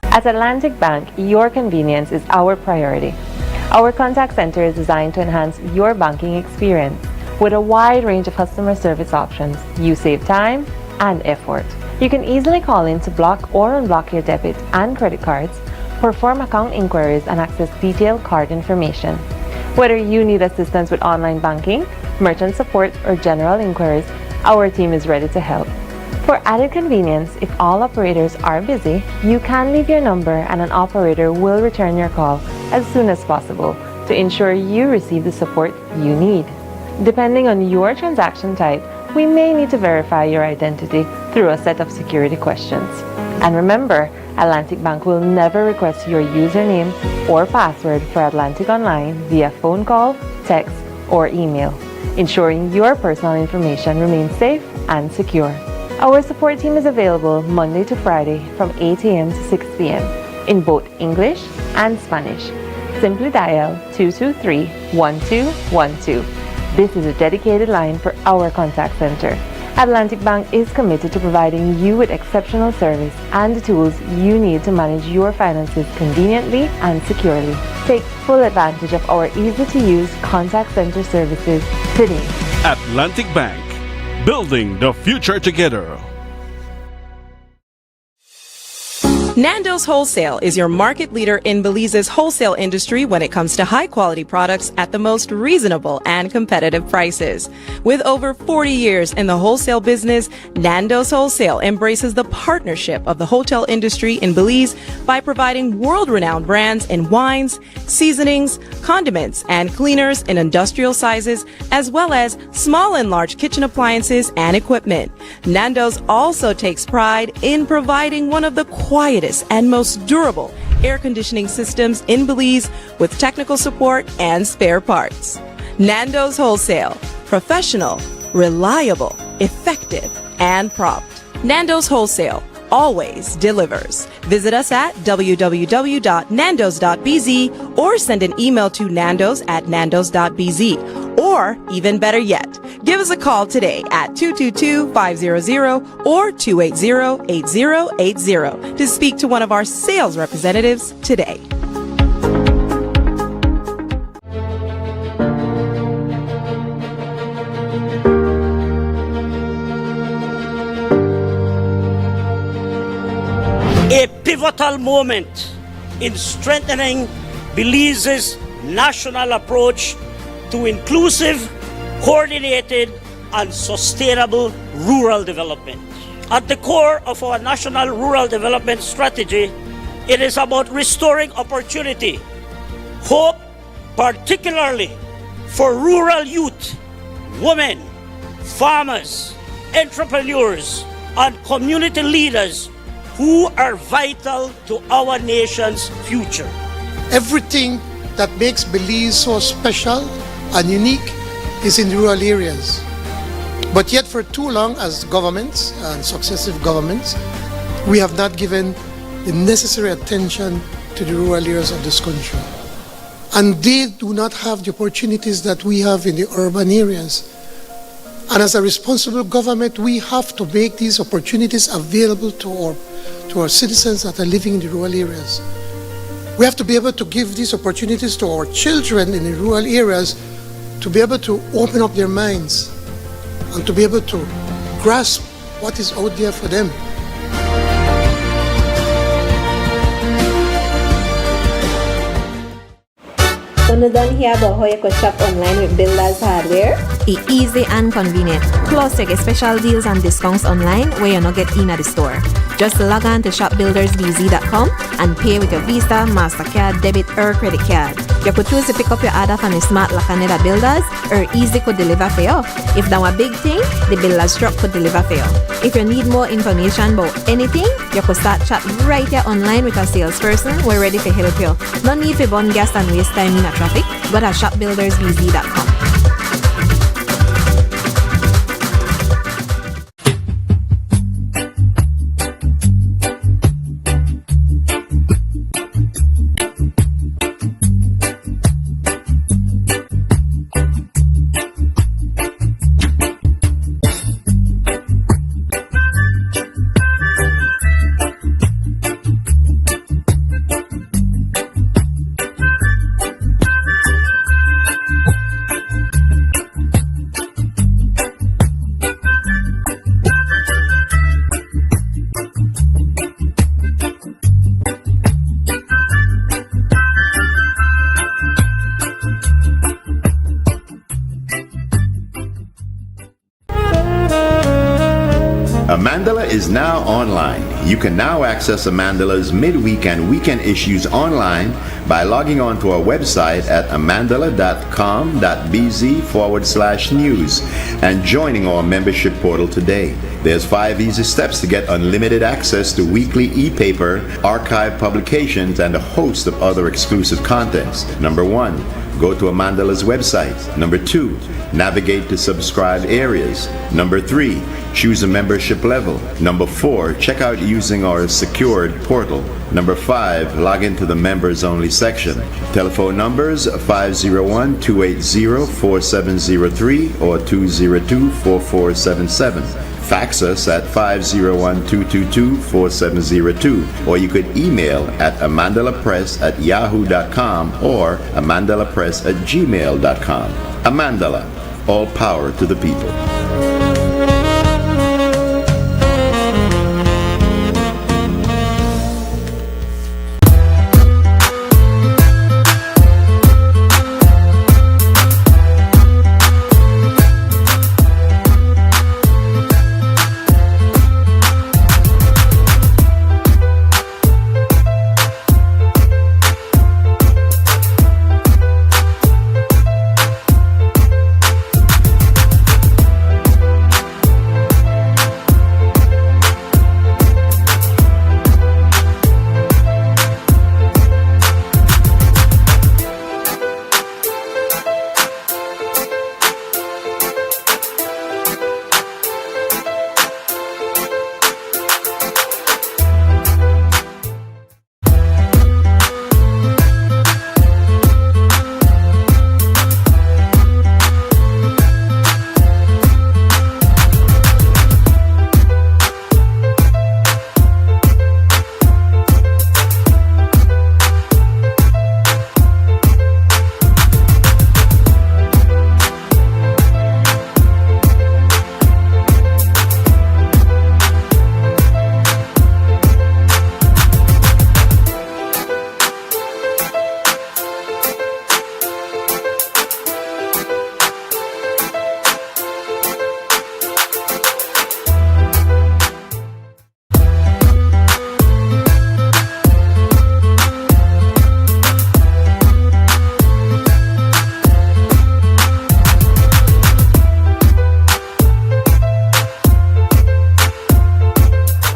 At Atlantic Bank, your convenience is our priority. Our contact center is designed to enhance your banking experience. With a wide range of customer service options, you save time and effort. You can easily call in to block or unblock your debit and credit cards, perform account inquiries, and access detailed card information. Whether you need assistance with online banking, merchant support, or general inquiries, our team is ready to help. For added convenience, if all operators are busy, you can leave your number and an operator will return your call as soon as possible to ensure you receive the support you need. Depending on your transaction type, we may need to verify your identity through a set of security questions. And remember, Atlantic Bank will never request your username or password for Atlantic Online via phone call, text, or email, ensuring your personal information remains safe and secure. Our support team is available Monday to Friday from 8 a.m. to 6 p.m. in both English and Spanish. Simply dial 223-1212. This is a dedicated line for our contact center. Atlantic Bank is committed to providing you with exceptional service and the tools you need to manage your finances conveniently and securely. Take full advantage of our easy-to-use contact center services today. Atlantic Bank, building the future together. Nando's Wholesale is your market leader in Belize's wholesale industry when it comes to high-quality products at the most reasonable and competitive prices. With over 40 years in the wholesale business, Nando's Wholesale embraces the partnership of the hotel industry in Belize by providing world-renowned brands in wines, seasonings, condiments, and cleaners in industrial sizes, as well as small and large kitchen appliances and equipment. Nando's also takes pride in providing one of the quietest and most durable air conditioning systems in Belize with technical support and spare parts. Nando's Wholesale. Professional, reliable, effective, and prompt. Nando's Wholesale always delivers. Visit us at www.nandos.bz or send an email to nandos@nandos.bz. Or, even better yet, give us a call today at 222-500 or 280-8080 to speak to one of our sales representatives today. A pivotal moment in strengthening Belize's national approach to inclusive, coordinated, and sustainable rural development. At the core of our national rural development strategy, it is about restoring opportunity, hope, particularly for rural youth, women, farmers, entrepreneurs, and community leaders who are vital to our nation's future. Everything that makes Belize so special and unique is in rural areas. But yet for too long as governments and successive governments, we have not given the necessary attention to the rural areas of this country. And they do not have the opportunities that we have in the urban areas. And as a responsible government, we have to make these opportunities available to our citizens that are living in the rural areas. We have to be able to give these opportunities to our children in the rural areas to be able to open up their minds and to be able to grasp what is out there for them. When you done hear about how you could shop online with Builders Hardware? It's easy and convenient. Plus, you get special deals and discounts online where you not get in at the store. Just log on to shopbuildersbz.com and pay with your Visa, MasterCard, debit or credit card. You could choose to pick up your order from the Smart Lacaneda Builders or Easy could deliver for you. If that were a big thing, the Builders truck could deliver for you. If you need more information about anything, you could start chat right here online with a salesperson. We're ready to help you. No need to burn gas and waste time in a traffic. Go to shopbuildersbz.com. Amandala is now online. You can now access Amandala's midweek and weekend issues online by logging on to our website at amandala.com.bz/news and joining our membership portal today. There's 5 easy steps to get unlimited access to weekly e-paper, archive publications, and a host of other exclusive contents. Number 1, go to Amandala's website. Number 2, navigate to subscribed areas. Number 3, choose a membership level. Number 4, check out using our secured portal. Number 5, log into the members only section. Telephone numbers 501-280-4703 or 202-4477. Fax us at 501-222-4702, or you could email at amandalapress@yahoo.com or amandalapress@gmail.com. Amandala, all power to the people.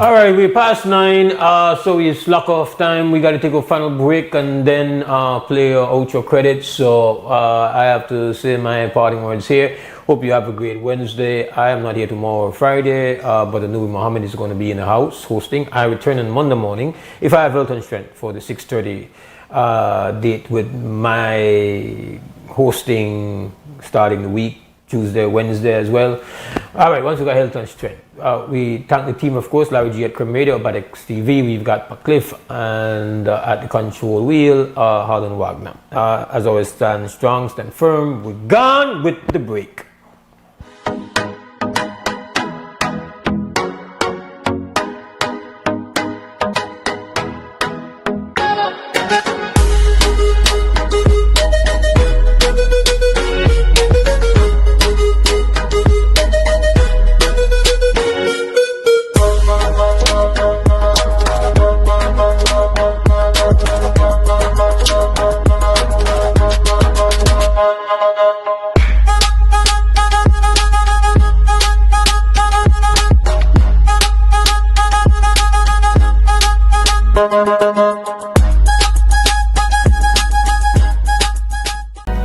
All right, we're past 9, so it's lock off time. We got to take a final break and then play your outro credits. So I have to say my parting words here. Hope you have a great Wednesday. I am not here tomorrow, Friday, but Anuri Muhammad is going to be in the house hosting. I return on Monday morning if I have health and strength for the 6:30 date with my hosting starting the week. Tuesday, Wednesday as well. All right, once we got health and strength. We thank the team, of course, Larry G at Creme Radio, about XTV. We've got McCliff and at the control wheel, Harlan Wagner. As always, stand strong, stand firm. We're gone with the break.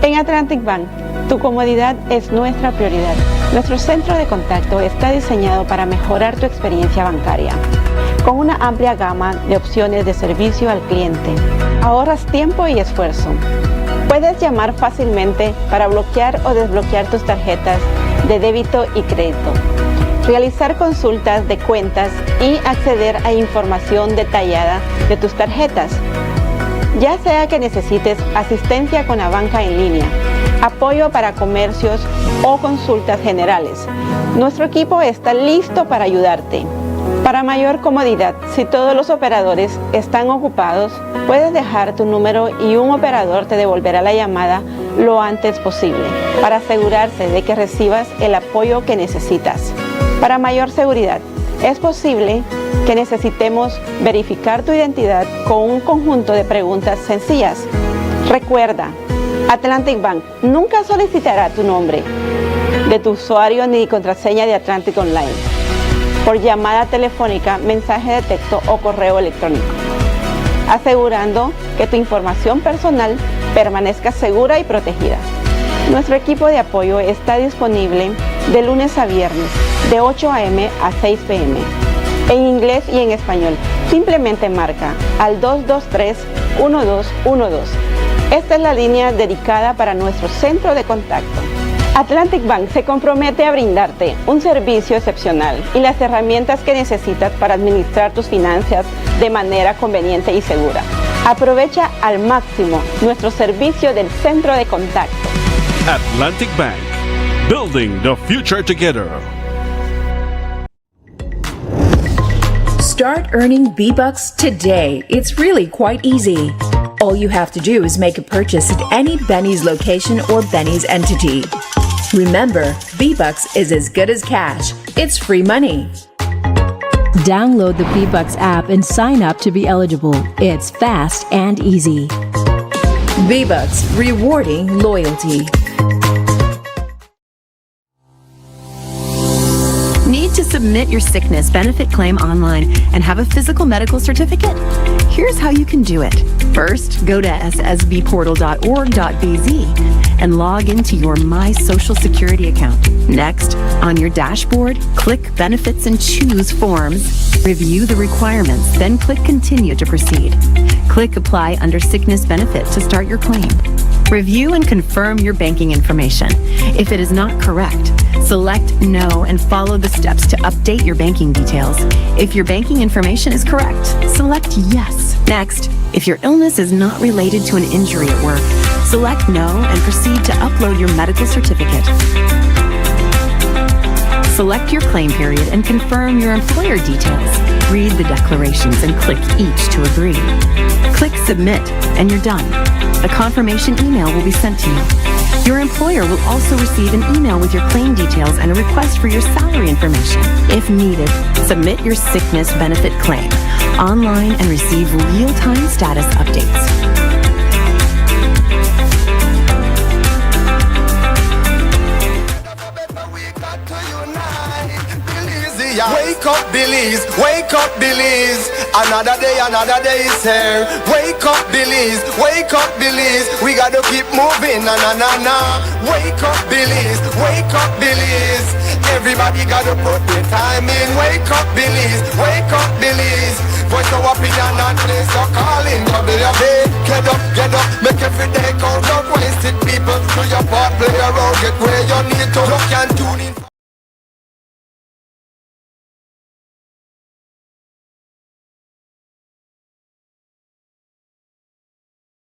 En Atlantic Bank, tu comodidad es nuestra prioridad. Nuestro centro de contacto está diseñado para mejorar tu experiencia bancaria. Con una amplia gama de opciones de servicio al cliente, ahorras tiempo y esfuerzo. Puedes llamar fácilmente para bloquear o desbloquear tus tarjetas de débito y crédito, realizar consultas de cuentas y acceder a información detallada de tus tarjetas. Ya sea que necesites asistencia con la banca en línea, apoyo para comercios o consultas generales, nuestro equipo está listo para ayudarte. Para mayor comodidad, si todos los operadores están ocupados, puedes dejar tu número y un operador te devolverá la llamada lo antes posible para asegurarse de que recibas el apoyo que necesitas. Para mayor seguridad, es posible que necesitemos verificar tu identidad con un conjunto de preguntas sencillas. Recuerda, Atlantic Bank nunca solicitará tu nombre de tu usuario ni contraseña de Atlantic Online por llamada telefónica, mensaje de texto o correo electrónico, asegurando que tu información personal permanezca segura y protegida. Nuestro equipo de apoyo está disponible de lunes a viernes, de 8 a.m. a 6 p.m. en inglés y en español. Simplemente marca al 223-1212. Esta es la línea dedicada para nuestro centro de contacto. Atlantic Bank se compromete a brindarte un servicio excepcional y las herramientas que necesitas para administrar tus finanzas de manera conveniente y segura. Aprovecha al máximo nuestro servicio del centro de contacto. Atlantic Bank, building the future together. Start earning V-Bucks today. It's really quite easy. All you have to do is make a purchase at any Benny's location or Benny's entity. Remember, V-Bucks is as good as cash. It's free money. Download the V-Bucks app and sign up to be eligible. It's fast and easy. V-Bucks, rewarding loyalty. Need to submit your sickness benefit claim online and have a physical medical certificate? Here's how you can do it. First, go to ssbportal.org.bz and log into your My Social Security account. Next, on your dashboard, click Benefits and choose Forms. Review the requirements, then click Continue to proceed. Click Apply under Sickness Benefit to start your claim. Review and confirm your banking information. If it is not correct, select No and follow the steps to update your banking details. If your banking information is correct, select Yes. Next, if your illness is not related to an injury at work, select No and proceed to upload your medical certificate. Select your claim period and confirm your employer details. Read the declarations and click each to agree. Click Submit and you're done. A confirmation email will be sent to you. Your employer will also receive an email with your claim details and a request for your salary information. If needed, submit your sickness benefit claim online and receive real-time status updates. Wake up, Billies, wake up, Billies. Another day is here. Wake up, Billies, we gotta keep moving, na na na na. Wake up, Billies, everybody gotta put their time in. Wake up, Billies, voice our opinion and place your calling. Double your bed, get up, make every day count. Don't waste it, people. Do your part, play your role, get ready.